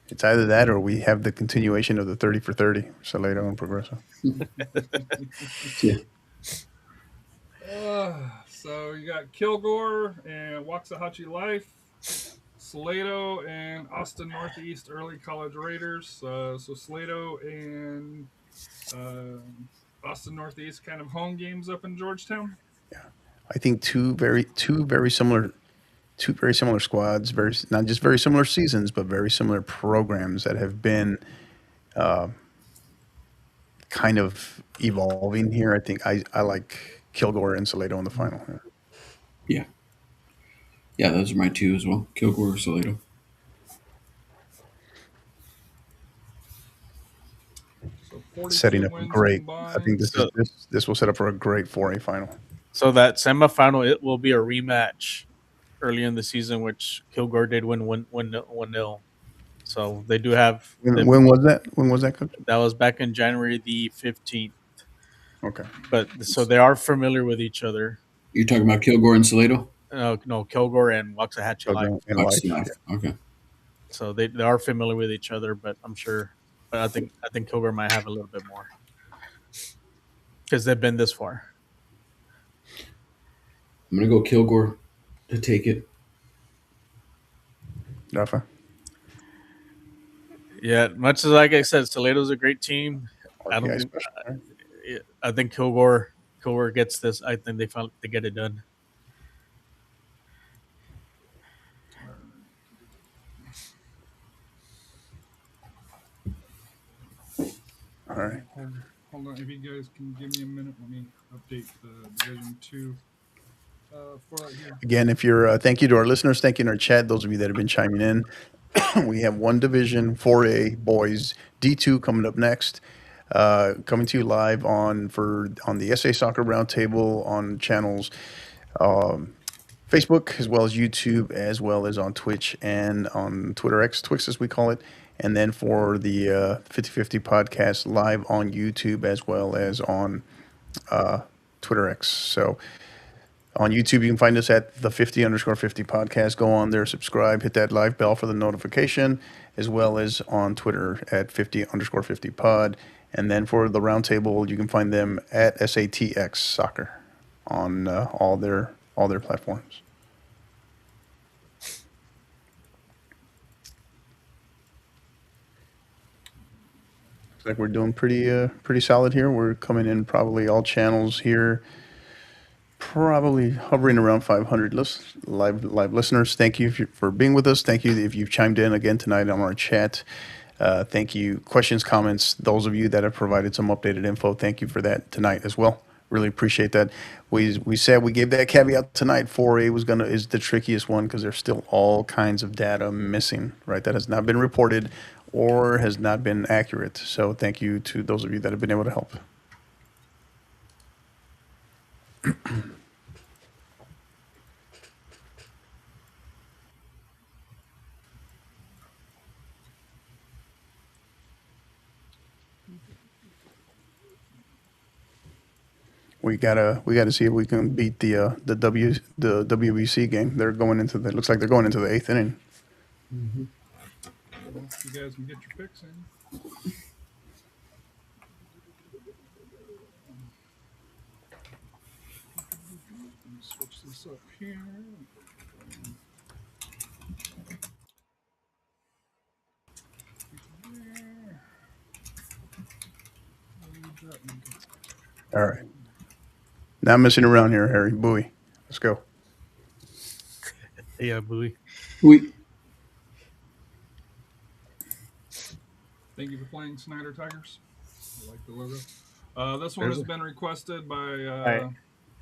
It's either that or we have the continuation of the 30 for 30, Salado and Progresso. Yeah. So you got Kilgore and Waxahachie Life, Salado and Austin Northeast Early College Raiders. So Salado and Austin Northeast kind of home games up in Georgetown. Yeah, I think two very similar squads, not just very similar seasons, but very similar programs that have been kind of evolving here. I think I like Kilgore and Salado in the final. Yeah. Yeah, those are my two as well. Kilgore or Salado. So 42 Setting up a wins great. I think combined. this will set up for a great 4A final. So that semifinal, it will be a rematch early in the season, which Kilgore did win 1-0. So they do have When was that? When was that, Coach? that was back in January the 15th. Okay. But so they are familiar with each other. You're talking about Kilgore and Salado? No, Kilgore and Waxahachie Live. Okay. In Bucks life. Life. Okay. So they are familiar with each other, but I'm sure. But I think Kilgore might have a little bit more because they've been this far. I'm gonna go Kilgore to take it. Rafa. Yeah, much as like I said, Salado's a great team. RPI special. Right? I think Kilgore gets this. I think they get it done. All right. Hold on. If you guys can give me a minute, let me update the Division 2 for here. Again, if you're, thank you to our listeners. Thank you in our chat. Those of you that have been chiming in. We have one division, 4A boys, D2 coming up next. Coming to you live on the SA Soccer Roundtable on channels Facebook as well as YouTube, as well as on Twitch and on Twitter X, Twix as we call it. And then for the 50/50 podcast live on YouTube as well as on Twitter X. So on YouTube, you can find us at the 50_50 podcast. Go on there, subscribe, hit that live bell for the notification, as well as on Twitter at 50_50 pod. And then for the roundtable, you can find them at SATX Soccer on all their platforms. Looks like we're doing pretty solid here. We're coming in probably all channels here. Probably hovering around 500 live listeners. Thank you for being with us. Thank you if you've chimed in again tonight on our chat. Thank you. Questions, comments, those of you that have provided some updated info, thank you for that tonight as well. Really appreciate that. We gave that caveat tonight. 4A is the trickiest one because there's still all kinds of data missing, right? That has not been reported or has not been accurate. So thank you to those of you that have been able to help. We gotta see if we can beat the WBC game. Looks like they're going into the 8th inning. Mm-hmm. Well, you guys can get your picks in. Let me switch this up here. All right. Not messing around here, Harry. Bowie. Let's go. Yeah, Bowie. Thank you for playing Snyder Tigers. I like the logo. This one has been requested by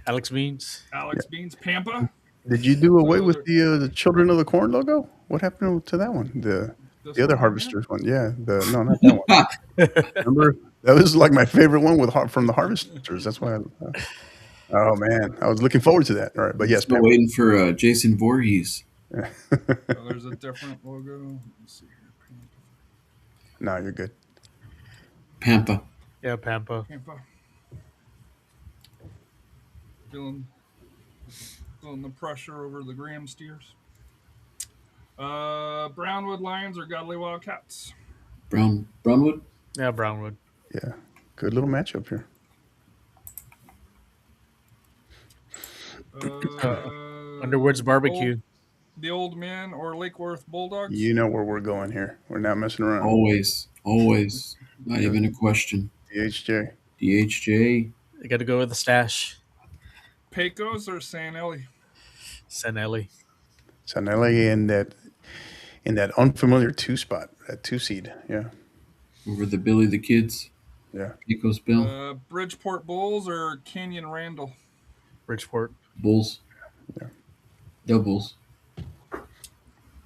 Alex Beans. Alex Beans. Pampa. Did you do away with the Children of the Corn logo? What happened to that one? The other Harvesters one. Yeah. No, not that one. Remember? That was like my favorite one from the Harvesters. That's why. Oh man, I was looking forward to that. All right, but yes, still waiting for Jason Voorhees. There's a different logo. Let me see here. No, you're good. Pampa. Yeah, Pampa. Feeling the pressure over the Graham Steers. Brownwood Lions or Godly Wildcats? Brownwood? Yeah, Brownwood. Yeah, good little matchup here. Underwood's Barbecue. The Old Men or Lake Worth Bulldogs? You know where we're going here. We're not messing around. Always. Not even a question. DHJ. You got to go with the stash. Pecos or Sanelli? Sanelli in that unfamiliar 2 spot, that 2 seed. Yeah. Over the Billy the Kids. Yeah. Pecos Bill. Bridgeport Bulls or Canyon Randall? Bridgeport. Bulls. Yeah. The Bulls.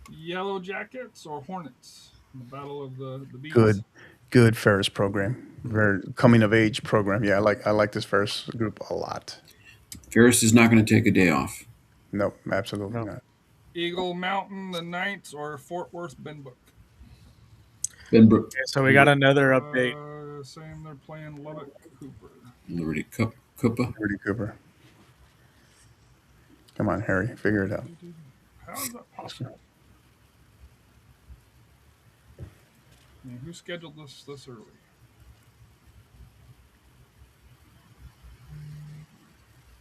Yellow Jackets or Hornets? The Battle of the Bees. Good Ferris program. Very coming of age program. Yeah, I like this Ferris group a lot. Ferris is not going to take a day off. No, absolutely No. not. Eagle Mountain, the Knights, or Fort Worth Benbrook? Benbrook. Okay, so we got another update. Saying they're playing Lubbock Cooper. Liberty Cup. Cupa. Rudy Cooper. Come on, Harry, figure it out. How is that possible? Yeah, who scheduled this early?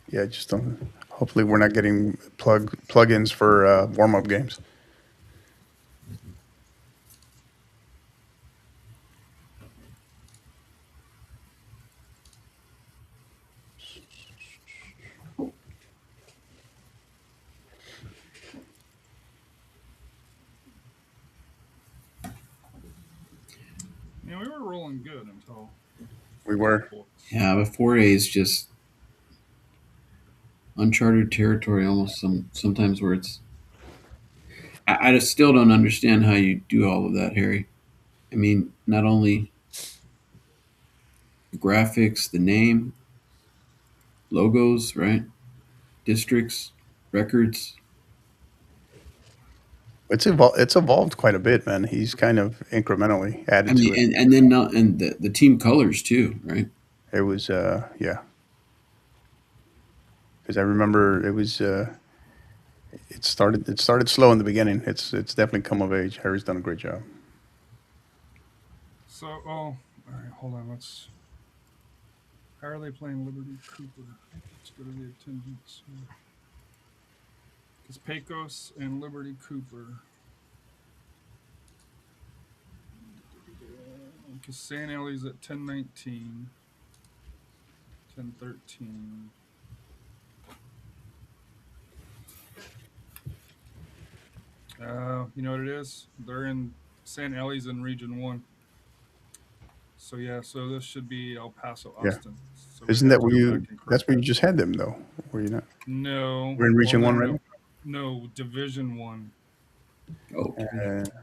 Yeah, just don't. Hopefully, we're not getting plugins for warm-up games. Yeah, we were rolling good until We were. Yeah, but 4A is just uncharted territory almost sometimes where it's. I just still don't understand how you do all of that, Harry. I mean, not only the graphics, the name, logos, right? Districts, records. It's evolved quite a bit, man. He's kind of incrementally I added to mean, it. and then not, and the team colors too, right? It was yeah. Because I remember it was it started slow in the beginning. It's definitely come of age. Harry's done a great job. So, all right, hold on. How are they playing Liberty Cooper? Let's go to the attendance. It's Pecos and Liberty Cooper. Because San Ellie's at 10:19, 10:13. You know what it is? They're in San Ellie's in Region 1. So yeah, so this should be El Paso, Yeah. Austin. So we Isn't have that to where go you? back and correct That's where you that. just had them, though. Were you not? No. We're in Region Well, 1 right now? No, Division 1. Oh,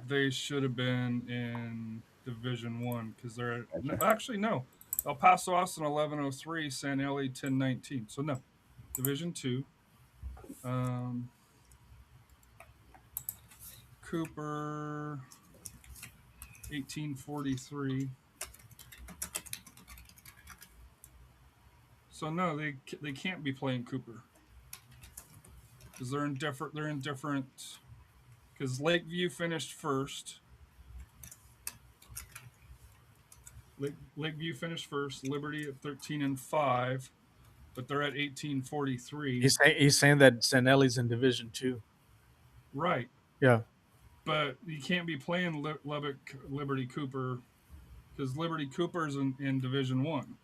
They should have been in Division 1 because they're at, Gotcha. no, actually no. El Paso, Austin 11:03, San Eli 10:19. So no, Division 2. Cooper 1843. So no, they can't be playing Cooper because they're in different. Because Lakeview finished first. Lakeview finished first. Liberty at 13-5, but they're at 1843. He's saying that Sanelli's in Division 2. Right. Yeah. But you can't be playing Lubbock Liberty Cooper because Liberty Cooper's in Division 1.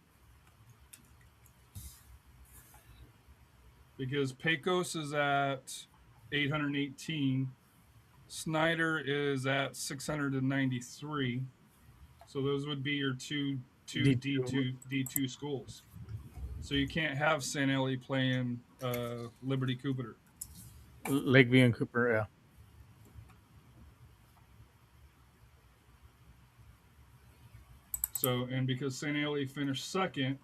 Because Pecos is at 818. Snyder is at 693. So those would be your two D2 schools. So you can't have San Eli playing Liberty Cooper. Lakeview and Cooper, yeah. So, and because San Eli finished second,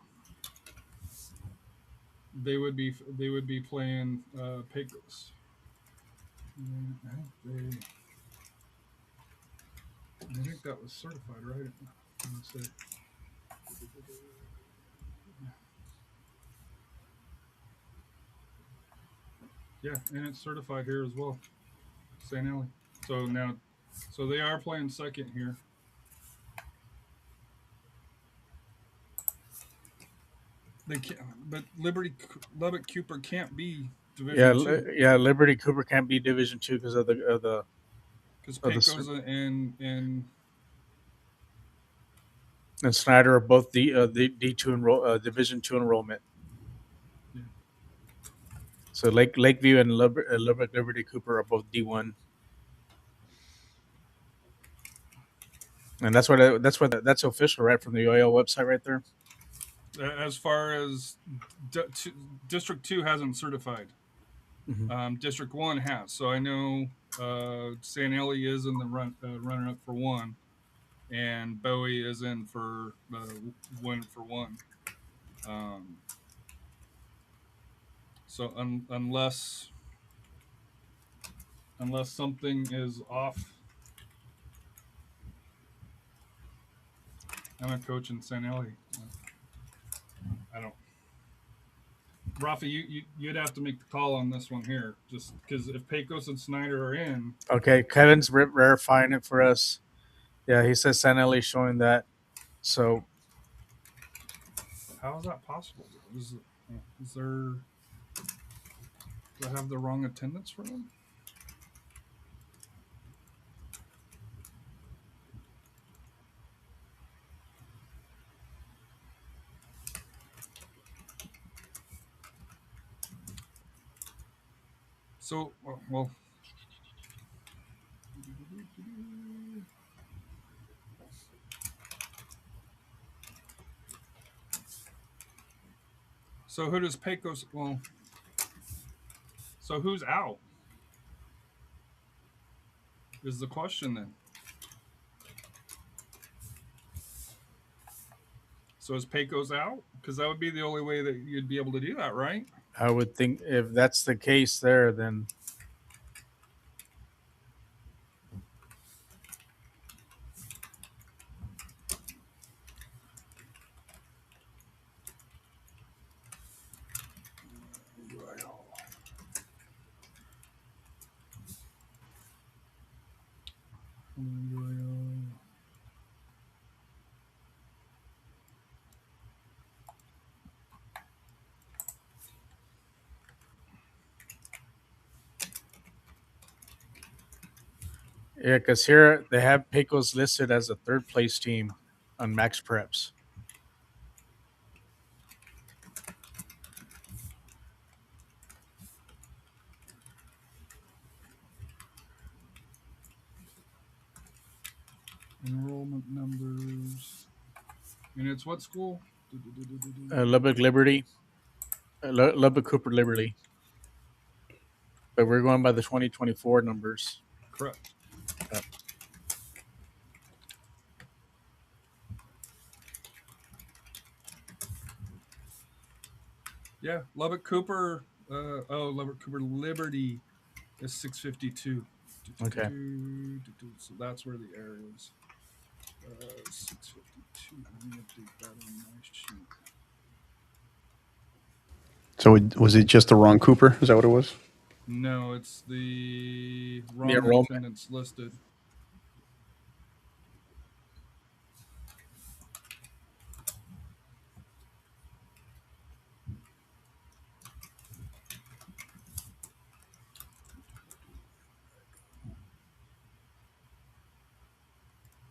they would be playing Pecos. I think that was certified, right? Let me see. Yeah, and it's certified here as well. St. Eli. So they are playing second here. They can't, but Lubbock Cooper can't be Division 2. Yeah, Liberty Cooper can't be Division 2 because of the because Pecos and Snyder are both the D2 Division 2 enrollment. Yeah. So Lakeview and Lubbock Liberty Cooper are both D1. And that's official, right, from the OIL website right there. As far as District 2 hasn't certified. District 1 has. So I know San Eli is in the runner up for 1, and Bowie is in for win for 1. So unless something is off, I'm a coach in San Eli. I don't. Rafa, you'd have to make the call on this one here, just because if Pecos and Snyder are in. Okay, Kevin's verifying it for us. Yeah, he says San Eli showing that. So How is that possible? Is there? Do I have the wrong attendance for them? So, well. So who does Pecos? Well, so who's out? Is the question then? So is Pecos out? Because that would be the only way that you'd be able to do that, right? I would think if that's the case there, then yeah, because here they have Pecos listed as a third place team on Max Preps. Enrollment numbers. And it's what school? Lubbock Liberty, Lubbock Cooper Liberty. But we're going by the 2024 numbers. Correct. Yeah, Lubbock Cooper. Lubbock Cooper Liberty is 652. Okay. So that's where the error is. 652. Let me update that on my sheet. So was it just the wrong Cooper? Is that what it was? No, it's the wrong enrollment. attendance listed.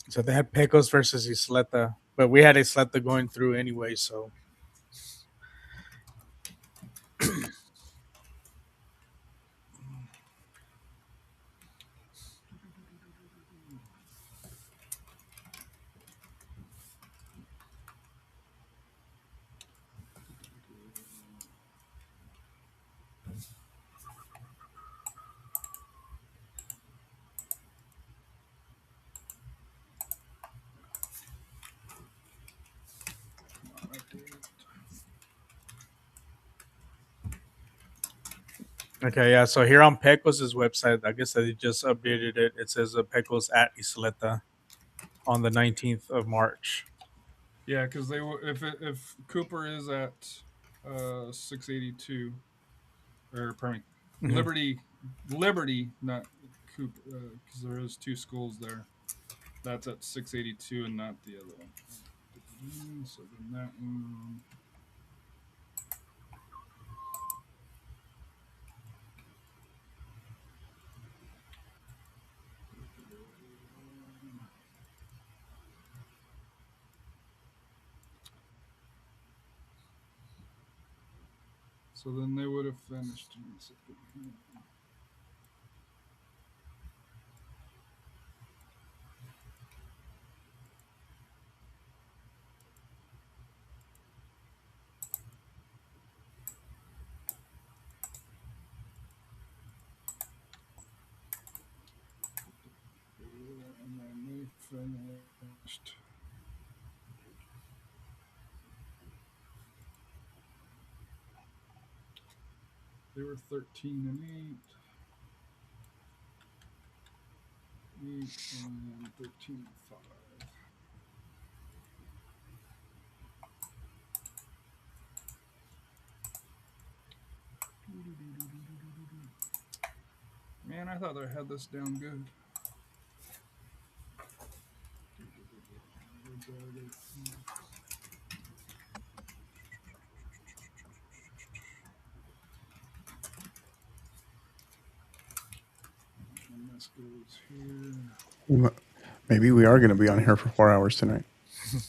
So they had Pecos versus Isleta, but we had Isleta going through anyway, so. Okay, yeah. So here on Pecos' website, I guess they just updated it. It says Pecos at Isleta on the 19th of March. Yeah, because they if Cooper is at 682, or pardon me, Liberty, not Cooper, because there is 2 schools there. That's at 682 and not the other one. So then that one. So then they would have finished. They were 13-8. 8 and 13-5. Man, I thought I had this down good. And this goes here. Maybe we are going to be on here for 4 hours tonight. Well,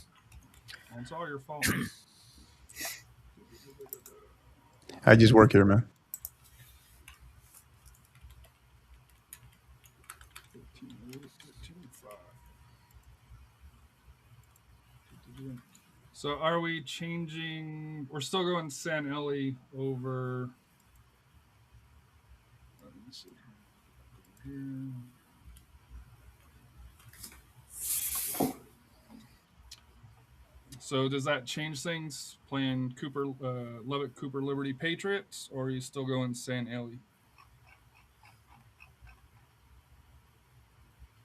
it's all your fault. I just work here, man. 13-8, 13-5. So are we changing? We're still going San Eli over. Let me see. Here. So does that change things? Playing Cooper, Lubbock Cooper Liberty Patriots, or are you still going San Eli?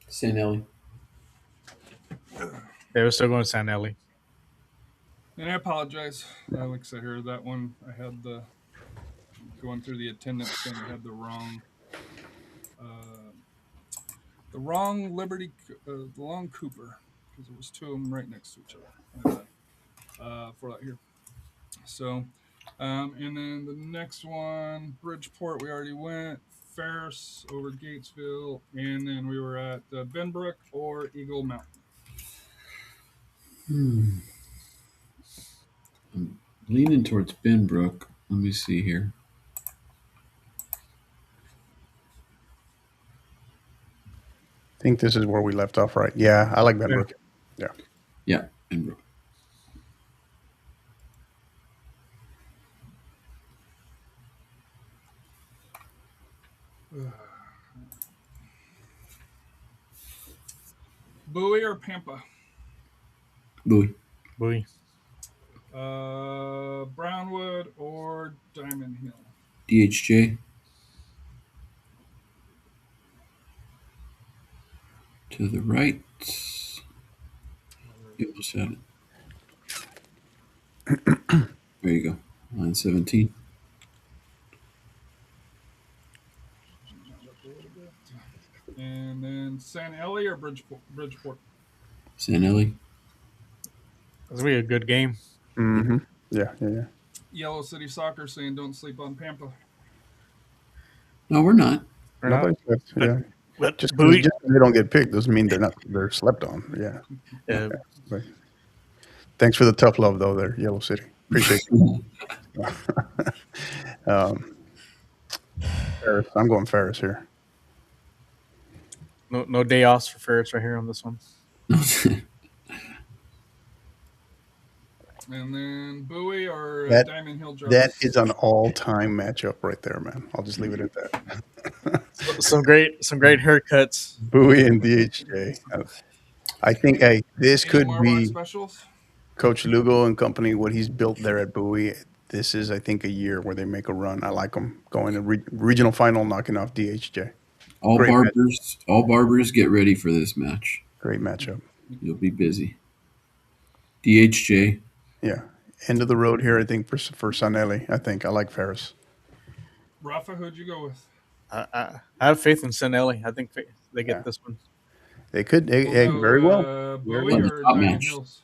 St. Ellie. They were still going to San Eli. And I apologize. Like I said here, that one I had going through the attendance thing. I had the wrong Liberty, the wrong Cooper, because there was two of them right next to each other. For that here. So, and then the next one, Bridgeport, we already went. Ferris over Gatesville, and then we were at Benbrook or Eagle Mountain. I'm leaning towards Benbrook. Let me see here. I think this is where we left off, right? Yeah, I like Benbrook. Yeah. Yeah, Benbrook. Bowie or Pampa? Bowie. Bowie. Brownwood or Diamond Hill? DHJ. To the right. You almost had it. There you go. Line 17. And then San Eli or Bridgeport? San Eli. That's going to be a good game. Mm-hmm. Yeah. Yellow City Soccer saying don't sleep on Pampa. No, we're not. Nobody said, yeah. But Just Bowie, because they don't get picked doesn't mean they're slept on. Yeah. But thanks for the tough love, though, there, Yellow City. Appreciate it. Ferris. I'm going Ferris here. no day offs for Ferris right here on this one. And then Bowie or Diamond Hill Jones? That is an all-time matchup right there, man. I'll just leave it at that. some great haircuts. Bowie and DHJ. I think this Any could more be specials? Coach Lugo and company, what he's built there at Bowie. This is, I think, a year where they make a run. I like them going to regional final, knocking off DHJ. All Great barbers, get ready for this match. Great matchup. You'll be busy. DHJ. Yeah. End of the road here, I think, for Sanelli. I think. I like Ferris. Rafa, who'd you go with? I have faith in San Eli. I think they get this one. They could. Very well. Bowie or Diamond Hills?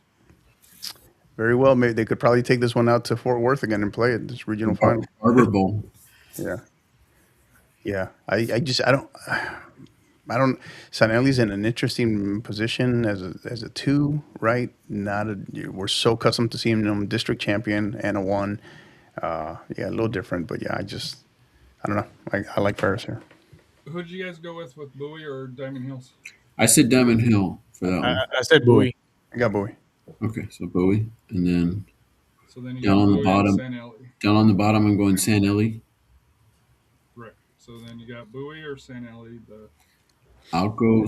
Very well. Maybe they could probably take this one out to Fort Worth again and play it, this regional final. Harbor Bowl. Yeah. Yeah. I don't. Sanelli's in an interesting position as a two, right? We're so accustomed to seeing him district champion and a one. Yeah, a little different, but yeah, I don't know. I like Ferris here. Who'd you guys go with Bowie or Diamond Hills? I said Diamond Hill for that one. I said Bowie. I got Bowie. Okay, so Bowie, and then you down on the bottom. San Eli. Down on the bottom, I'm going San Eli. Right. So then you got Bowie or San Eli. I'll go.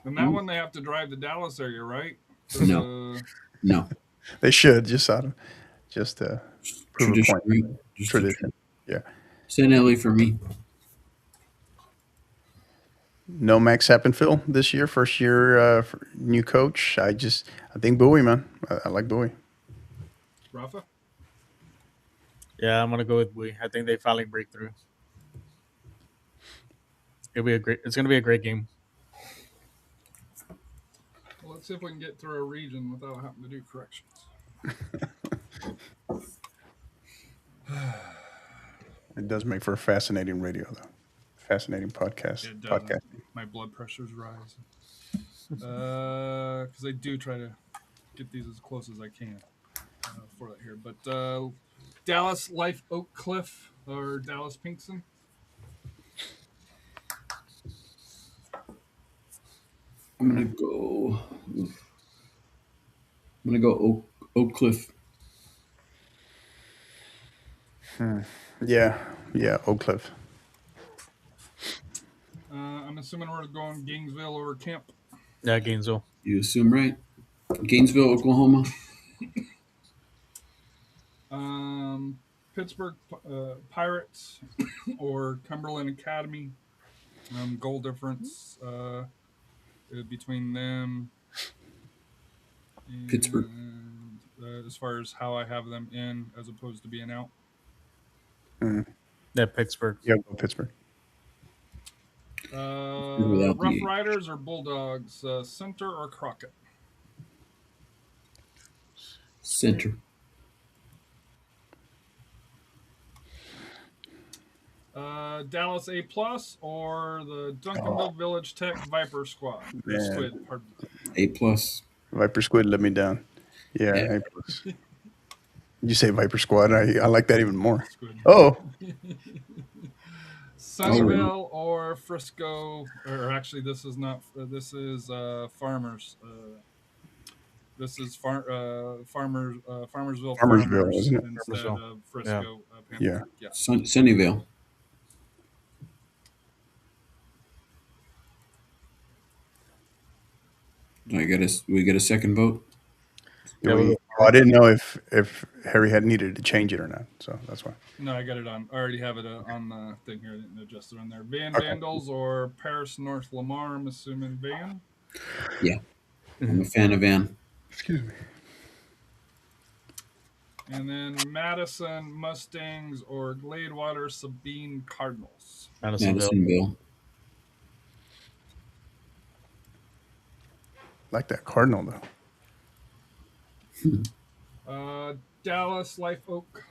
And that one they have to drive the Dallas area, right? No. No. They should just out of prove a Tradition, point. right? Just Tradition. Yeah. San LA for me. No Max Happenfield this year, first year new coach. I think Bowie, man. I like Bowie. Rafa? Yeah, I'm gonna go with Bowie. I think they finally break through. It's gonna be a great game. Well, let's see if we can get through a region without having to do corrections. It does make for a fascinating radio, though. Fascinating podcast. It doesn't. My blood pressure's rising. Because I do try to get these as close as I can for that here. But Dallas Life Oak Cliff or Dallas Pinkston? I'm gonna go Oak Cliff. Yeah, Oak Cliff. I'm assuming we're going Gainesville over Camp. Yeah, Gainesville. You assume right? Gainesville, Oklahoma. Pittsburgh Pirates or Cumberland Academy. Goal difference between them. And, Pittsburgh. As far as how I have them in as opposed to being out. Yeah, Pittsburgh. Yeah, go Pittsburgh. Rough Riders or Bulldogs, Center or Crockett? Center. Dallas A Plus or the Duncanville Village Tech Viper Squad? Squid, pardon. A plus. Viper Squid let me down. Yeah, Yeah. A plus. You say Viper Squad, I like that even more. Squid. Oh, Sunnyvale or Frisco, or actually, this is not. This is Farmers. This is Farmersville Farmersville, Farmers isn't it? instead Farmersville. of Frisco. Yeah. Yeah. Sunnyvale. We get a second vote? Yeah, I didn't know if Harry had needed to change it or not, so that's why. No, I got it on. I already have it on the thing here. I didn't adjust it on there. Van Okay. Vandals or Paris North Lamar? I'm assuming Van. Yeah. I'm a fan of Van. Excuse me. And then Madison Mustangs or Gladewater Sabine Cardinals. Madisonville. Like that Cardinal though. Dallas Life Oak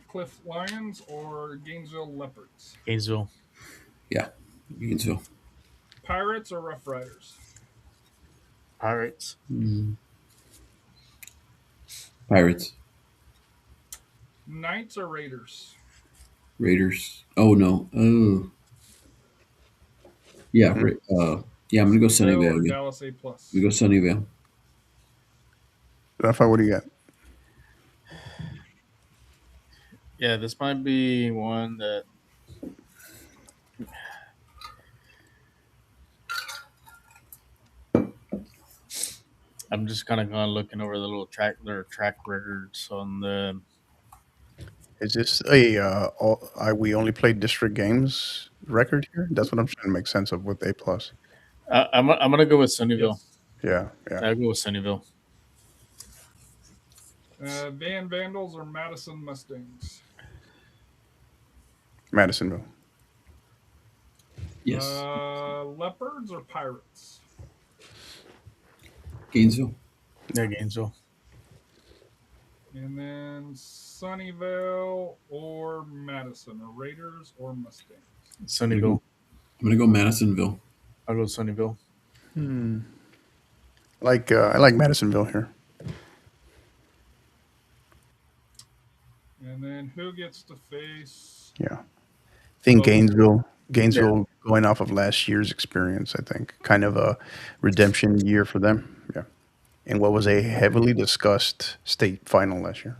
Cliff Lions or Gainesville Leopards? Gainesville. Yeah. Gainesville. Pirates or Rough Riders? Pirates. Pirates. Knights or Raiders? Raiders. Oh no. Oh. Yeah. Yeah. I'm gonna go Sunnyvale. Or Yeah. Dallas A Plus. We go Sunnyvale. Rafa, what do you got? Yeah, this might be one that I'm just kind of looking over the their track records on the. Is this we only played district games record here? That's what I'm trying to make sense of with A plus. I'm gonna go with Sunnyville. Yeah. I'll go with Sunnyville. Van Vandals or Madison Mustangs? Madisonville. Yes. Leopards or Pirates? Gainesville. Yeah, Gainesville. And then Sunnyvale or Madison, or Raiders or Mustangs? Sunnyville. I'm gonna go Madisonville. I'll go Sunnyville. I like Madisonville here. And then who gets to face? Yeah. I think Oh. Gainesville going off of last year's experience, I think. Kind of a redemption year for them. Yeah. In what was a heavily discussed state final last year.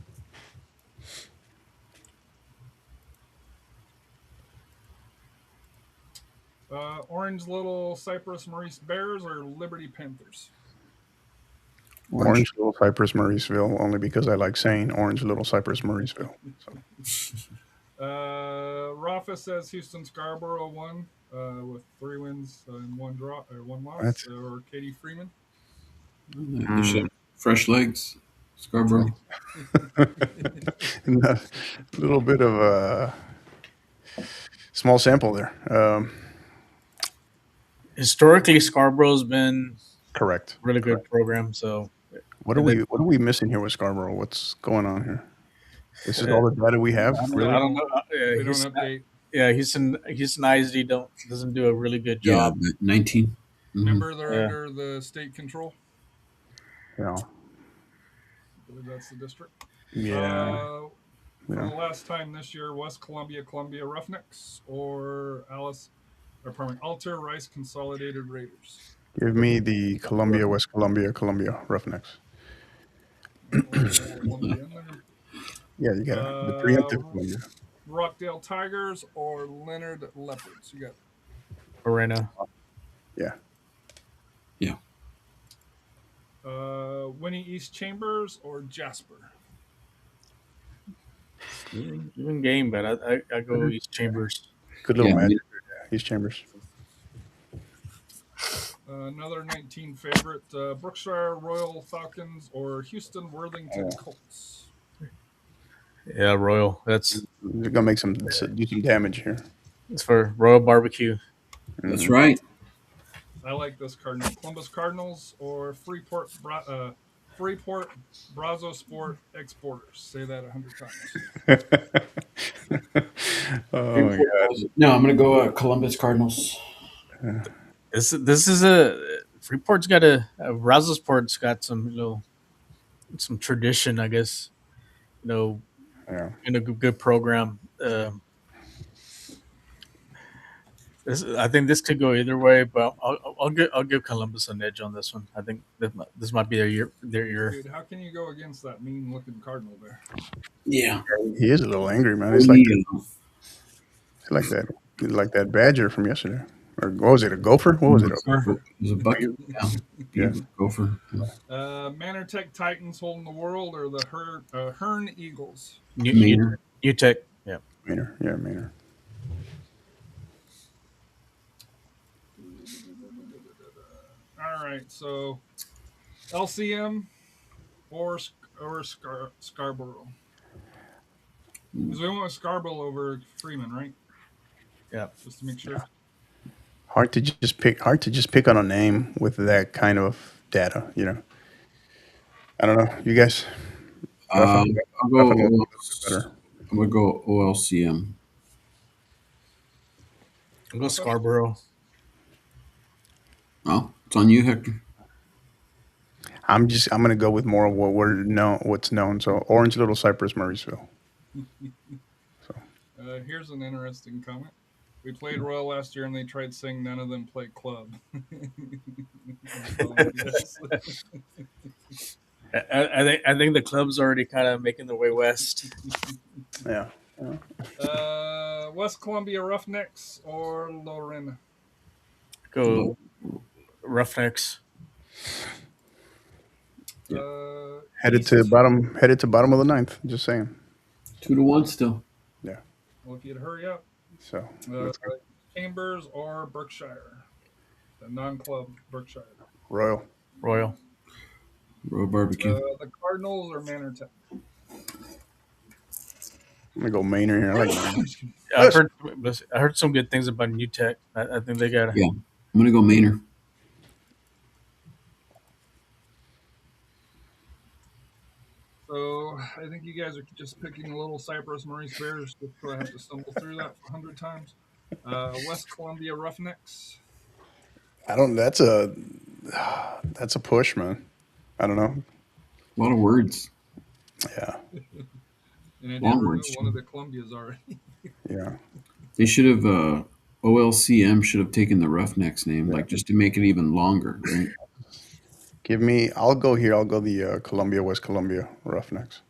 Orange Little Cypress Maurice Bears or Liberty Panthers? Orange Little Cypress Mauriceville, only because I like saying Orange Little Cypress Mauriceville. So. Rafa says Houston Scarborough won with 3 wins and 1 draw or 1 loss. That's- Or Katie Freeman. They should have fresh legs. Scarborough. A little bit of a small sample there. Historically, Scarborough's been Correct. a really good program. So What are we missing here with Scarborough? What's going on here? This is all the data we have. I Really? don't know. They don't Houston, update. Houston ISD doesn't do a really good Yeah, job. but 19. Mhm. Remember, they're Yeah. under the state control. Yeah. I believe that's the district. Yeah. For the last time this year, West Columbia Roughnecks or Alter Rice Consolidated Raiders. Give me the West Columbia Roughnecks. Columbia in there. Yeah, you got the preemptive Columbia. Rockdale Tigers or Leonard Leopards. You got Arena. Yeah. Yeah. Winnie East Chambers or Jasper. Even game, but I go East Chambers. Good little Yeah, match. East Chambers. Another 19 favorite, Brookshire Royal Falcons or Houston Worthington Colts. Yeah, Royal. That's They're gonna make do some damage here. it's for Royal Barbecue. That's right. I like this Cardinal. Columbus Cardinals or Freeport Brazo Sport Exporters. Say that 100 times. Oh my God. No, I'm going to go Columbus Cardinals. This is Freeport's got Brazosport's got some tradition, I guess. Yeah. In a good program. I think this could go either way, but I'll give Columbus an edge on this one. I think this might be their year. Dude, how can you go against that mean-looking Cardinal there? Yeah. He is a little angry, man. It's like that badger from yesterday. Or what was it? A gopher? What was it? It was a bucket. Yeah. Gopher. Manor Tech Titans holding the world or the Hearn Eagles? Maynard. UTEC. Yeah. Maynard. Yeah, Maynard. All right, so LCM or Scarborough? Because we went with Scarborough over Freeman, right? Yeah. Just to make sure. Hard to just pick on a name with that kind of data, I don't know. You guys? I'll go. Better. I'm gonna go OLCM. I'll go Scarborough. Oh, it's on you, Hector. I'm gonna go with more of what's known. So Orange Little Cypress Mauriceville. Here's an interesting comment. We played Royal last year and they tried saying none of them play club. I think the club's already kind of making their way west. Yeah. West Columbia Roughnecks or Lorena? Go Roughnecks. Headed to bottom of the ninth. Just saying. 2-1 still. Yeah. Well, if you'd hurry up. So Chambers or Berkshire? The non-club Berkshire. Royal. Royal Barbecue. The Cardinals or Manor Tech? I'm gonna go Maynard here. I like Maynard. I heard some good things about UTEC. I think they got. Yeah, I'm gonna go Maynard. So I think you guys are just picking a little Cypress Maurice Bears, just so I have to stumble through that 100 times. West Columbia Roughnecks. That's a push, man. I don't know. A lot of words. Yeah. And I Long never words, knew one of the Columbias already. Yeah. They should have OLCM should have taken the Roughnecks name, like just to make it even longer, right? I'll go here. I'll go the West Columbia Roughnecks.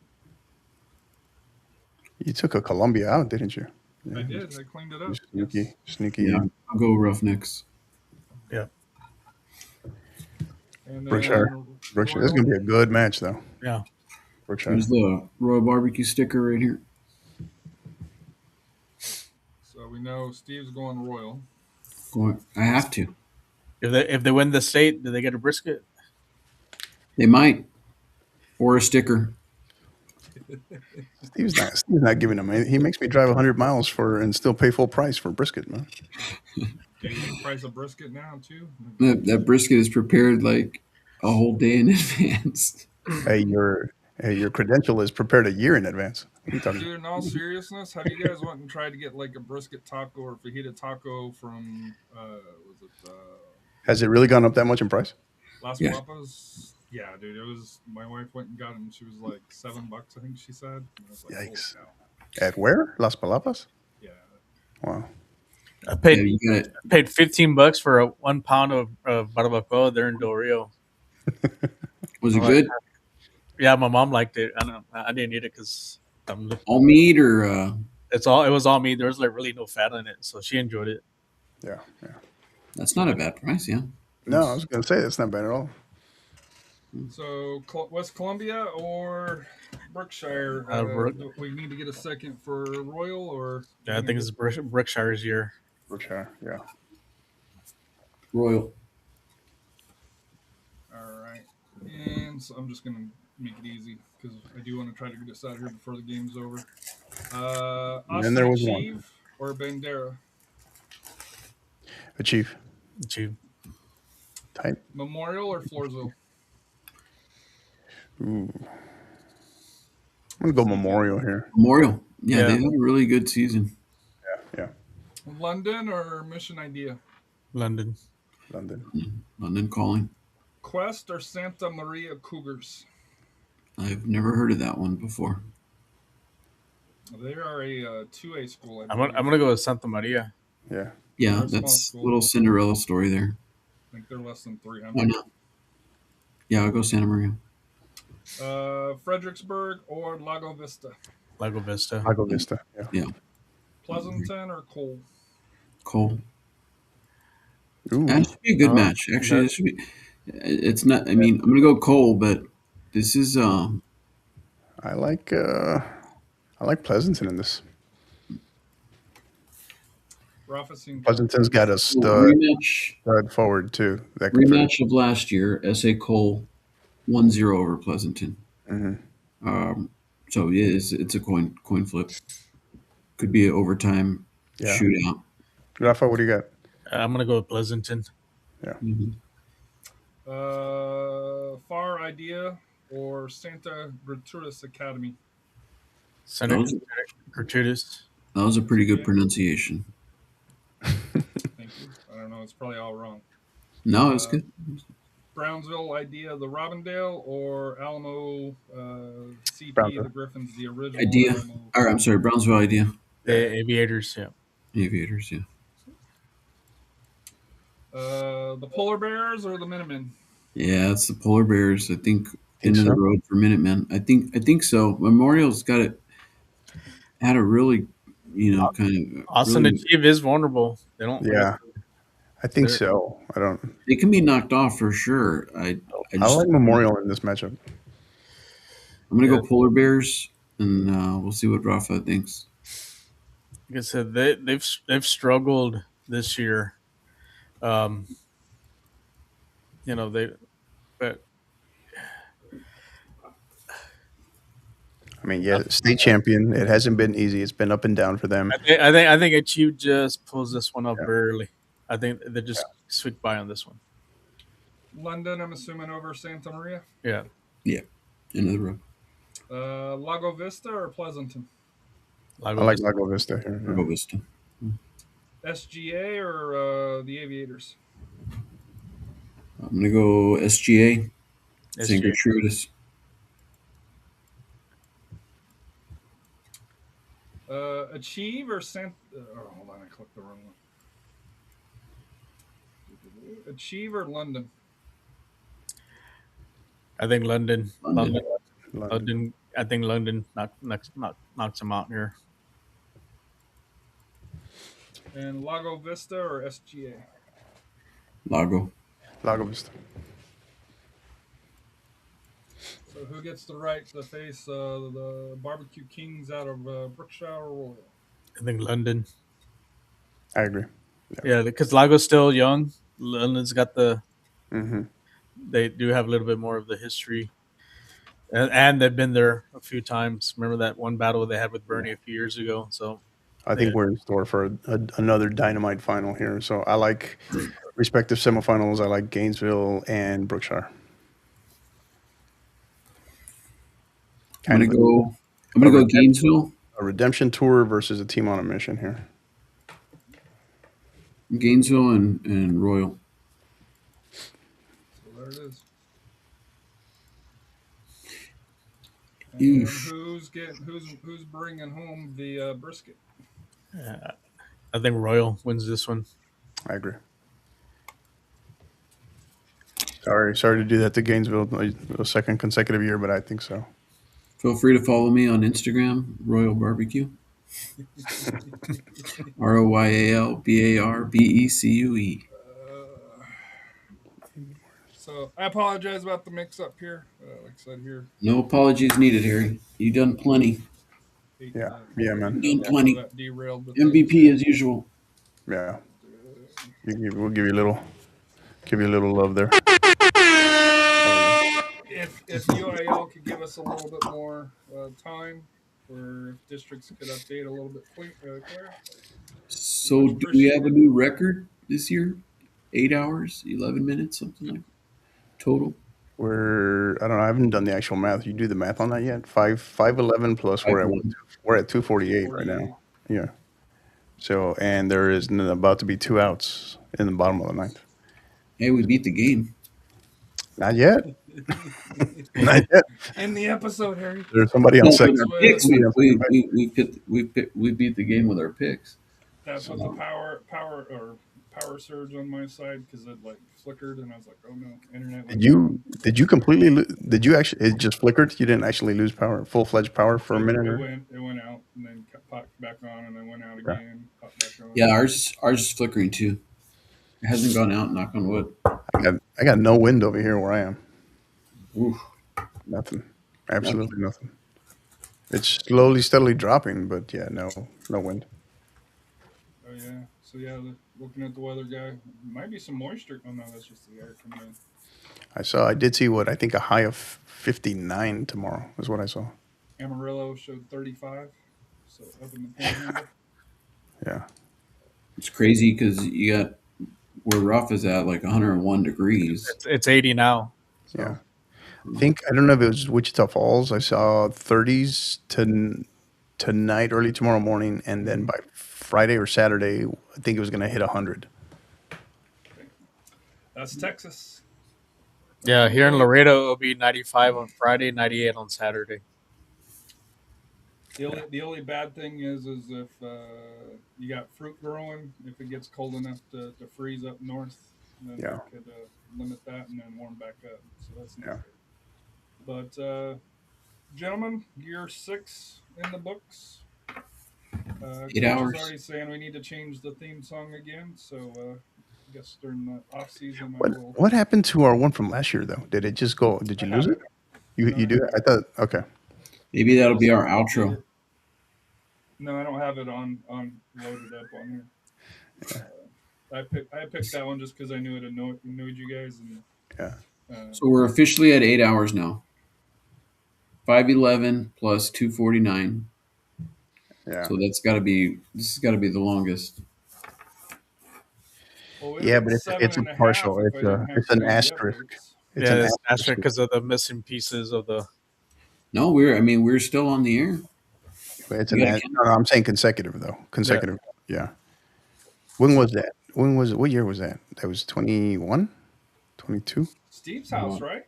You took a Columbia out, didn't you? Yeah. I did. I cleaned it up. Sneaky, sneaky. Yeah, I'll go Roughnecks. Yeah. And Berkshire. then Berkshire. This is gonna be a good match, though. Yeah. Berkshire. Here's the Royal Barbecue sticker right here. So we know Steve's going Royal. I have to. If they win the state, do they get a brisket? They might. Or a sticker. Steve's not giving him. He makes me drive 100 miles and still pay full price for brisket, man. Do you get the price of brisket now too? That brisket is prepared like a whole day in advance. Hey, your credential is prepared a year in advance. What are you talking Dude, in all seriousness, have you guys went and tried to get like a brisket taco or fajita taco from Has it really gone up that much in price? Las Yeah. Palapas? Yeah, dude. It was my wife went and got it and she was like $7, I think she said. And I was like, Yikes. holy cow. At where? Las Palapas? Yeah. Wow. I paid Yeah, you got it. paid $15 for a 1 pound of barbacoa there in Del Rio. Was it Well, good? Yeah, my mom liked it. I didn't eat it because All meat or it was all meat. There was like really no fat in it, so she enjoyed it. Yeah. that's not a bad price, yeah. No, I was going to say that's not bad at all. So West Columbia or Berkshire? Do we need to get a second for Royal or? Yeah, I think it's Berkshire's year. Berkshire, yeah. Royal. All right, and so I'm just gonna make it easy because I do want to try to get this out of here before the game's over. Austin there was Achieve or Bandera? Achieve. Tight. Memorial or Floresville? Ooh. I'm going to go Memorial here. Memorial. Yeah, Yeah. they had a really good season. Yeah. London or Mission Idea? London. London Calling. Quest or Santa Maria Cougars? I've never heard of that one before. They are a 2A school. I I'm believe. gonna go with Santa Maria. Yeah. Yeah, They're a small that's a school. little Cinderella story there. I think they're less than 300. Why not? Yeah, I'll go Santa Maria. Fredericksburg or Lago Vista? Lago Vista. Lago Vista. Yeah. Yeah, Pleasanton or Cole? Cole. Ooh. That should be a good match. Actually, it should be. It's not. I mean, I'm gonna go Cole, but this is. I like Pleasanton in this. Rafa seemed Pleasanton's got a stud forward too. That could Rematch of last year. SA Cole 1-0 over Pleasanton. Mhm. So yeah, it's a coin flip. Could be an overtime Yeah. shootout. Rafa, what do you got? I'm gonna go with Pleasanton. Mhm. Far Idea or Santa Gratuitous Academy? Senator Those- Gratuitous. That was a pretty good pronunciation. Thank you. I don't know. It's probably all wrong. No, it's good. Brownsville Idea, the Robindale, or Alamo CP, Brownsville. the Griffins, the original Idea. Alamo. Or I'm sorry, Brownsville Idea. The Aviators. Yeah. Aviators. Yeah. The Polar Bears or the Minutemen? Yeah, it's the Polar Bears. I think Think end of the so? road for Minutemen. I think so. Memorial's got it. Had a really, kind of. Austin really, Achieve is vulnerable. They don't. Yeah. I think They're- so. I don't. they can be knocked off for sure. I like Memorial in this matchup. I'm gonna go Polar Bears, and we'll see what Rafa thinks. Like I said, they've struggled this year. But I mean, yeah, state champion. It hasn't been easy. It's been up and down for them. I think Achieve just pulls this one up Yeah. very early. I think they just squeak by on this one. London, I'm assuming, over Santa Maria. Yeah. End of the road. Lago Vista or Pleasanton? I like Lago Vista here. Lago Vista. SGA or the Aviators? I'm gonna go SGA. St. SGA. Gertrudis. Achieve or Santa? Hold on, I clicked the wrong one. Achieve or London? I think London. London. I think London knocks them out here. And Lago Vista or SGA? Lago. Lago Vista. So who gets the right to face the Barbecue Kings out of Brookshire or Royal? I think London. I agree. Yeah, because Lago's still young. London's got the. Mm-hmm. They do have a little bit more of the history, and they've been there a few times. Remember that one battle they had with Bernie a few years ago? So I think we're in store for another dynamite final here. So I like respective semifinals. I like Gainesville and Brookshire. I'm Kind gonna of go Gainesville. a redemption tour versus a team on a mission here. Gainesville and Royal. So there it is. And Oof. who's bringing home the brisket? I think Royal wins this one. I agree. Sorry to do that to Gainesville a second consecutive year, but I think so. Feel free to follow me on Instagram, Royal Barbecue. RoyalBarbecue. So I apologize about the mix-up here. Like I said here, No apologies needed, Harry. You done plenty. Yeah, man. Done plenty. That derailed the MVP as usual. Yeah, we'll give you a little love there. If UIL could give us a little bit more time, or if districts could update a little bit clear. So do we have a new record this year? 8 hours, 11 minutes, something like that. Total. I don't know. I haven't done the actual math. You do the math on that yet? 511 plus we're at 248 right now. Yeah. So and there is about to be 2 outs in the bottom of the ninth. Hey, we beat the game. Not yet. Not yet. In the episode, Harry. There's somebody on second. Picks, we beat the game with our picks. That's what the power surge on my side because it like flickered and I was like, oh no, internet. Did you completely? Did you actually? It just flickered. You didn't actually lose power, full-fledged power for a minute. It went out and then popped back on and then went out again. Popped back on. Yeah, ours is flickering too. It hasn't gone out. Knock on wood. I got no wind over here where I am. Oof. Nothing. Absolutely nothing. It's slowly, steadily dropping, but yeah, no wind. Oh yeah. So yeah, looking at the weather guy, might be some moisture. Oh no, that's just the air coming in. I did see what I think a high of 59 tomorrow is what I saw. Amarillo showed 35, so up in the panhandle. Yeah. It's crazy because you got where Rough is at like 101 degrees. It's 80 now. So. Yeah. I don't know if it was Wichita Falls. I saw 30s tonight, early tomorrow morning, and then by Friday or Saturday, I think it was going to hit 100. That's Texas. Yeah, here in Laredo, it'll be 95 on Friday, 98 on Saturday. The only bad thing is if you got fruit growing, if it gets cold enough to freeze up north, then you could limit that and then warm back up. So that's not good. But gentlemen, year 6 in the books. 8 hours. Already saying we need to change the theme song again. So I guess during the off season, what happened to our one from last year though? Did it just go? Did you lose it? You do? I thought okay. Maybe that'll be our outro. No, I don't have it on loaded up on here. I picked that one just because I knew it annoyed you guys. And, so we're officially at 8 hours now. 511 plus 249. Yeah. So this has got to be the longest. Well, yeah, but it's a partial. It's an asterisk. It's an asterisk because of the missing pieces of the. No, we're still on the air. It's I'm saying consecutive though. Consecutive. Yeah. When was that? What year was that? That was 21? 22? Steve's house, right?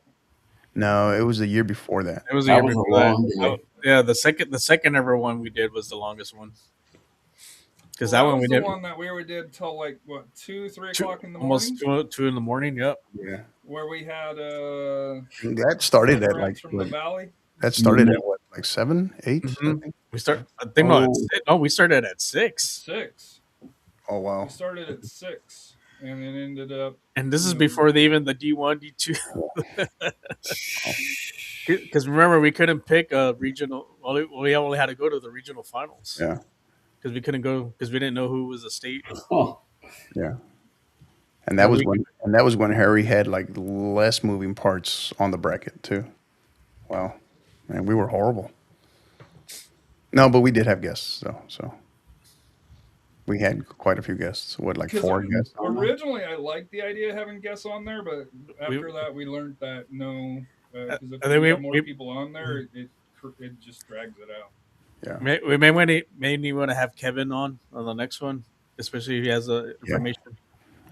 No, it was the year before that. It was the year before that. Yeah, the second ever one we did was the longest one. Because that one we did. The one that we ever did till like what 2-3 o'clock in the morning. Almost 2 in the morning. Yep. Yeah. Where we had that started at like from the valley. That started at what, like 7, 8? Mm-hmm. I think we started at 6. 6. Oh wow. We started at 6, and it ended up. And this you is know, before the D1, D2. Because remember, we couldn't pick a regional. Well, we only had to go to the regional finals Yeah. because we couldn't go because we didn't know who was a state. Oh, Yeah. And Yeah, that was when Harry had like less moving parts on the bracket too. Wow. Man, we were horrible. No, but we did have guests though. So we had quite a few guests. What, like Because 4 guests? originally I liked the idea of having guests on there, but We- after that we learned that no, because if I think we we- have more we- people on there, it just drags it out. Yeah. we may want to have Kevin on the next one, especially if he has information.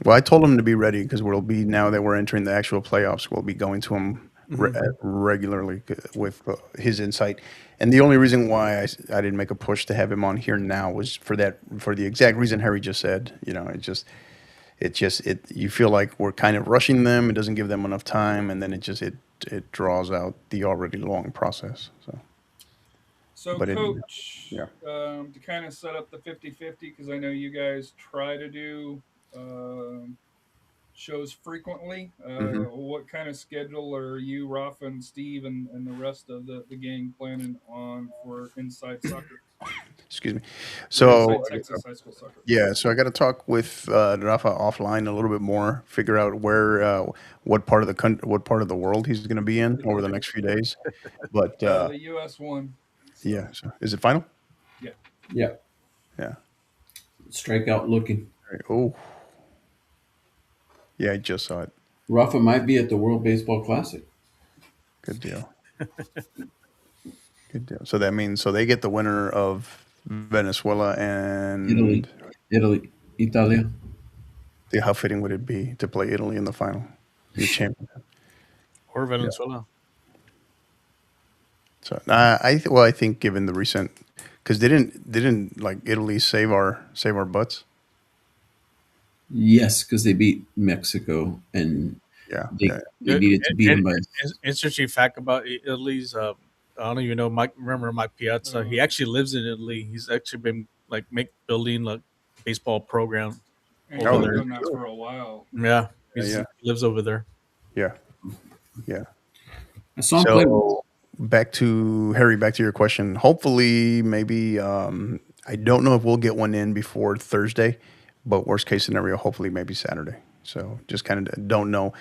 Well, I told him to be ready because we'll be, now that we're entering the actual playoffs, we'll be going to him regularly with his insight. And the only reason why I didn't make a push to have him on here now was for the exact reason Harry just said. You know, you feel like we're kind of rushing them. It doesn't give them enough time, and then it draws out the already long process. So, But Coach, yeah. To kind of set up the 50-50, because I know you guys try to do shows frequently. What kind of schedule are you, Rafa, and Steve, and the rest of the gang planning on for Inside Soccer? Excuse me. Or So Inside Texas High School Soccer. yeah, so I got to talk with Rafa offline a little bit more, figure out what part of the world he's going to be in over the next few days. But The US one. So, yeah, so is it final? Yeah. yeah. Yeah. Strikeout looking. Oh, yeah, I just saw it. Rafa might be at the World Baseball Classic. Good deal. Good deal. So that means they get the winner of Venezuela and Italy. Italia. how fitting would it be to play Italy in the final, in the championship? Or Venezuela. So I think given the recent, because didn't like Italy save our butts. Yes, because they beat Mexico and Yeah, they needed to beat them by. Interesting fact about Italy's. I don't even know. Remember Mike Piazza? He actually lives in Italy. He's actually been building like baseball program and over he's there. done that for a while. Yeah, Yeah. he lives over there. yeah. I saw him play. So back to Harry, back to your question. Hopefully, maybe I don't know if we'll get one in before Thursday, but worst case scenario, hopefully maybe Saturday. So just kind of don't know.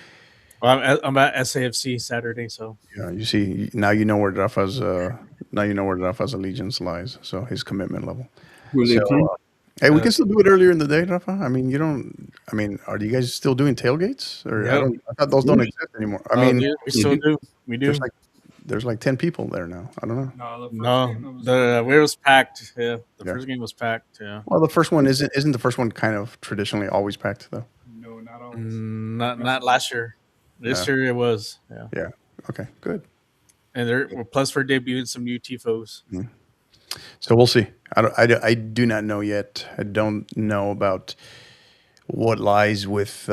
Well, I'm at SAFC Saturday, so Yeah, you see, now you know where Rafa's allegiance lies. So his commitment level. Were they So, playing? Hey, we can still do it earlier in the day, Rafa. I mean, you don't. I mean, are you guys still doing tailgates? Or Yeah. I thought those don't exist anymore. I mean, we still do. We do. there's like 10 people there now. I don't know. No, the first No, game was it was packed. Yeah, the Yeah. first game was packed. Yeah, Well, the first one isn't the first one kind of traditionally always packed though. no, not always. not last year. This year it was. Yeah, Yeah. Okay. Good. and plus we're debuting some new tifos. So we'll see. I do not know yet. I don't know about what lies with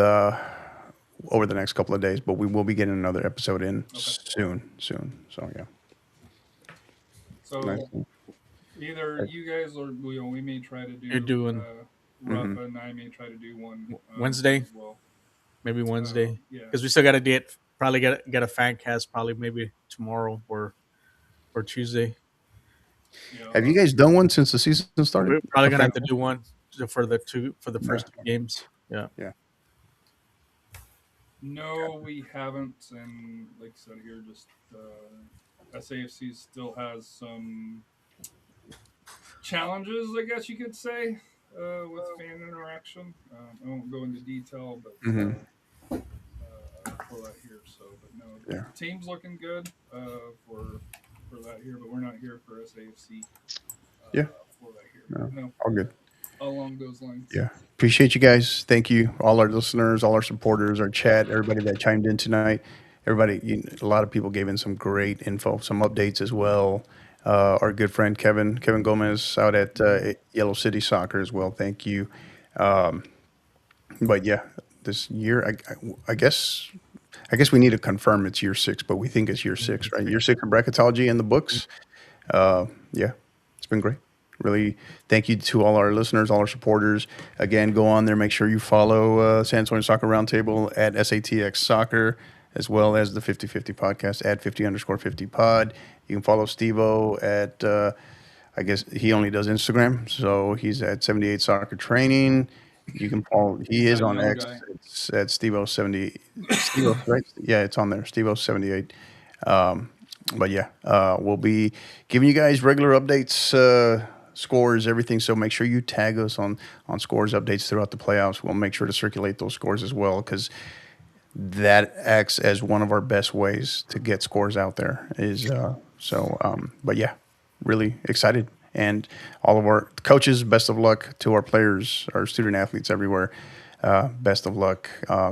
over the next couple of days, but we will be getting another episode in soon. So yeah. So Nice. either you guys or we may try to do. You're doing- Rafa and I may try to do one Wednesday? as well. Maybe Wednesday, Yeah. because we still got to get a fan cast probably maybe tomorrow or Tuesday. Have you guys done one since the season started? We're probably gonna have to do one for the first 2 games. Yeah. No, we haven't, and like I said here, just SAFC still has some challenges, I guess you could say, with fan interaction. I won't go into detail, but for that here. So, but no, the team's looking good for that here, but we're not here for SAFC. For that here. No, All good. along those lines. Yeah. Appreciate you guys. Thank you. All our listeners, all our supporters, our chat, everybody that chimed in tonight. Everybody, a lot of people gave in some great info, some updates as well. Our good friend Kevin Gomez out at Yellow City Soccer as well. Thank you. But yeah, this year, I guess we need to confirm it's year 6, but we think it's year 6, right? Year 6 of bracketology in the books. Yeah, it's been great. really thank you to all our listeners, all our supporters. Again, go on there, make sure you follow San Antonio Soccer Roundtable at SATX Soccer, as well as the 50/50 podcast at 50_50 pod. You can follow Steve-O at, I guess he only does Instagram, so he's at 78 Soccer Training. You can follow, he is That on young X. guy. It's at Steve-O 70. Steve-O, right? Yeah, it's on there, Steve-O 78. But yeah, we'll be giving you guys regular updates, scores, everything. So make sure you tag us on scores updates throughout the playoffs. We'll make sure to circulate those scores as well, because that acts as one of our best ways to get scores out there. But yeah, really excited. And all of our coaches, best of luck to our players, our student athletes everywhere. Best of luck.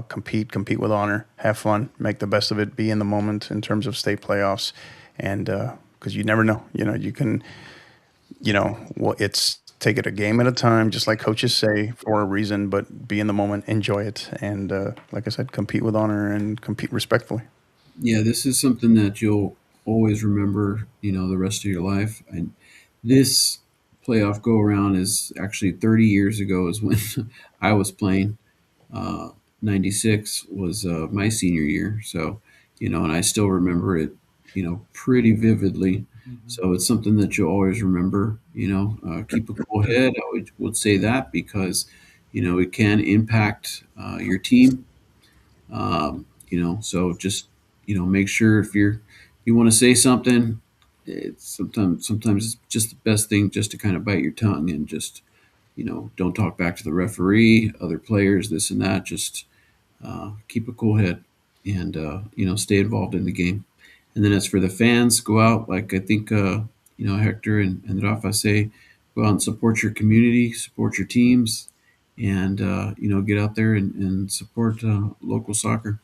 Compete with honor. Have fun. Make the best of it. Be in the moment in terms of state playoffs, and because you never know. You can. It's take it a game at a time, just like coaches say, for a reason. But be in the moment, enjoy it, and like I said, compete with honor and compete respectfully. Yeah, this is something that you'll always remember, the rest of your life. And this playoff go around is actually 30 years ago is when I was playing. 96 was my senior year. So, and I still remember it, pretty vividly. So it's something that you'll always remember, keep a cool head. I would say that because, it can impact your team. So just, make sure if you want to say something, it's sometimes it's just the best thing just to kind of bite your tongue and just, don't talk back to the referee, other players, this and that. Just keep a cool head and, stay involved in the game. And then as for the fans, go out, like I think, Hector and Rafa say, go out and support your community, support your teams, and, get out there and support local soccer.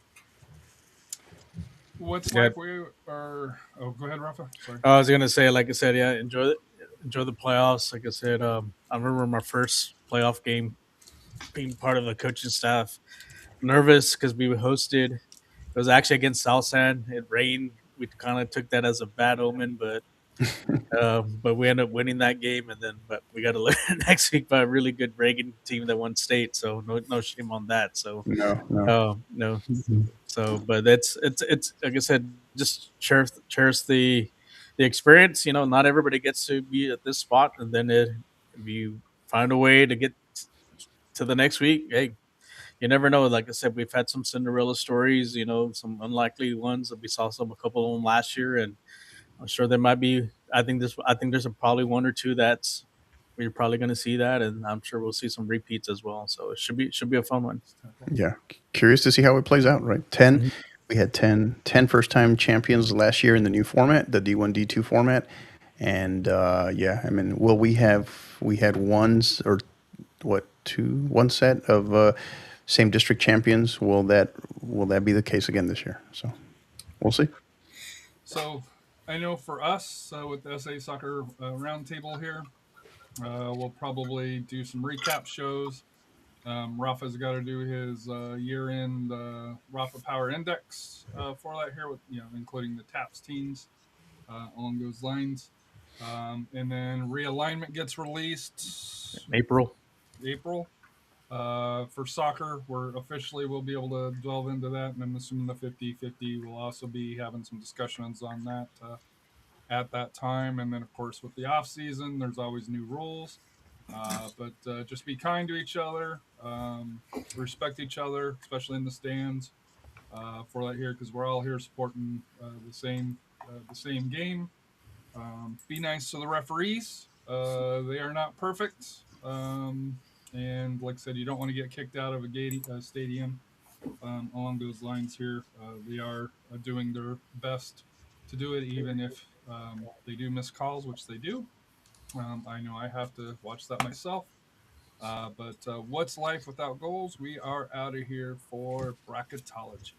What's Yeah. like we are? Oh, go ahead, Rafa. Sorry. I was gonna say, like I said, yeah, enjoy the playoffs. Like I said, I remember my first playoff game being part of the coaching staff. Nervous because we hosted. It was actually against South San. It rained. We kind of took that as a bad omen, but we ended up winning that game, but we got to look next week by a really good Reagan team that won state. So no shame on that. So no. So, but it's like I said, just cherish the experience. Not everybody gets to be at this spot, and then if you find a way to get to the next week, hey, you never know. Like I said, we've had some Cinderella stories, some unlikely ones. We saw a couple of them last year, and I'm sure there might be. I think there's probably one or two that's we're probably going to see that, and I'm sure we'll see some repeats as well. So it should be a fun one. Yeah, curious to see how it plays out. Right, 10. Mhm. We had 10 first-time champions last year in the new format, the D1 D2 format, and yeah, I mean, we had one set of same district champions. Will that be the case again this year? So we'll see. So I know for us with the SA Soccer Roundtable here, we'll probably do some recap shows. Rafa's got to do his year-end Rafa Power Index for that here, with including the TAPS teams along those lines. And then realignment gets released April. For soccer, we'll be able to delve into that, and I'm assuming the 50/50 will also be having some discussions on that at that time. And then, of course, with the off season, there's always new rules. But just be kind to each other, respect each other, especially in the stands for that here, because we're all here supporting the same game. Be nice to the referees. They are not perfect. And like I said, you don't want to get kicked out of a stadium along those lines here. They are doing their best to do it, even if they do miss calls, which they do. I know I have to watch that myself. But what's life without goals? We are out of here for bracketology.